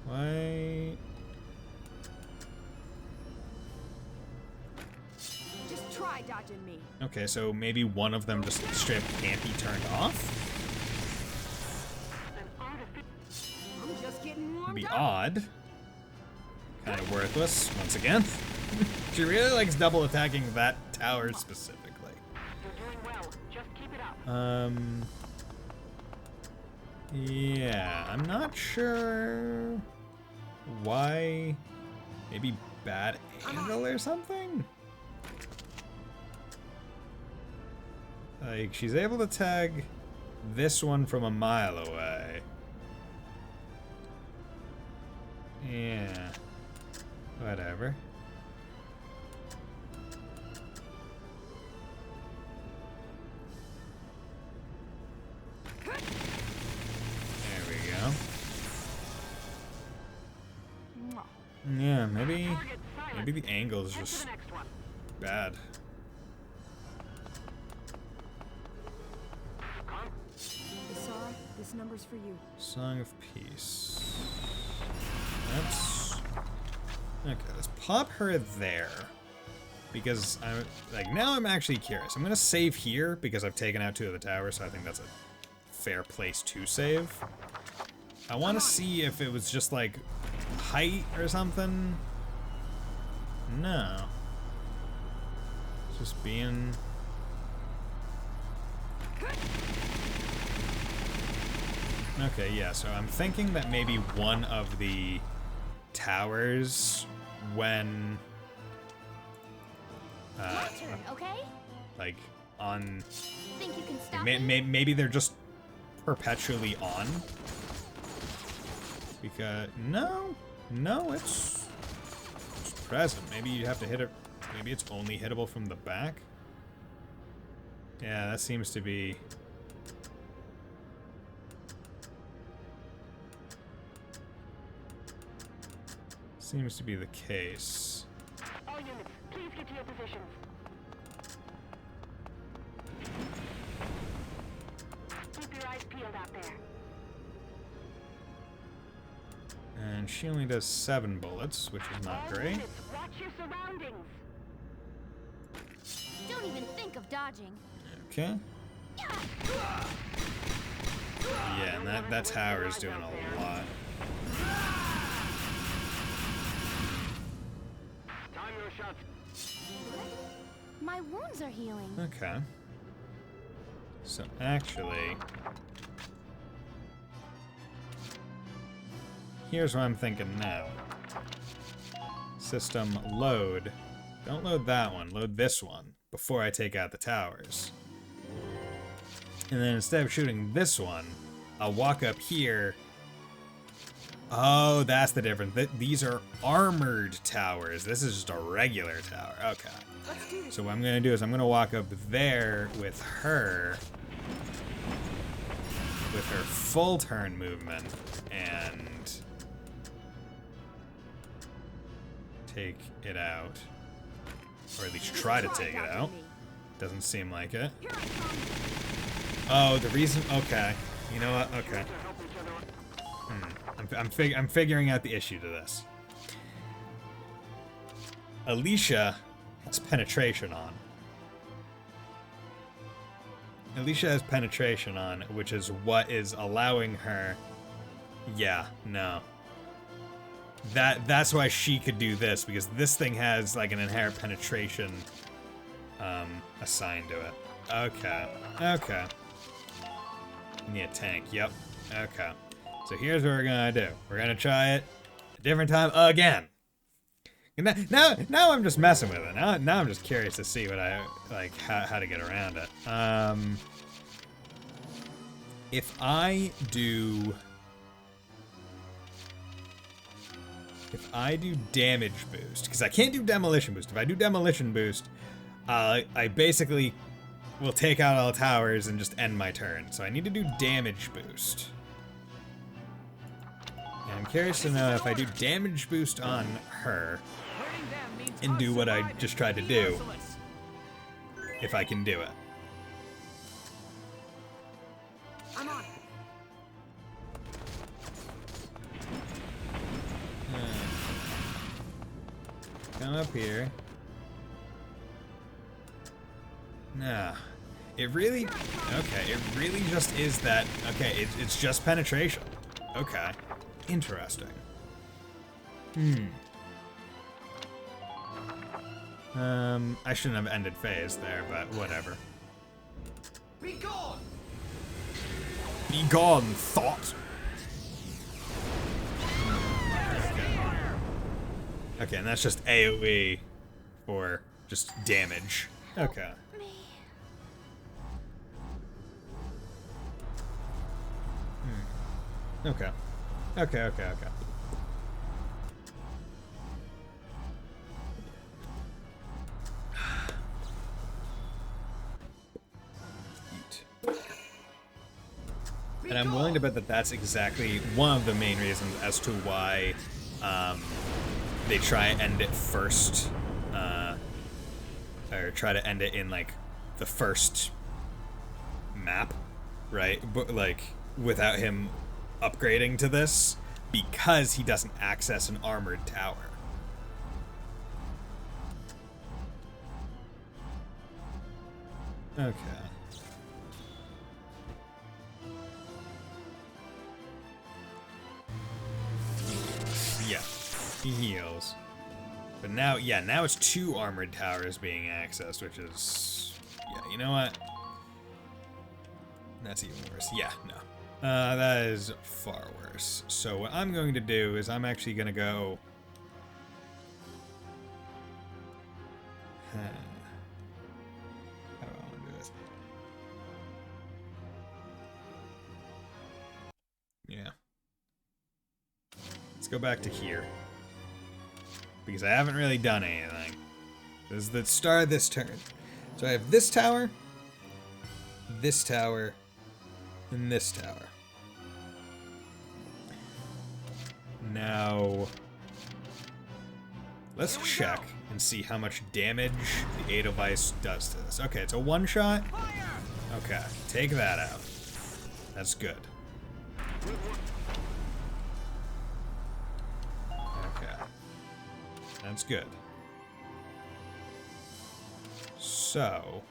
Why? Just try dodging me. Okay, so maybe one of them just straight up can't be turned off? I'm just getting warmed Would be up. odd. Kind of worthless, once again. She really likes double attacking that tower specifically. You're doing well. Just keep it up. Yeah, I'm not sure why. Maybe bad angle or something? Like, she's able to tag this one from a mile away. Yeah. Whatever. There we go. Yeah, maybe the angle is just bad. Isara, this number's for you. Song of Peace. Let's pop her there. Because now I'm actually curious. I'm gonna save here because I've taken out 2 of the towers, so I think that's a fair place to save. I want to see if it was just like height or something. No. It's just being... Okay, yeah, so I'm thinking that maybe one of the towers when... turn, okay? Like, on... Think you can stop maybe they're just perpetually on. Because... No, it's present. Maybe you have to hit it... Maybe it's only hittable from the back? Yeah, that seems to be... Seems to be the case. All units, please get to your positions. Keep your eyes peeled out there. And she only does 7 bullets, which is not great. Units, watch your surroundings. Don't even think of dodging. Okay. Yeah, and that tower is doing a lot. Time your shots. My wounds are healing. Okay. So actually, here's what I'm thinking now. System load. Don't load that one, load this one before I take out the towers. And then instead of shooting this one, I'll walk up here. Oh, that's the difference. These are armored towers. This is just a regular tower. Okay. So what I'm going to do is I'm going to walk up there with her full turn movement and take it out. Or at least try to take it out. Doesn't seem like it. Oh, the reason... Okay. You know what? Okay. I'm figuring out the issue to this. Alicia has penetration on. Alicia has penetration on, which is what is allowing her... Yeah, no. That's why she could do this, because this thing has like an inherent penetration assigned to it. Okay. Okay. You need a tank, yep. Okay. So here's what we're gonna do. We're gonna try it a different time again. Now I'm just messing with it. Now I'm just curious to see what I like how to get around it. If I do damage boost, because I can't do demolition boost. If I do demolition boost, I basically will take out all towers and just end my turn. So I need to do damage boost. And I'm curious to know if I do damage boost on her and do what I just tried to do, if I can do it. I'm on. Come up here. Nah. It really... Okay, it really just is that... Okay, it's just penetration. Okay. Interesting. I shouldn't have ended phase there, but whatever. Be gone! Be gone, thought! Okay, and that's just AoE for just damage. Okay. Okay. Okay. And I'm willing to bet that that's exactly one of the main reasons as to why they try and end it first, or try to end it in like the first map, right? But like without him upgrading to this, because he doesn't access an armored tower. Okay. Yeah, he heals. But now, yeah, now it's 2 armored towers being accessed, which is... Yeah, you know what? That's even worse. Yeah, no. That is far worse. So what I'm going to do is I'm actually going to go... How do I want to do this? Yeah. Let's go back to here. Because I haven't really done anything. This is the start of this turn. So I have this tower, and this tower. Now, let's check and see how much damage the Edelweiss does to this. Okay, it's a one-shot. Okay, take that out. That's good. Okay. That's good. So...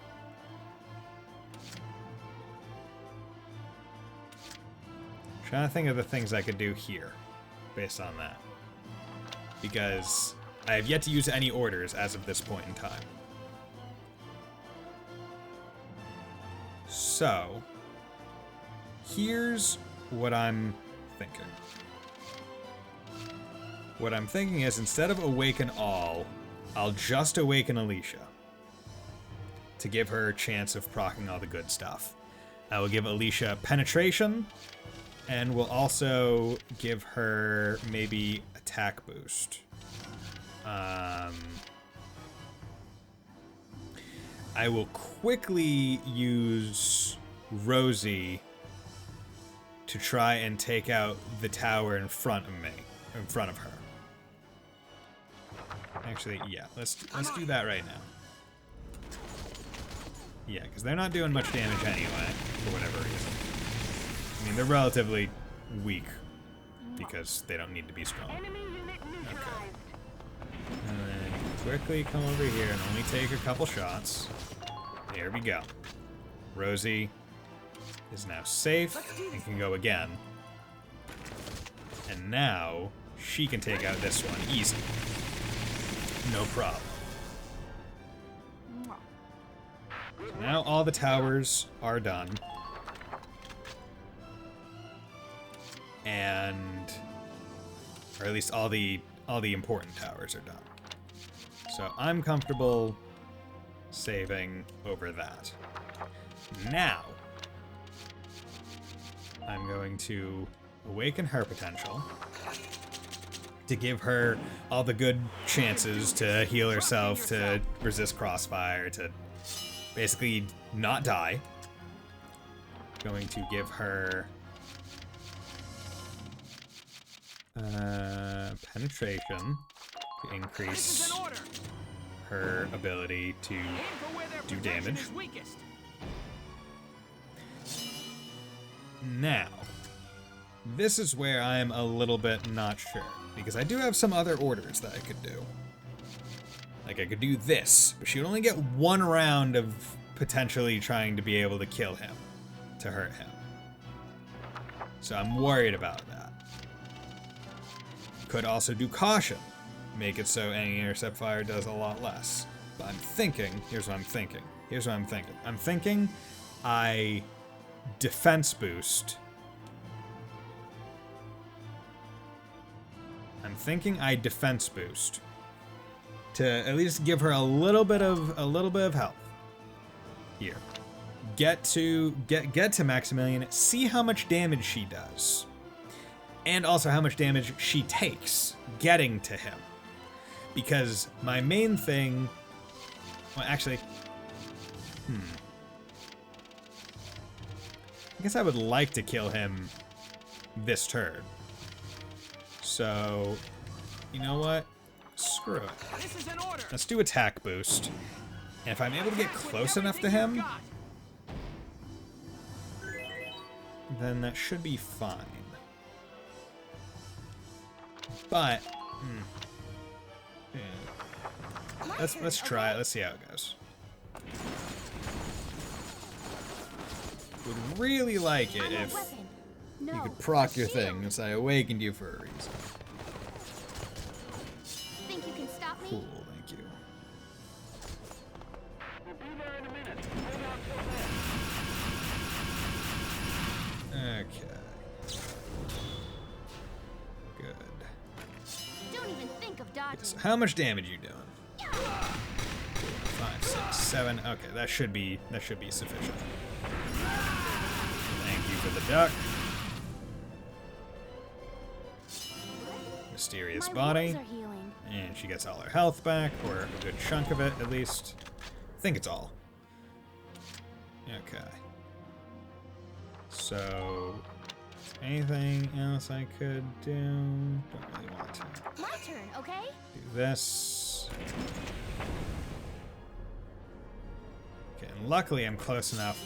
trying to think of the things I could do here, based on that. Because I have yet to use any orders as of this point in time. So, here's what I'm thinking. What I'm thinking is, instead of awaken all, I'll just awaken Alicia. To give her a chance of proccing all the good stuff. I will give Alicia penetration, and we'll also give her maybe attack boost. I will quickly use Rosie to try and take out the tower in front of me, in front of her. Actually, yeah, let's do that right now. Yeah, because they're not doing much damage anyway, for whatever reason. I mean, they're relatively weak, because they don't need to be strong. Okay. And then quickly come over here and only take a couple shots. There we go. Rosie is now safe and can go again. And now, she can take out this one easy. No problem. Now all the towers are done. And... or at least all the important towers are done. So I'm comfortable saving over that. Now, I'm going to awaken her potential to give her all the good chances to heal herself, to resist crossfire, to basically not die. Going to give her penetration to increase her ability to do damage. Now, this is where I'm a little bit not sure, because I do have some other orders that I could do. Like, I could do this, but she would only get 1 round of potentially trying to be able to kill him, to hurt him. So I'm worried about that. Could also do caution, make it so any intercept fire does a lot less. But I'm thinking, here's what I'm thinking. I'm thinking I defense boost. To at least give her a little bit of health. Here. Get to Maximilian, see how much damage she does. And also how much damage she takes getting to him. Because my main thing... well, actually... I guess I would like to kill him this turn. So, you know what? Screw it. Let's do attack boost. And if I'm able to get close enough to him, then that should be fine. But, yeah. Let's try it. Let's see how it goes. Would really like it if you could proc your thing, since I awakened you for a reason. Think you can stop me? Cool, thank you. We'll be there in a minute. Hold on till then. Okay. Good. Don't even think of dodging. So how much damage you doing? 5, 6, 7. Okay, that should be sufficient. Thank you for the duck. Mysterious body. And she gets all her health back, or a good chunk of it at least. I think it's all. Okay. So, anything else I could do? Don't really want to. My turn, okay? Do this. Okay, and luckily I'm close enough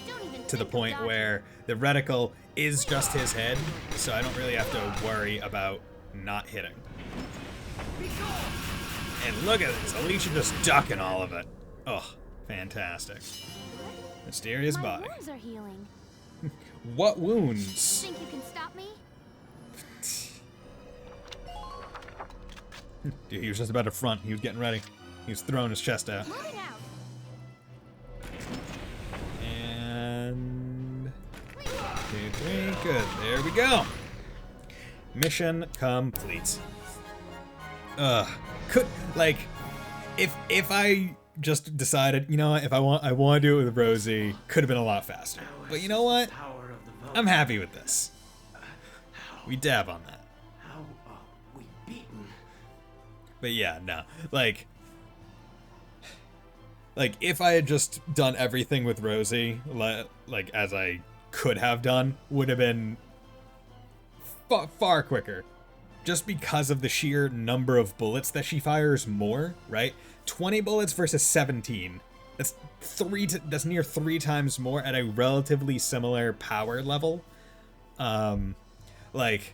to the point where the reticle is just his head, so I don't really have to worry about not hitting. And look at this, Alicia just ducking all of it. Oh, fantastic. Mysterious body. My wounds are healing. What wounds? Think you can stop me? Dude, he was just about to front. He was getting ready. He was throwing his chest out. Moving out. And 2, 3, good. There we go. Mission complete. Could like if I just decided, you know what, if I want to do it with Rosie, could have been a lot faster. But you know what? I'm happy with this. We dab on that. How are we beaten? But yeah, no. Like if I had just done everything with Rosie, like as I could have done, would have been far quicker. Just because of the sheer number of bullets that she fires more, right? 20 bullets versus 17. That's near 3 times more at a relatively similar power level. Like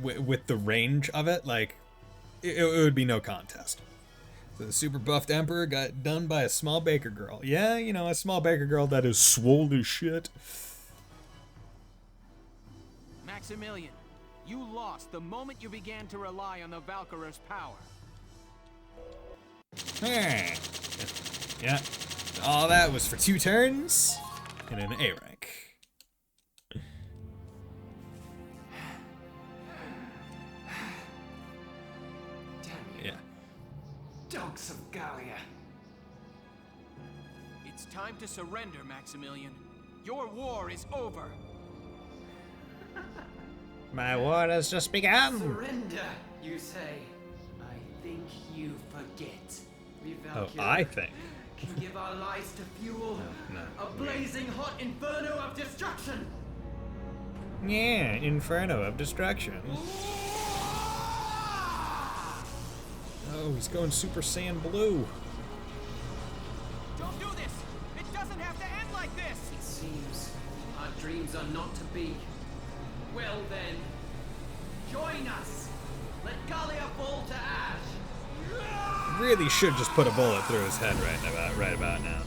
with the range of it, like it would be no contest. So the super buffed Emperor got done by a small baker girl. Yeah, you know, a small baker girl that is swole as shit. Maximilian, you lost the moment you began to rely on the Valkyrier's power. Yeah. All that was for 2 turns and an A rank. Yeah. Dogs of Gallia. It's time to surrender, Maximilian. Your war is over. My war has just begun. Surrender, you say? I think you forget. We Valkyria I think. can give our lives to fuel No. a blazing hot inferno of destruction. Yeah, Inferno of Destruction. Oh, he's going Super Saiyan Blue. Don't do this! It doesn't have to end like this! It seems our dreams are not to be. Well then, join us. Let Gallia fall to ash. Really should just put a bullet through his head right about now.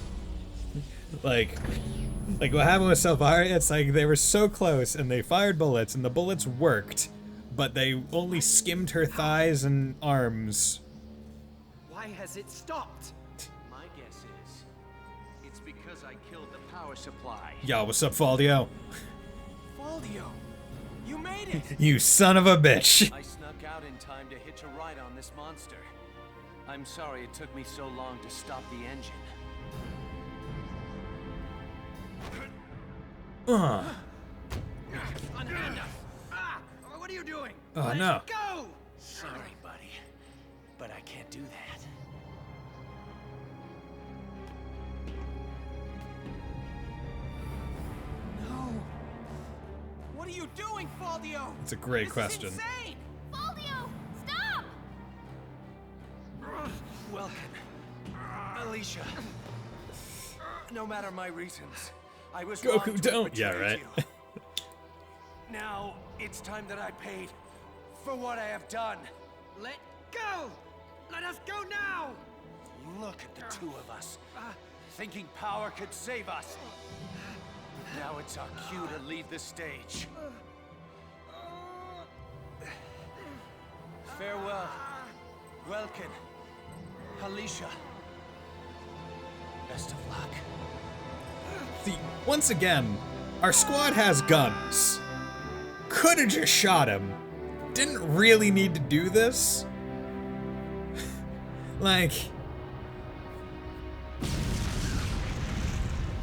Like what happened with Selvaria, it's like they were so close and they fired bullets and the bullets worked, but they only skimmed her thighs and arms. Why has it stopped? My guess is it's because I killed the power supply. Yo, what's up, Faldio? Faldio, you made it! You son of a bitch! I snuck out in time to hitch a ride on this monster. I'm sorry it took me so long to stop the engine. Unhand us! Ah! What are you doing? Oh no. Go! Sorry, buddy, but I can't do that. No. you doing, Faldio? It's a great question. This is insane! Faldio, stop! Welkin. Alicia. No matter my reasons, I was Goku, wrong to have don't. Yeah, betrayed right. you. Now, it's time that I paid for what I have done. Let go! Let us go now! Look at the two of us, thinking power could save us. Now it's our cue to leave the stage. Farewell, Welkin, Alicia. Best of luck. See, once again, our squad has guns. Could have just shot him. Didn't really need to do this. Like,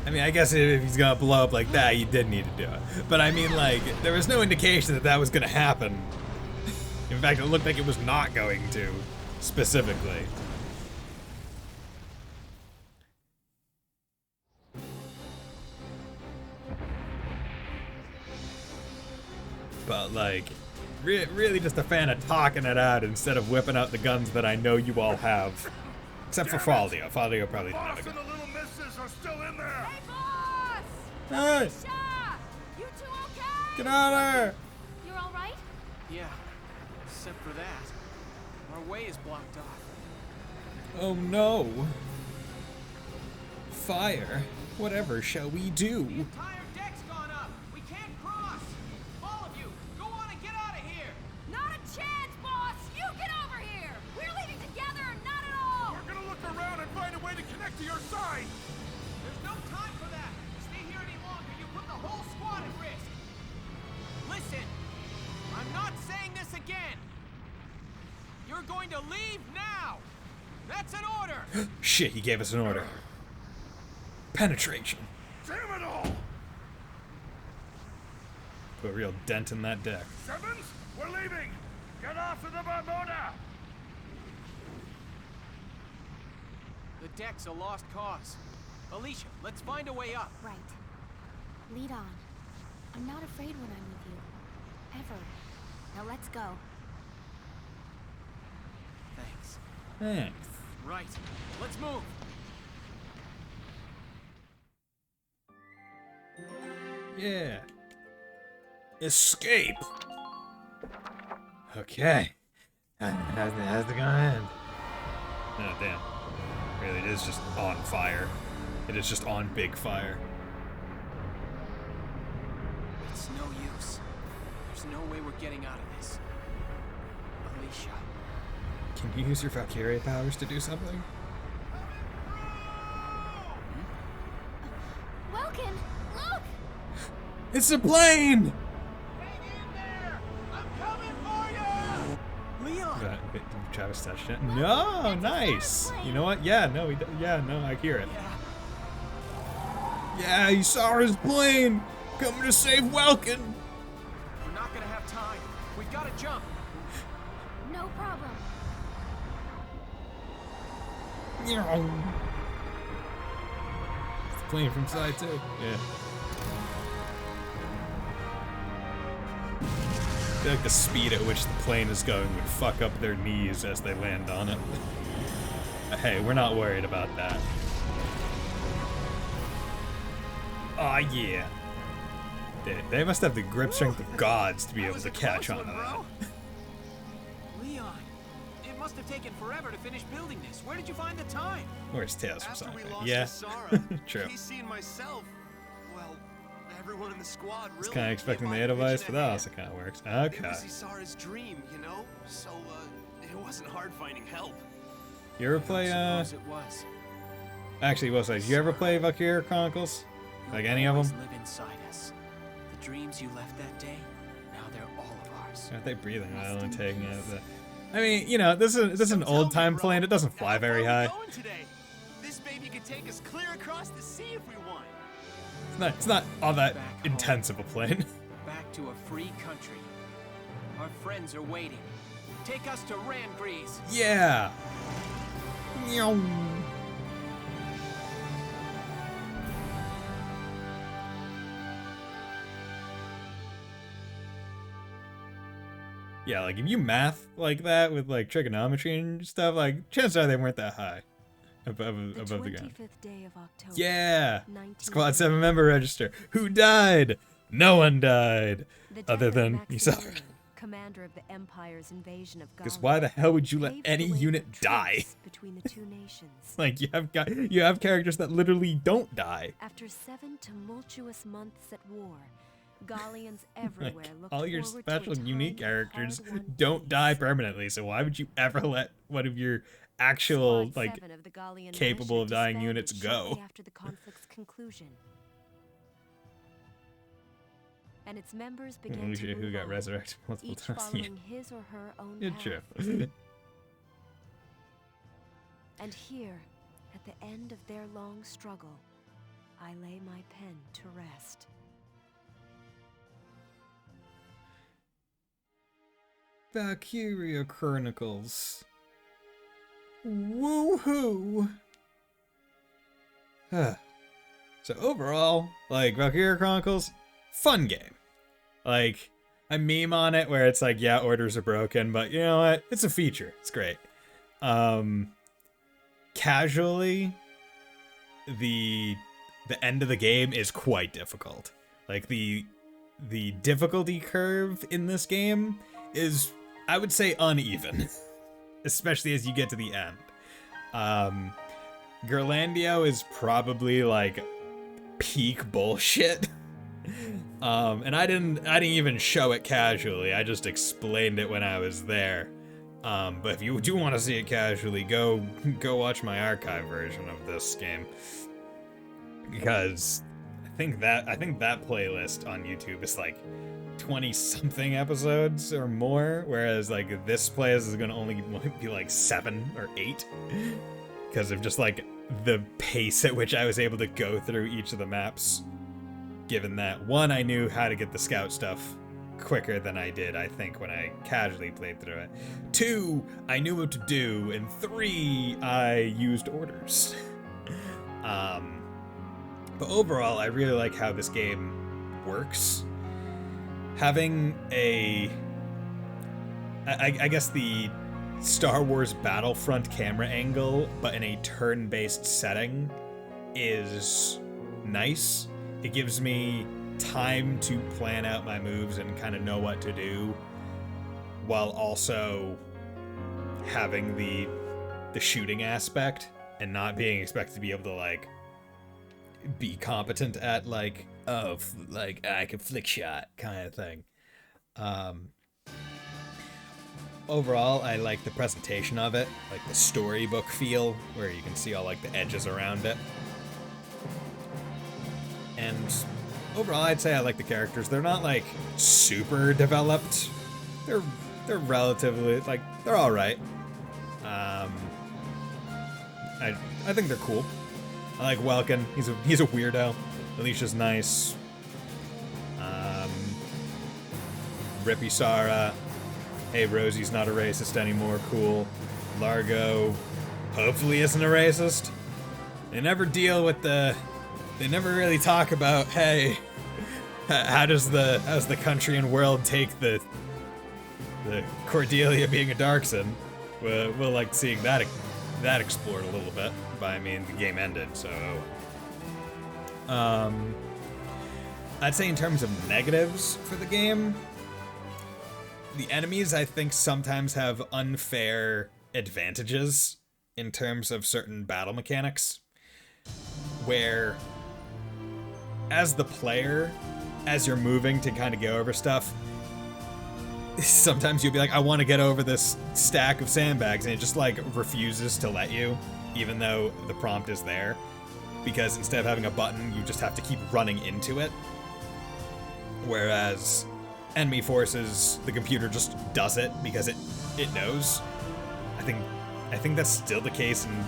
I mean, I guess if he's gonna blow up like that, you did need to do it. But I mean, like, there was no indication that that was gonna happen. In fact, it looked like it was not going to, specifically. But, like, really just a fan of talking it out instead of whipping out the guns that I know you all have. Except for Faldio. Faldio probably didn't have a gun. The little misses are still in there. Hey, boss! Hey! Alicia! You two okay? Get out of there! You're all right? Yeah, except for that. Our way is blocked off. Oh no. Fire. Whatever shall we do? The entire deck's gone up. We can't cross. All of you, go on and get out of here. Not a chance, boss! You get over here! We're leaving together or not at all! We're gonna look around and find a way to connect to your side. There's no time for that. Stay here any longer. You put the whole squad at risk. Listen, I'm not saying this again. You're going to leave now. That's an order. Shit, he gave us an order. Penetration. Damn it all! Put a real dent in that deck. Sevens, we're leaving. Get off of the Marmota. The deck's a lost cause. Alicia, let's find a way up. Right. Lead on. I'm not afraid when I'm with you. Ever. Now let's go. Thanks. Thanks. Right. Let's move. Yeah. Escape. Okay. How's it gonna end? Oh, damn. Really, it is just on fire. It is just on big fire. It's no use. There's no way we're getting out of this. Alicia. Can you use your Valkyria powers to do something? Welkin, look! It's a plane! Leon! Wait, did Travis touch it? No, nice. You know what? Yeah, no, I hear it. Yeah, you saw his plane coming to save Welkin. We're not gonna have time. We've got to jump. No problem. It's playing from side too. Yeah. I feel like the speed at which the plane is going would fuck up their knees as they land on it. Hey, we're not worried about that. Aw, yeah. They must have the grip strength of gods to be able to catch on to that. Leon, it must have taken forever to finish building this. Where did you find the time? Where's Tails from After we Sonic? lost Yeah, to Sara, true. PC and myself, well, everyone in the squad I was really kind of expecting the device, but that also kind of works. It Okay. was Sara's dream, you know? So, it wasn't hard finding help. You ever play, Suppose it was. Actually, well, did you ever play Valkyria Chronicles? Like any of them? Live inside us. The dreams you left that day, now they're all of ours. Aren't they breathing while only taking it? I mean, you know, this is an old time plane. It doesn't fly very high. This baby could take us clear across the sea if we want. It's not all that intense of a plane. Back to a free country. Our friends are waiting. Take us to Randgrease. Yeah. Meow. yeah, like if you math like that with like trigonometry and stuff, like chances are they weren't that high above the ground. 25th day of October. Yeah, Squad 7 member register. Who died? No one died, other than yourself. Commander of the Empire's invasion of Galia. Because why the hell would you let any unit die? Between the two nations. Like you have characters that literally don't die. After 7 tumultuous months at war, Gallians everywhere looked all your forward special to a unique time of characters hard-won don't die permanently. So why would you ever let one of your actual Squad like 7 of the Gallian capable militia of dying disbanded units shortly go? after the conflict's conclusion. And its members began to Who move got on, resurrected multiple each times? following his or her own Yeah, path. true. And here, at the end of their long struggle, I lay my pen to rest. Valkyria Chronicles. Woohoo! So overall, like Valkyria Chronicles, fun game. Like, I meme on it where it's like, yeah, orders are broken, but you know what? It's a feature. It's great. Casually, the end of the game is quite difficult. Like the difficulty curve in this game is, I would say, uneven, especially as you get to the end. Gerlandio is probably like peak bullshit. And I didn't even show it casually. I just explained it when I was there. But if you do want to see it casually, go watch my archive version of this game, because I think that playlist on YouTube is like 20 something episodes or more, whereas like this playlist is gonna only be like 7 or 8 because of just like the pace at which I was able to go through each of the maps. Given that, one, I knew how to get the scout stuff quicker than I did, I think, when I casually played through it. 2, I knew what to do, and 3, I used orders. But overall, I really like how this game works. Having I guess the Star Wars Battlefront camera angle, but in a turn-based setting, is nice. It gives me time to plan out my moves and kind of know what to do, while also having the shooting aspect and not being expected to be able to like be competent at like, oh, like I can flick shot kind of thing. Overall, I like the presentation of it, like the storybook feel, where you can see all like the edges around it. And overall, I'd say I like the characters. They're not like super developed. They're relatively like, they're all right. I think they're cool. I like Welkin. He's a weirdo. Alicia's nice. Rippy Sara. Hey, Rosie's not a racist anymore. Cool. Largo hopefully isn't a racist. They never deal with the. They never really talk about, hey, how's the country and world take the Cordelia being a Darkson? We'll like seeing that explored a little bit. But I mean, the game ended, so. I'd say in terms of negatives for the game, the enemies I think sometimes have unfair advantages in terms of certain battle mechanics, where as the player, as you're moving to kind of go over stuff, sometimes you'll be like, I want to get over this stack of sandbags, and it just like refuses to let you, even though the prompt is there, because instead of having a button, you just have to keep running into it. Whereas enemy forces, the computer just does it because it knows. I think that's still the case in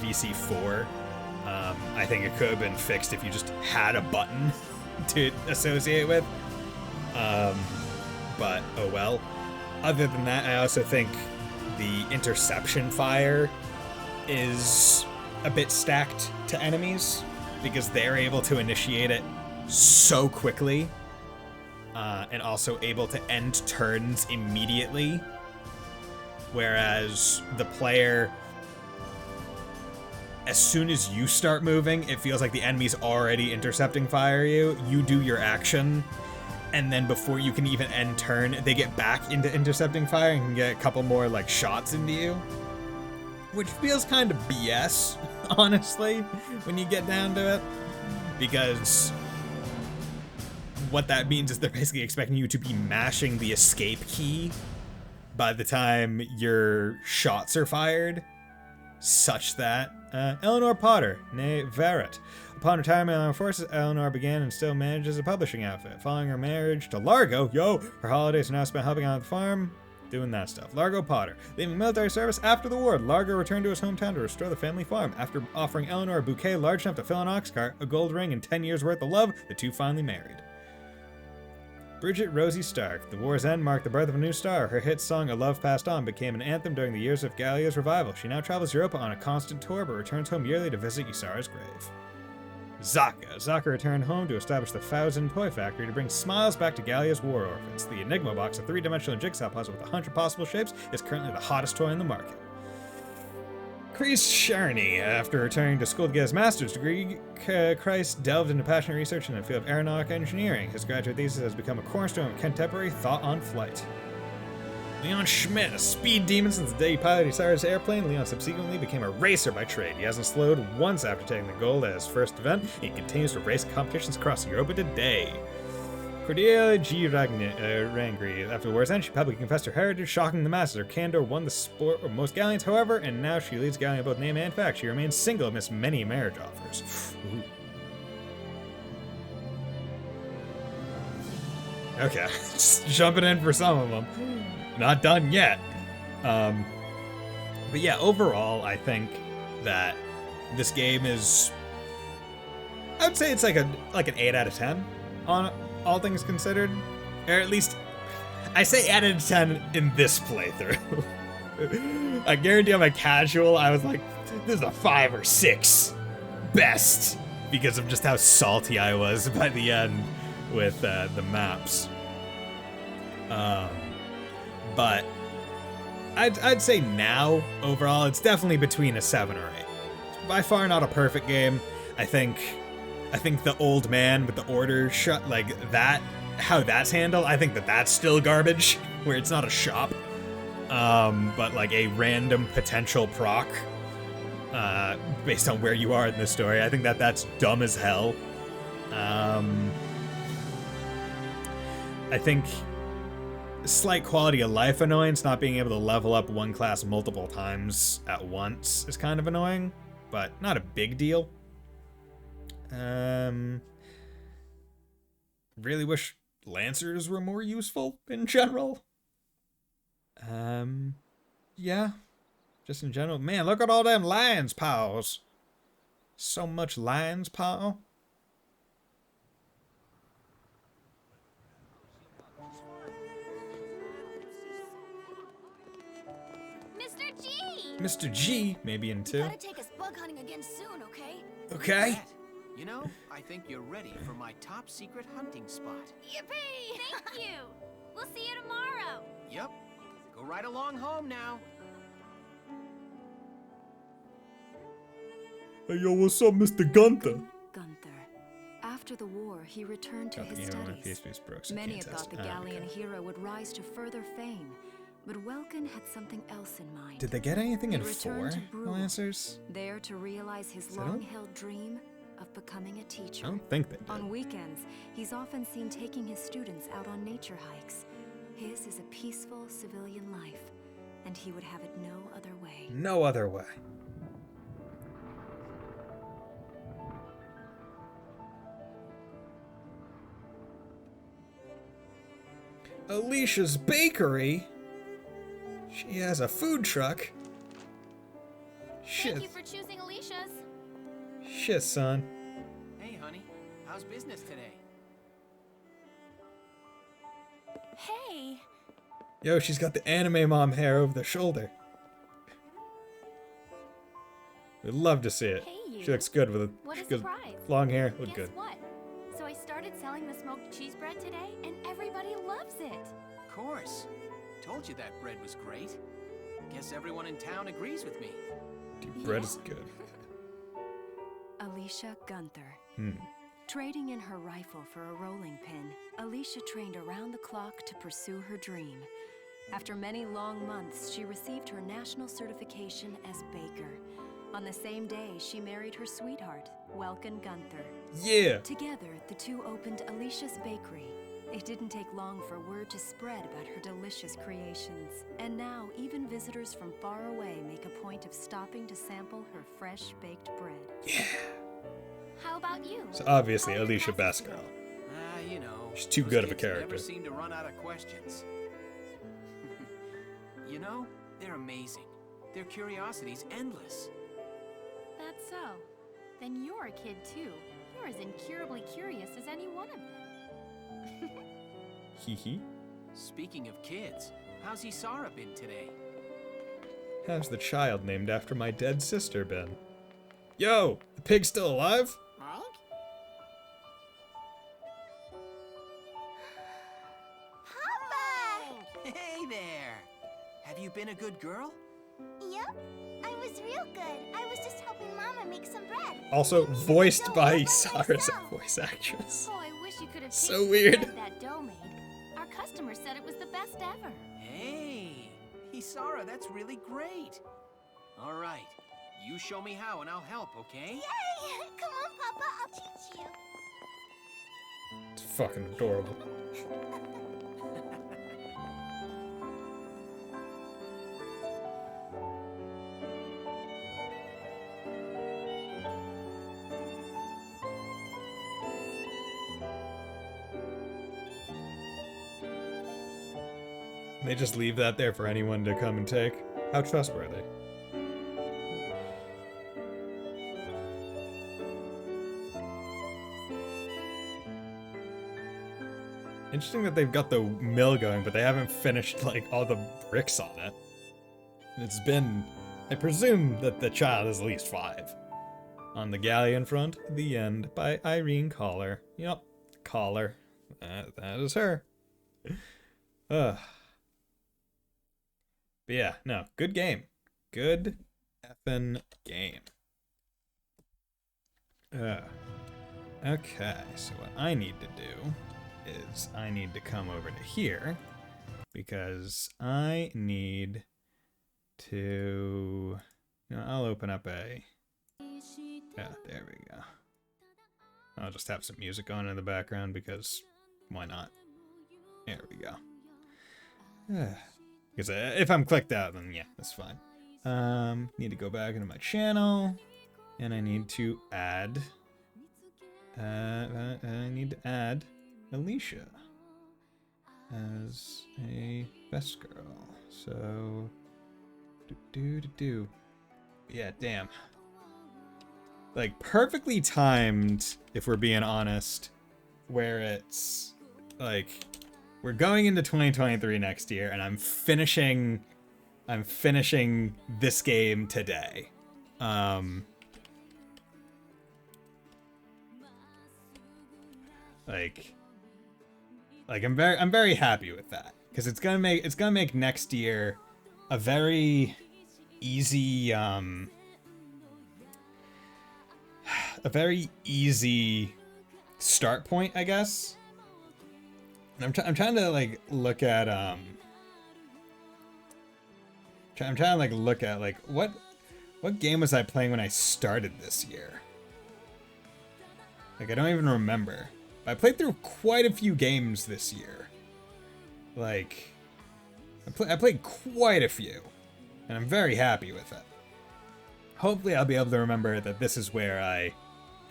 VC4. I think it could have been fixed if you just had a button to associate with. But oh well. Other than that, I also think the interception fire is a bit stacked to enemies because they're able to initiate it so quickly. and also able to end turns immediately. Whereas the player, as soon as you start moving, it feels like the enemy's already intercepting fire you. You do your action, and then before you can even end turn, they get back into intercepting fire and can get a couple more like shots into you. Which feels kind of BS, honestly, when you get down to it. Because what that means is they're basically expecting you to be mashing the escape key by the time your shots are fired, such that Eleanor Potter, née Verret. Upon retirement on our forces, Eleanor began and still manages a publishing outfit. Following her marriage to Largo, her holidays are now spent helping out on the farm, doing that stuff. Largo Potter. Leaving military service after the war, Largo returned to his hometown to restore the family farm. After offering Eleanor a bouquet large enough to fill an ox cart, a gold ring, and 10 years worth of love, the two finally married. Bridget Rosie Stark. The war's end marked the birth of a new star. Her hit song, A Love Passed On, became an anthem during the years of Gallia's revival. She now travels Europe on a constant tour, but returns home yearly to visit Ysara's grave. Zaka. Zaka returned home to establish the Thousand Toy Factory to bring smiles back to Gallia's war orphans. The Enigma box, a three-dimensional jigsaw puzzle with 100 possible shapes, is currently the hottest toy in the market. Chris Charney. After returning to school to get his master's degree, Christ delved into passionate research in the field of aeronautic engineering. His graduate thesis has become a cornerstone of contemporary thought on flight. Leon Schmidt, a speed demon since the day he piloted Ysara's airplane, Leon subsequently became a racer by trade. He hasn't slowed once after taking the gold at his first event, and he continues to race competitions across Europa today. Cordelia G. Rangri. After the war's end, she publicly confessed her heritage, shocking the masses. Her candor won the sport of most Gallians, however, and now she leads Gallian both name and fact. She remains single amidst many marriage offers. Ooh. Okay, just jumping in for some of them. Not done yet. But yeah, overall, I think that this game is, I would say it's like an 8 out of 10 on all things considered. Or at least, I say 8 out of 10 in this playthrough. I guarantee on my casual, I was like, this is a 5 or 6 best, because of just how salty I was by the end with the maps. But I'd say now, overall, it's definitely between a 7 or 8. It's by far not a perfect game. I think the old man with the order shut, like that, how that's handled, I think that's still garbage, where it's not a shop, but like a random potential proc, based on where you are in the story. I think that's dumb as hell. I think slight quality of life annoyance, not being able to level up one class multiple times at once is kind of annoying, but not a big deal. Really wish Lancers were more useful in general. Yeah, just in general. Man, look at all them lions paws. So much lions paw. Mr. G! Mr. G, maybe in 2. You gotta take us bug hunting again soon, okay? Okay. You know, I think you're ready for my top secret hunting spot. Yippee! Thank you! We'll see you tomorrow! Yep. Go right along home now. Hey, yo, what's up, Mr. Gunther? Gunther. After the war, he returned to his studies. Many had thought the Gallian hero would rise to further fame, but Welkin had something else in mind. Did they get anything in He 4, returned to Brule, Lancers? there to realize his long-held dream of becoming a teacher. I don't think they did. On weekends, he's often seen taking his students out on nature hikes. His is a peaceful civilian life, and he would have it no other way. No other way. Alicia's Bakery? She has a food truck? Shit. Thank you for choosing Alicia's. Shit, son. Hey, honey. How's business today? Hey! Yo, she's got the anime mom hair over the shoulder. We'd love to see it. Hey, you. She looks good with What a good surprise. long hair. Look Guess good. what? So I started started selling the smoked cheese bread today, and everybody loves it. Of course. Told you that bread was great. Guess everyone in town agrees with me. Dude, bread is good. Alicia Gunther. Hmm. Trading in her rifle for a rolling pin, Alicia trained around the clock to pursue her dream. After many long months, she received her national certification as baker. On the same day, she married her sweetheart, Welkin Gunther. Yeah! Together, the two opened Alicia's Bakery. It didn't take long for word to spread about her delicious creations. And now, even visitors from far away make a point of stopping to sample her fresh-baked bread. Yeah! How about you? So obviously, Alicia best girl. You know. She's too those good of a kids character. Never seem to run out of questions. You know, they're amazing. Their curiosity's endless. That's so. Then you're a kid too. You're as incurably curious as any one of them. Hee hee. Speaking of kids, how's Isara been today? How's the child named after my dead sister been? Yo! The pig's still alive? Hey there! Have you been a good girl? Yep, I was real good. I was just helping Mama make some bread. Also voiced by Isara's voice actress. Oh, I wish you could have So tasted the weird. bread that dough made. Our customers said it was the best ever. Hey! Isara, that's really great! Alright, you show me how and I'll help, okay? Yay! Come on, Papa, I'll teach you. It's fucking adorable. They just leave that there for anyone to come and take. How trustworthy. Interesting that they've got the mill going, but they haven't finished, like, all the bricks on it. It's been... I presume that the child is at least 5. On the galleon front, The End by Irene Collar. Yep, Collar. That is her. Ugh. But yeah, no, good game. Good effing game. Okay, so what I need to do is I need to come over to here because I need to, I'll open up a, yeah, there we go. I'll just have some music on in the background because why not? There we go. Because if I'm clicked out, then yeah, that's fine. Need to go back into my channel, and I need to add. I need to add Alicia as a best girl. So, yeah, damn. Like perfectly timed, if we're being honest, where it's like. We're going into 2023 next year, and I'm finishing this game today. Like I'm very happy with that because it's gonna make next year a very easy start point, I guess. I'm trying to like look at I'm trying to like look at like what game was I playing when I started this year? Like I don't even remember. I played through quite a few games this year. Like I played quite a few, and I'm very happy with it. Hopefully I'll be able to remember that this is where I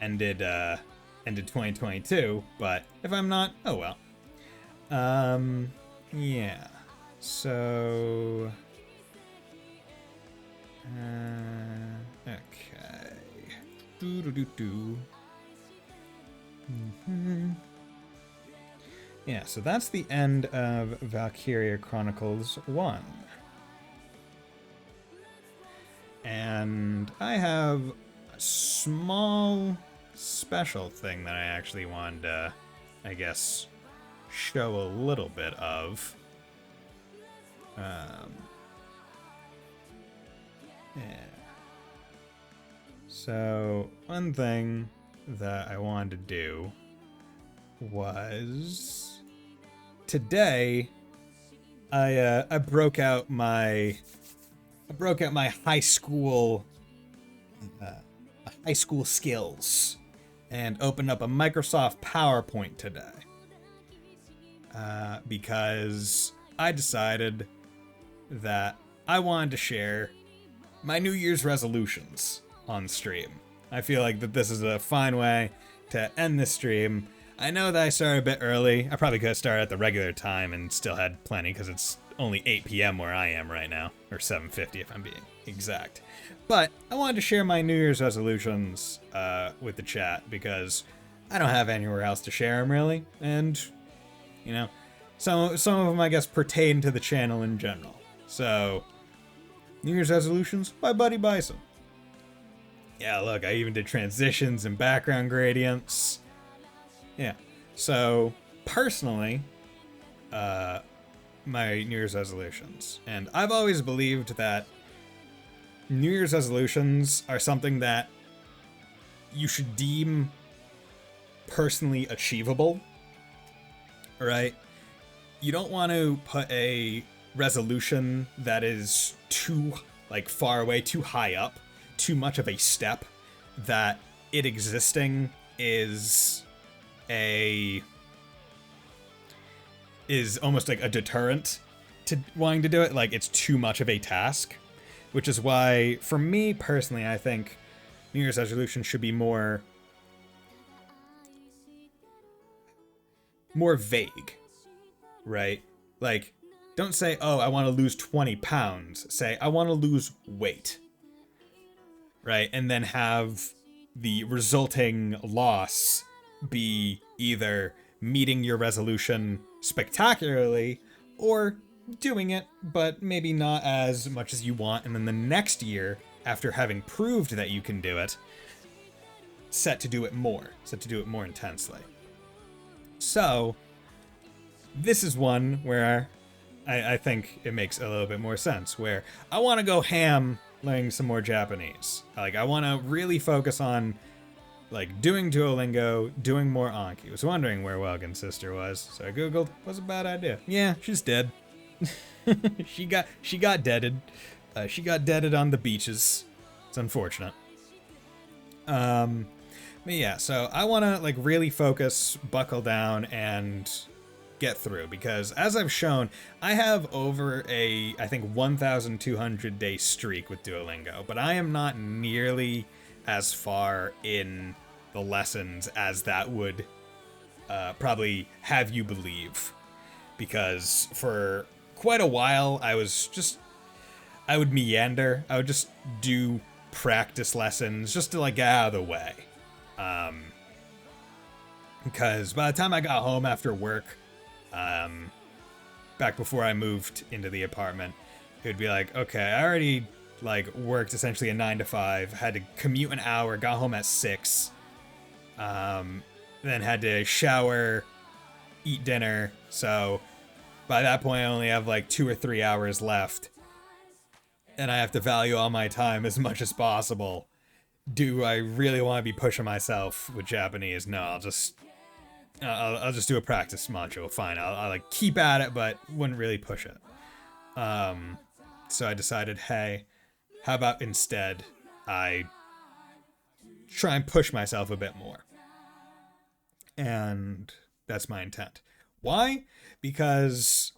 ended 2022, but if I'm not, oh well. Yeah. So okay. Yeah, so that's the end of Valkyria Chronicles 1. And I have a small special thing that I actually wanted to I guess, show a little bit of. Yeah. So, one thing that I wanted to do was today I broke out my high school skills and opened up a Microsoft PowerPoint today because I decided that I wanted to share my New Year's resolutions on stream. I feel like that this is a fine way to end this stream. I know that I started a bit early. I probably could have started at the regular time and still had plenty because it's only 8 p.m. where I am right now, or 7:50 if I'm being exact. But I wanted to share my New Year's resolutions with the chat because I don't have anywhere else to share them really, and you know, some of them I guess pertain to the channel in general. So, New Year's resolutions by Buddy Bison. Yeah, look, I even did transitions and background gradients. Yeah, so personally, my New Year's resolutions, and I've always believed that New Year's resolutions are something that you should deem personally achievable, right? You don't want to put a resolution that is too far away, too high up, too much of a step that it existing is almost like a deterrent to wanting to do it. Like it's too much of a task, which is why for me personally, I think New Year's resolution should be more vague, right? Like, don't say, oh, I want to lose 20 pounds. Say, I want to lose weight, right? And then have the resulting loss be either meeting your resolution spectacularly or doing it, but maybe not as much as you want. And then the next year, after having proved that you can do it, set to do it more intensely. So, this is one where I think it makes a little bit more sense, where I want to go ham learning some more Japanese. Like, I want to really focus on, like, doing Duolingo, doing more Anki. I was wondering where Welgen's sister was, so I googled. Was a bad idea. Yeah, she's dead. she got deaded. She got deaded on the beaches. It's unfortunate. But yeah, so I want to, like, really focus, buckle down, and get through, because as I've shown, I have over a, I think, 1,200 day streak with Duolingo, but I am not nearly as far in the lessons as that would probably have you believe, because for quite a while I would meander. I would just do practice lessons just to, like, get out of the way, because by the time I got home after work, back before I moved into the apartment, it would be like, okay, I already, like, worked essentially a 9 to 5, had to commute an hour, got home at 6, then had to shower, eat dinner, so by that point I only have like 2 or 3 hours left, and I have to value all my time as much as possible. Do I really want to be pushing myself with Japanese? No, I'll just do a practice module. Fine, I'll like keep at it, but wouldn't really push it. So I decided, hey, how about instead I try and push myself a bit more? And that's my intent. Why? Because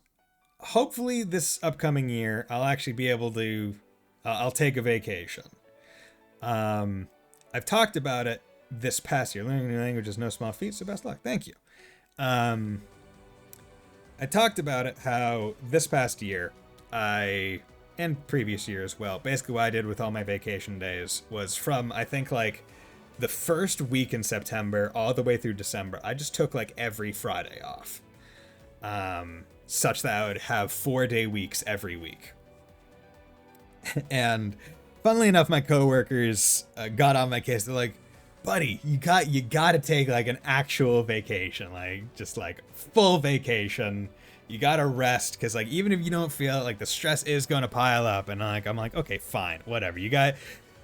hopefully this upcoming year I'll actually be able to I'll take a vacation. I've talked about it this past year. Learning a new language is no small feat, so best luck. Thank you. I talked about it, how this past year, and previous year as well, basically what I did with all my vacation days was from, I think, like, the first week in September all the way through December, I just took, like, every Friday off. Such that I would have 4-day weeks every week. And funnily enough, my coworkers got on my case. They're like, buddy, you got to take like an actual vacation, like just like full vacation. You got to rest, because like even if you don't feel it, like the stress is going to pile up, and like I'm like, okay, fine, whatever. You got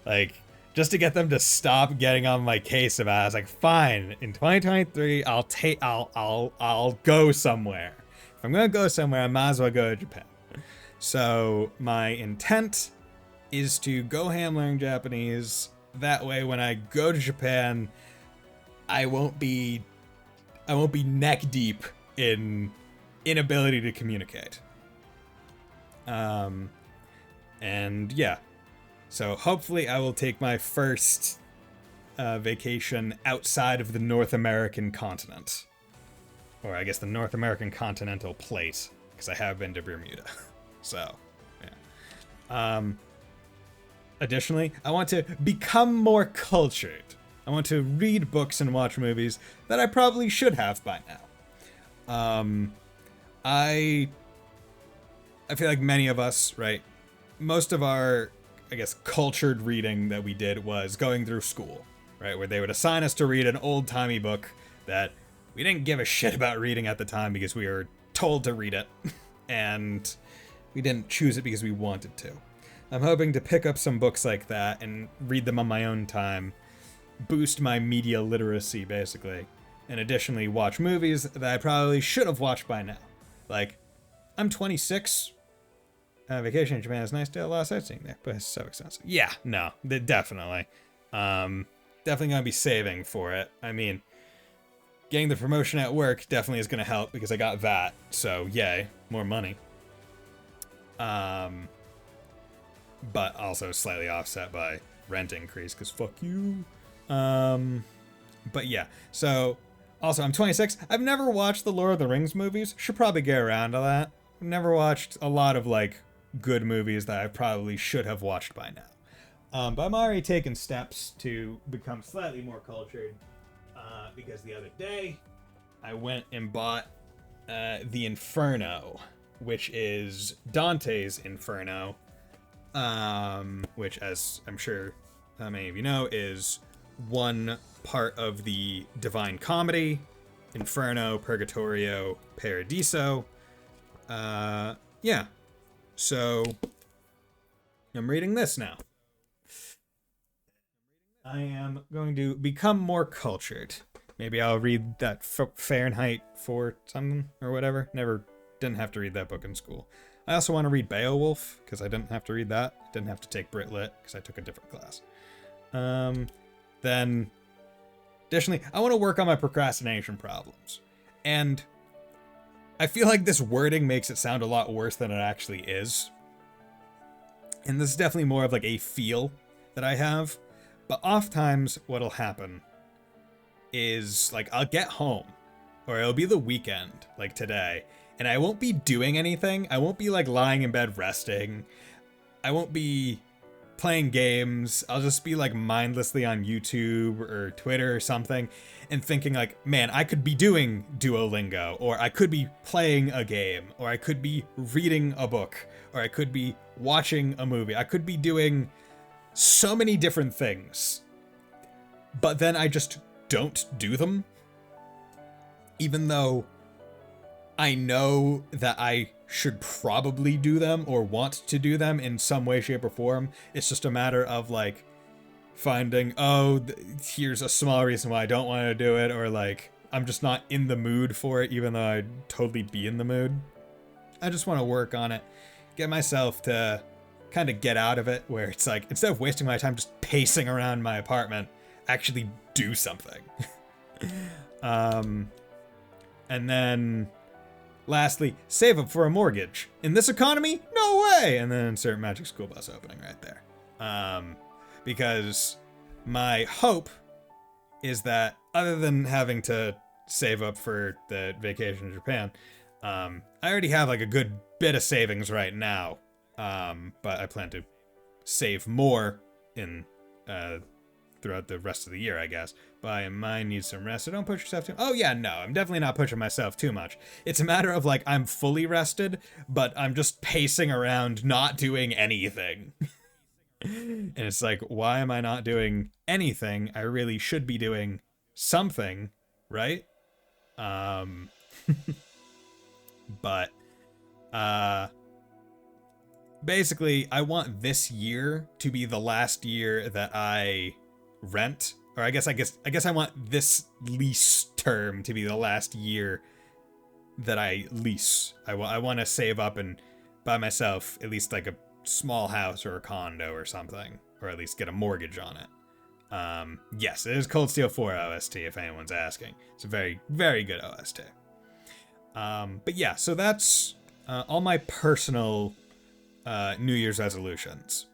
like, just to get them to stop getting on my case about it, I was like, fine, in 2023 I'll go somewhere. If I'm going to go somewhere, I might as well go to Japan. So my intent is to go ham learning Japanese. That way, when I go to Japan, I won't be neck deep in inability to communicate. And yeah, so hopefully I will take my first vacation outside of the North American continent, or I guess the North American continental plate, because I have been to Bermuda. So, yeah. Additionally, I want to become more cultured. I want to read books and watch movies that I probably should have by now. I feel like many of us, right? Most of our, I guess, cultured reading that we did was going through school, right? Where they would assign us to read an old-timey book that we didn't give a shit about reading at the time because we were told to read it, and we didn't choose it because we wanted to. I'm hoping to pick up some books like that and read them on my own time, boost my media literacy, basically, and additionally watch movies that I probably should have watched by now. Like, I'm 26. Vacation in Japan is nice. Did a lot of sightseeing there, but it's so expensive. Yeah, no, definitely. Definitely gonna be saving for it. I mean, getting the promotion at work definitely is gonna help because I got that. So yay, more money. But also slightly offset by rent increase, because fuck you. But yeah, so also I'm 26. I've never watched the Lord of the Rings movies. Should probably get around to that. I've never watched a lot of like good movies that I probably should have watched by now. But I'm already taking steps to become slightly more cultured, because the other day I went and bought The Inferno, which is Dante's Inferno, which, as I'm sure many of you know, is one part of the Divine Comedy, Inferno, Purgatorio, Paradiso. Yeah. So, I'm reading this now. I am going to become more cultured. Maybe I'll read that Fahrenheit 4 something or whatever. Didn't have to read that book in school. I also want to read Beowulf, because I didn't have to read that. Didn't have to take Brit Lit, because I took a different class. Then, additionally, I want to work on my procrastination problems. And I feel like this wording makes it sound a lot worse than it actually is. And this is definitely more of like a feel that I have. But oftentimes what'll happen is like I'll get home, or it'll be the weekend, like today, and I won't be doing anything. I won't be like lying in bed resting. I won't be playing games. I'll just be like mindlessly on YouTube or Twitter or something and thinking like, man, I could be doing Duolingo, or I could be playing a game, or I could be reading a book, or I could be watching a movie. I could be doing so many different things, but then I just don't do them, even though I know that I should probably do them or want to do them in some way, shape, or form. It's just a matter of like finding, here's a small reason why I don't want to do it, or like I'm just not in the mood for it, even though I'd totally be in the mood. I just want to work on it, get myself to kind of get out of it, where it's like, instead of wasting my time just pacing around my apartment, actually do something. And then lastly, save up for a mortgage. In this economy? No way! And then insert Magic School Bus opening right there. Because my hope is that, other than having to save up for the vacation in Japan, I already have like a good bit of savings right now. But I plan to save more in throughout the rest of the year, I guess. But I might need some rest, so don't push yourself too. Oh yeah, no, I'm definitely not pushing myself too much. It's a matter of like, I'm fully rested, but I'm just pacing around, not doing anything. And it's like, why am I not doing anything? I really should be doing something, right? But basically, I want this year to be the last year that I rent, or I guess I want this lease term to be the last year that I lease. I want to save up and buy myself at least like a small house or a condo or something, or at least get a mortgage on it. Yes, it is Cold Steel 4 OST, if anyone's asking. It's a very, very good OST. But yeah, so that's all my personal New Year's resolutions.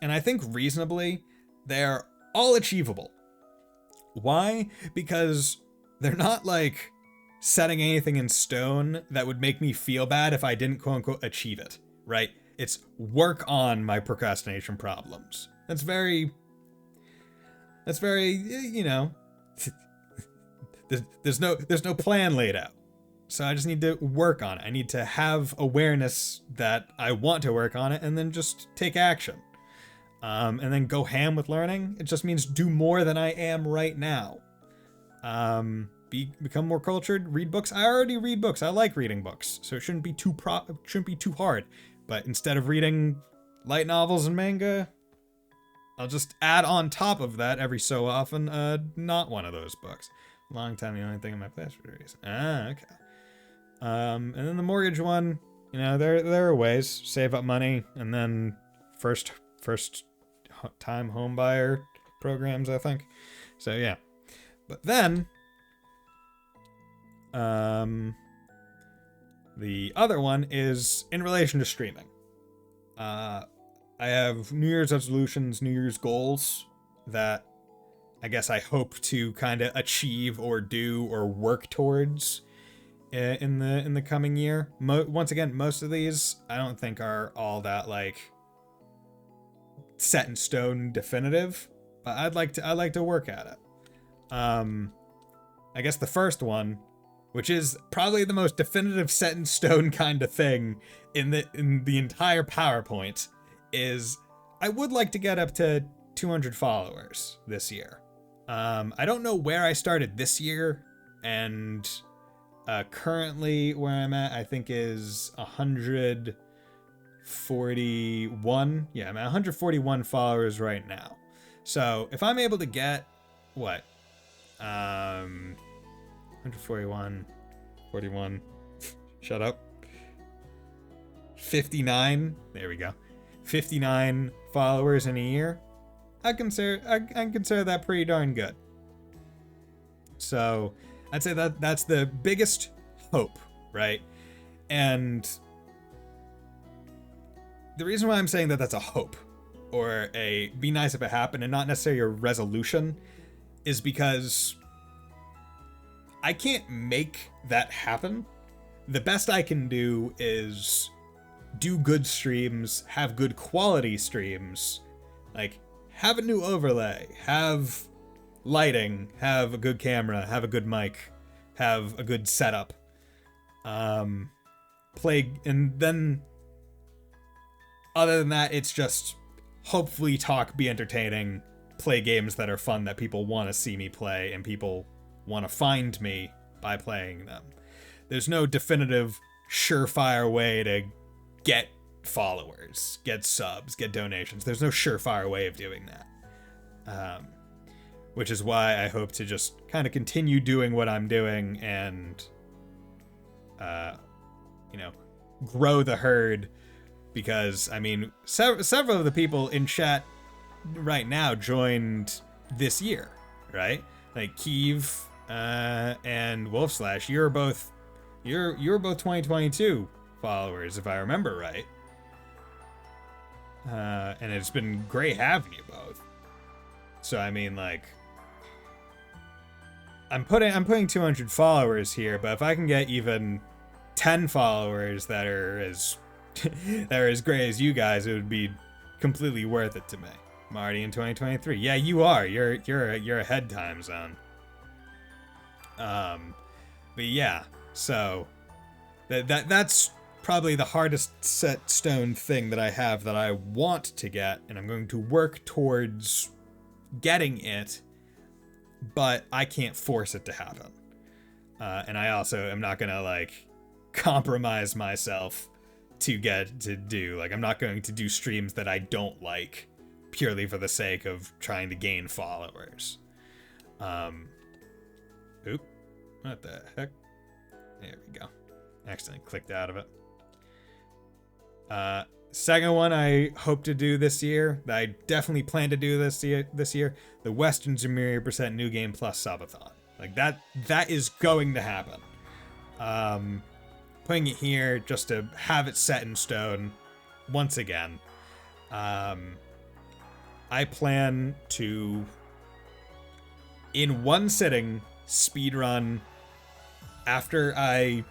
And I think reasonably, they're all achievable. Why? Because they're not like setting anything in stone that would make me feel bad if I didn't quote unquote achieve it, right? It's work on my procrastination problems. That's very, you know, there's no plan laid out. So I just need to work on it. I need to have awareness that I want to work on it and then just take action. And then go ham with learning. It just means do more than I am right now. Become more cultured, read books. I already read books. I like reading books. So it shouldn't be too hard. But instead of reading light novels and manga, I'll just add on top of that every so often, not one of those books. Long time the only thing in my place for reason. Okay. And then the mortgage one, you know, there are ways. Save up money, and then first time home buyer programs, I think. So yeah. But then the other one is in relation to streaming. I have New Year's resolutions, New Year's goals that I guess I hope to kind of achieve or do or work towards in the coming year. Once again, most of these I don't think are all that like set in stone definitive, but I'd like to work at it. I guess the first one, which is probably the most definitive set in stone kind of thing in the entire PowerPoint, is I would like to get up to 200 followers this year. I don't know where I started this year, and currently where I'm at, I think is 141. Yeah, I'm at 141 followers right now. So if I'm able to get, 141, 41, shut up, 59, there we go, 59 followers in a year, I consider that pretty darn good. So I'd say that's the biggest hope, right? And the reason why I'm saying that that's a hope, or a be nice if it happened, and not necessarily a resolution, is because I can't make that happen. The best I can do is do good streams, have good quality streams, like have a new overlay, have lighting, have a good camera, have a good mic, have a good setup, play, and then other than that, it's just hopefully talk, be entertaining, play games that are fun that people want to see me play and people want to find me by playing them. There's no definitive, surefire way to get followers, get subs, get donations. There's no surefire way of doing that. Which is why I hope to just kind of continue doing what I'm doing and, grow the herd. Because, I mean, several of the people in chat right now joined this year, right? Like Keeve and Wolfslash, you're both 2022 followers, if I remember right. And it's been great having you both. So I mean, like, I'm putting 200 followers here, but if I can get even 10 followers that are as great as you guys, it would be completely worth it to me. I'm already in 2023. Yeah, you are. You're ahead time zone. But yeah, so that's probably the hardest set stone thing that I have that I want to get, and I'm going to work towards getting it, but I can't force it to happen. And I also am not gonna like compromise myself to get to do, like, I'm not going to do streams that I don't like purely for the sake of trying to gain followers. Oop, what the heck? There we go. Accidentally clicked out of it. Second one I hope to do this year, that I definitely plan to do this year, the Western Zemira % New Game Plus subathon. Like that is going to happen. Putting it here just to have it set in stone once again. I plan to, in one sitting, speedrun after I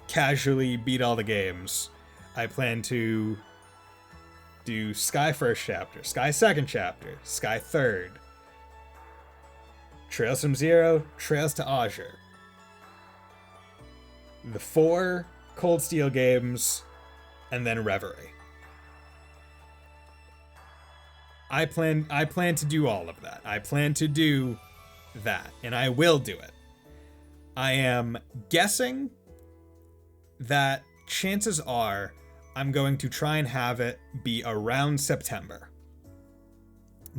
casually beat all the games. I plan to do Sky First Chapter, Sky Second Chapter, Sky Third, Trails from Zero, Trails to Azure. The 4 Cold Steel games, and then Reverie. I plan to do all of that. I plan to do that, and I will do it. I am guessing that chances are I'm going to try and have it be around September,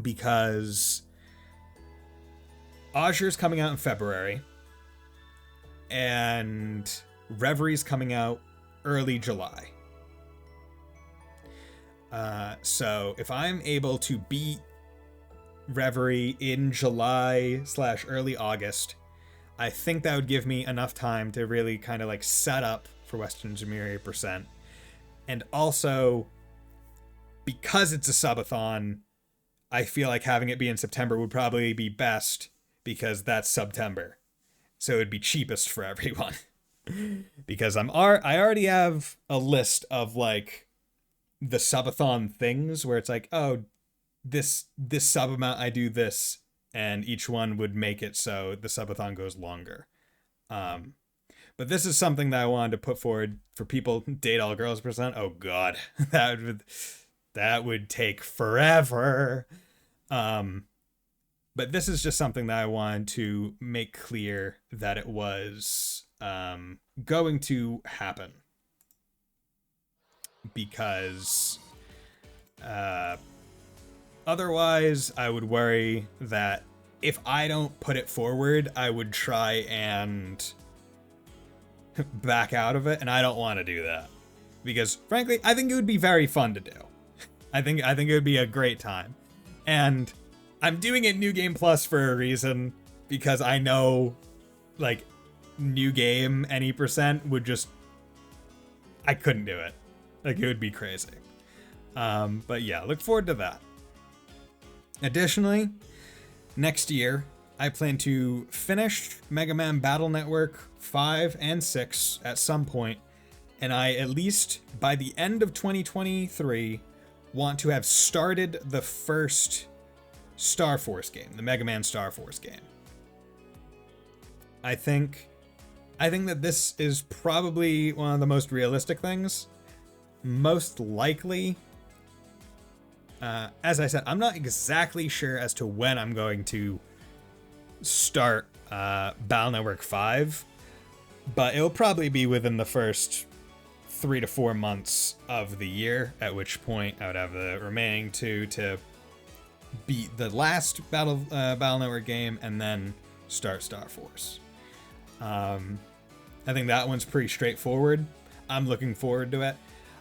because Azure's coming out in February and Reverie's coming out early July. So if I'm able to beat Reverie in July / early August, I think that would give me enough time to really kind of like set up for Western Zemira %. And also, because it's a subathon, I feel like having it be in September would probably be best, because that's September. So it'd be cheapest for everyone. Because I already have a list of like the subathon things where it's like, oh, this sub amount I do this, and each one would make it so the subathon goes longer. But this is something that I wanted to put forward for people. Date all girls %. Oh god, that would take forever. But this is just something that I wanted to make clear that it was going to happen, because otherwise I would worry that if I don't put it forward, I would try and back out of it, and I don't want to do that, because frankly I think it would be very fun to do. I think it would be a great time, and I'm doing it New Game Plus for a reason, because I know like new game any % would just, I couldn't do it. Like, it would be crazy. But yeah, look forward to that. Additionally, next year I plan to finish Mega Man Battle Network 5 and 6 at some point, and I, at least by the end of 2023, want to have started the first Star Force game, the Mega Man Star Force game. I think that this is probably one of the most realistic things. Most likely, as I said, I'm not exactly sure as to when I'm going to start Battle Network 5, but it'll probably be within the first 3 to 4 months of the year, at which point I would have the remaining 2 to beat the last Battle Network game and then start Star Force. I think that one's pretty straightforward. I'm looking forward to it.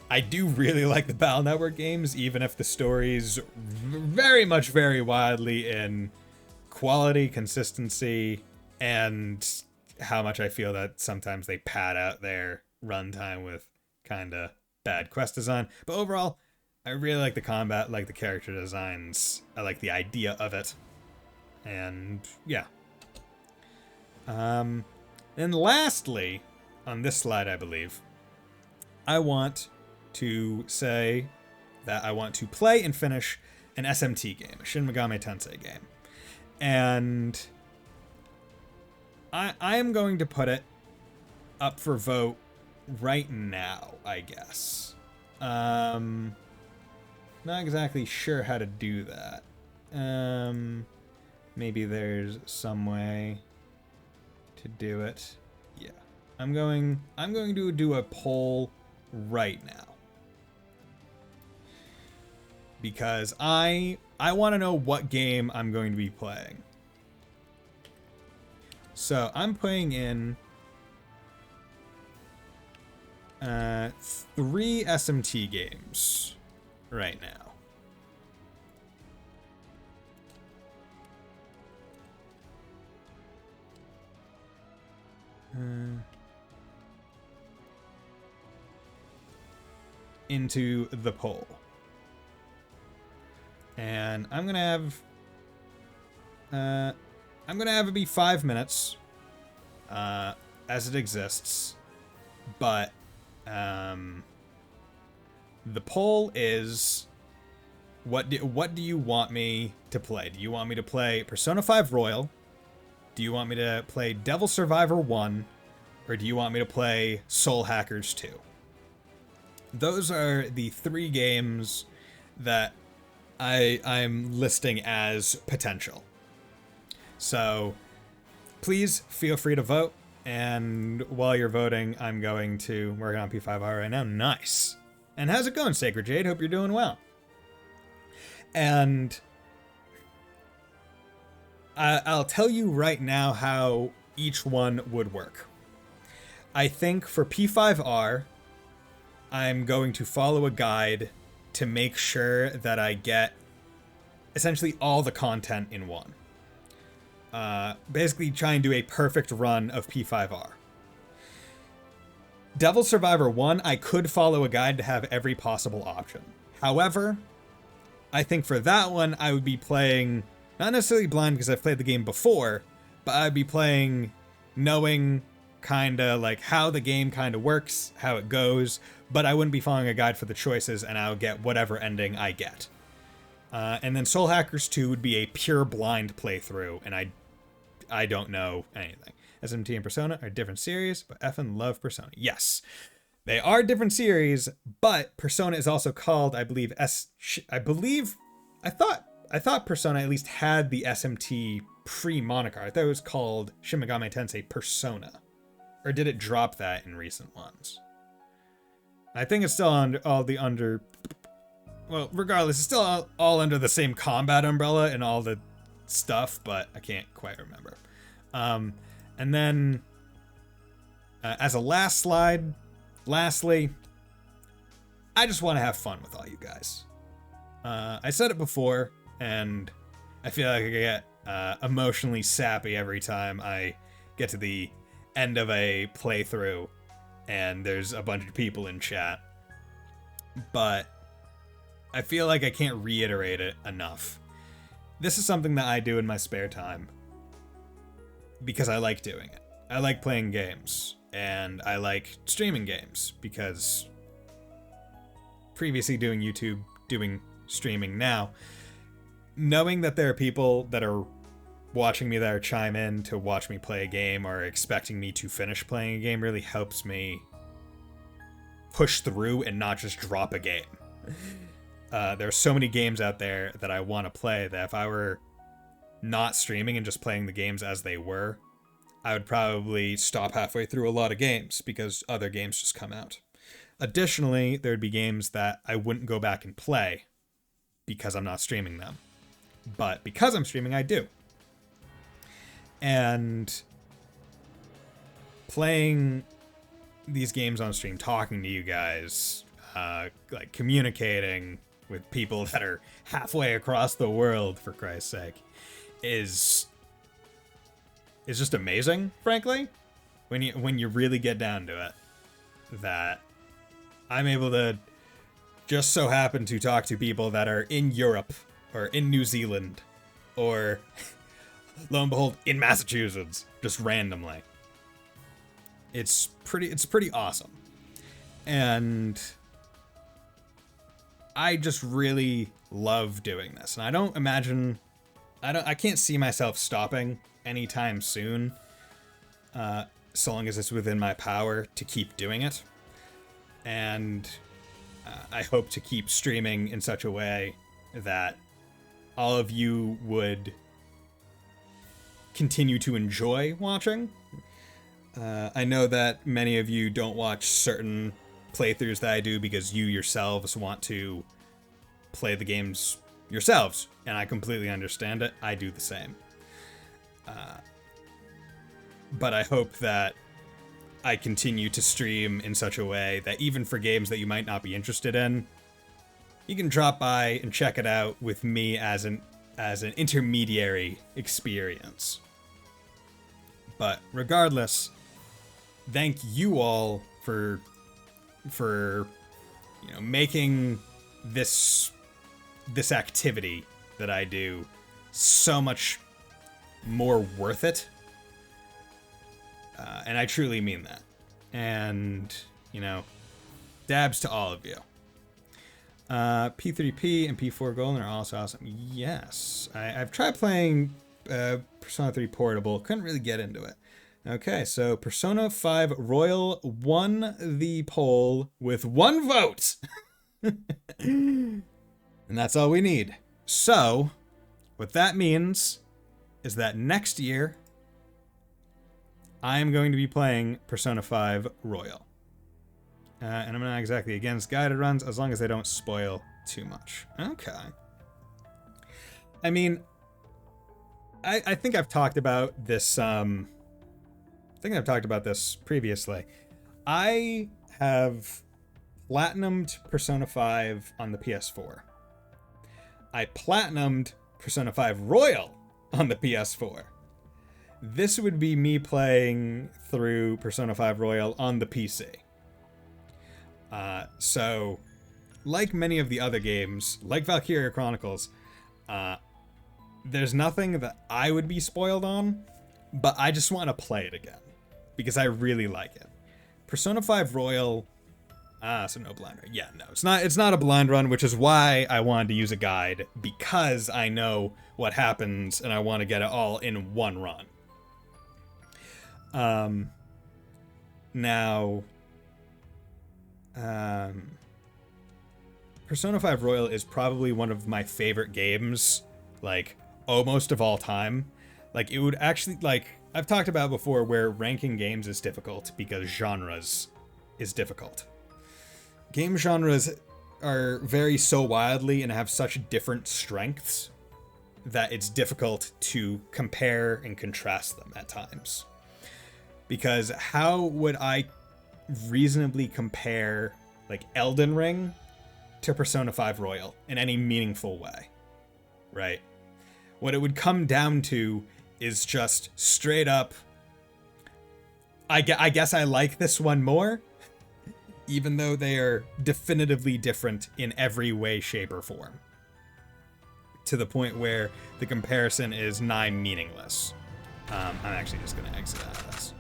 I do really like the Battle Network games, even if the stories very much vary wildly in quality, consistency, and how much I feel that sometimes they pad out their runtime with kind of bad quest design. But overall, I really like the combat, like the character designs. I like the idea of it. And yeah. And lastly, on this slide, I believe, I want to say that I want to play and finish an SMT game, a Shin Megami Tensei game. And I am going to put it up for vote right now, I guess. Not exactly sure how to do that. Maybe there's some way to do it. Yeah. I'm going to do a poll right now. Because I want to know what game I'm going to be playing. So I'm putting in 3 SMT games right now. Into the poll. And I'm gonna have it be 5 minutes as it exists, but the poll is what do you want me to play? Do you want me to play Persona 5 Royal? Do you want me to play Devil Survivor 1? Or do you want me to play Soul Hackers 2? Those are the 3 games that I'm listing as potential. So please feel free to vote. And while you're voting, I'm going to work on P5R right now. Nice. And how's it going, Sacred Jade? Hope you're doing well. And I'll tell you right now how each one would work. I think for P5R, I'm going to follow a guide to make sure that I get essentially all the content in one. Basically try and do a perfect run of P5R. Devil Survivor 1, I could follow a guide to have every possible option. However, I think for that one, I would be playing, not necessarily blind because I've played the game before, but I'd be playing knowing kind of like how the game kind of works, how it goes, but I wouldn't be following a guide for the choices, and I would get whatever ending I get. And then Soul Hackers 2 would be a pure blind playthrough, and I don't know anything. SMT and Persona are different series, but effing love Persona. Yes, they are different series, but Persona is also called, I thought Persona at least had the SMT pre-moniker. I thought it was called Shin Megami Tensei Persona. Or did it drop that in recent ones? I think it's still well, regardless, it's still all under the same combat umbrella and all the stuff, but I can't quite remember. And then, as a last slide, lastly, I just want to have fun with all you guys. I said it before, and I feel like I get emotionally sappy every time I get to the end of a playthrough and there's a bunch of people in chat. But I feel like I can't reiterate it enough. This is something that I do in my spare time because I like doing it. I like playing games, and I like streaming games because previously doing YouTube, doing streaming now, knowing that there are people that are watching me that are chime in to watch me play a game or expecting me to finish playing a game really helps me push through and not just drop a game. There are so many games out there that I want to play that if I were not streaming and just playing the games as they were, I would probably stop halfway through a lot of games because other games just come out. Additionally, there'd be games that I wouldn't go back and play because I'm not streaming them. But because I'm streaming, I do. And playing these games on stream, talking to you guys, like communicating with people that are halfway across the world, for Christ's sake, is just amazing, frankly, when you really get down to it. That I'm able to just so happen to talk to people that are in Europe or in New Zealand or lo and behold in Massachusetts, just randomly. It's pretty awesome. And I just really love doing this. And I can't see myself stopping anytime soon, so long as it's within my power to keep doing it. And I hope to keep streaming in such a way that all of you would continue to enjoy watching. I know that many of you don't watch certain playthroughs that I do because you yourselves want to play the games yourselves, and I completely understand it. I do the same. But I hope that I continue to stream in such a way that even for games that you might not be interested in, you can drop by and check it out with me as an intermediary experience. But regardless, thank you all for making this activity that I do so much more worth it. And I truly mean that. And, dabs to all of you. P3P and P4 Golden are also awesome. Yes. I've tried playing Persona 3 Portable. Couldn't really get into it. Okay, so Persona 5 Royal won the poll with 1 vote. And that's all we need. So, what that means is that next year, I am going to be playing Persona 5 Royal. And I'm not exactly against guided runs, as long as they don't spoil too much. Okay. I mean, I think I've talked about this, previously. I have platinumed Persona 5 on the PS4. I platinumed Persona 5 Royal on the PS4. This would be me playing through Persona 5 Royal on the PC. So, like many of the other games, like Valkyria Chronicles, there's nothing that I would be spoiled on, but I just want to play it again, because I really like it. Persona 5 Royal, so no blind run. Yeah, no, it's not a blind run, which is why I wanted to use a guide, because I know what happens, and I want to get it all in one run. Now, Persona 5 Royal is probably one of my favorite games, like, almost of all time. Like, it would actually, like, I've talked about before where ranking games is difficult because genres is difficult. Game genres are vary so wildly and have such different strengths that it's difficult to compare and contrast them at times. Because how would I reasonably compare, like, Elden Ring to Persona 5 Royal in any meaningful way, right? What it would come down to is just straight up, I guess I like this one more, even though they are definitively different in every way, shape, or form. To the point where the comparison is nigh meaningless. I'm actually just going to exit out of this.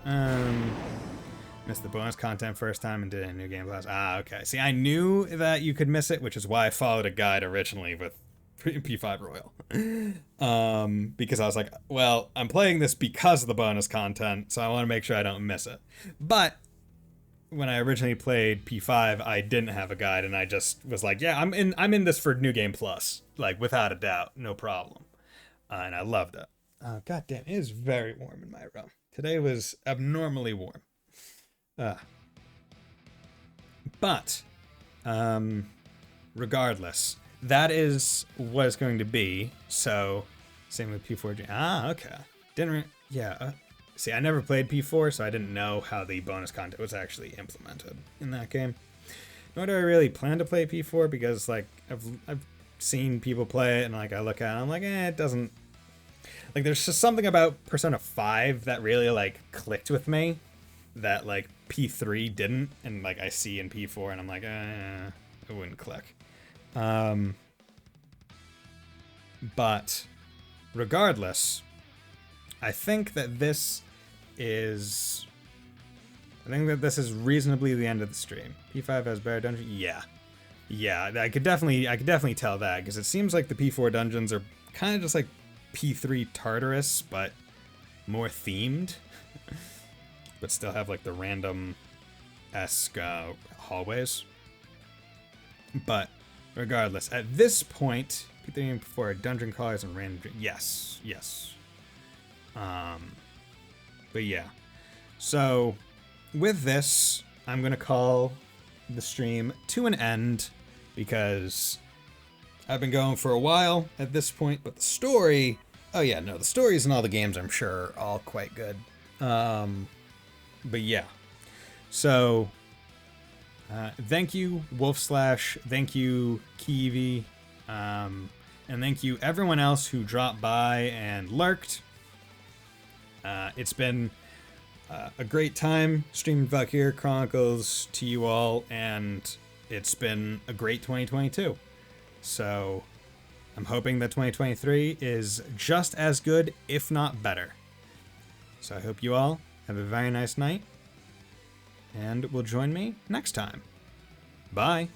Missed the bonus content first time and did a new game plus. Okay. See, I knew that you could miss it, which is why I followed a guide originally with P5 Royal. Because I was like, well, I'm playing this because of the bonus content, so I want to make sure I don't miss it. But when I originally played P5, I didn't have a guide, and I just was like, yeah, I'm in this for New Game Plus, like, without a doubt, no problem. And I loved it. God damn, it is very warm in my room. Today was abnormally warm. But, regardless, that is what it's going to be. So, same with P4. Okay. See, I never played P4, so I didn't know how the bonus content was actually implemented in that game. Nor do I really plan to play P4 because, like, I've seen people play it and, like, I look at it and I'm like, it doesn't. Like, there's just something about Persona 5 that really, like, clicked with me that, like, P3 didn't, and, like, I see in P4 and I'm like, it wouldn't click. But regardless, I think that this is reasonably the end of the stream. P5 has better dungeons. Yeah, I could definitely tell that, because it seems like the P4 dungeons are kind of just like P3 Tartarus, but more themed. But still have, like, the random-esque hallways. But regardless, at this point, P3 before dungeon crawlers and random. Yes. But yeah. So with this, I'm gonna call the stream to an end because I've been going for a while at this point, but the story, the stories in all the games I'm sure are all quite good. But yeah. So thank you, Wolf Slash, thank you, Kiwi, and thank you everyone else who dropped by and lurked. It's been a great time streaming Valkyria Chronicles to you all, and it's been a great 2022. So I'm hoping that 2023 is just as good, if not better. So I hope you all have a very nice night, and will join me next time. Bye.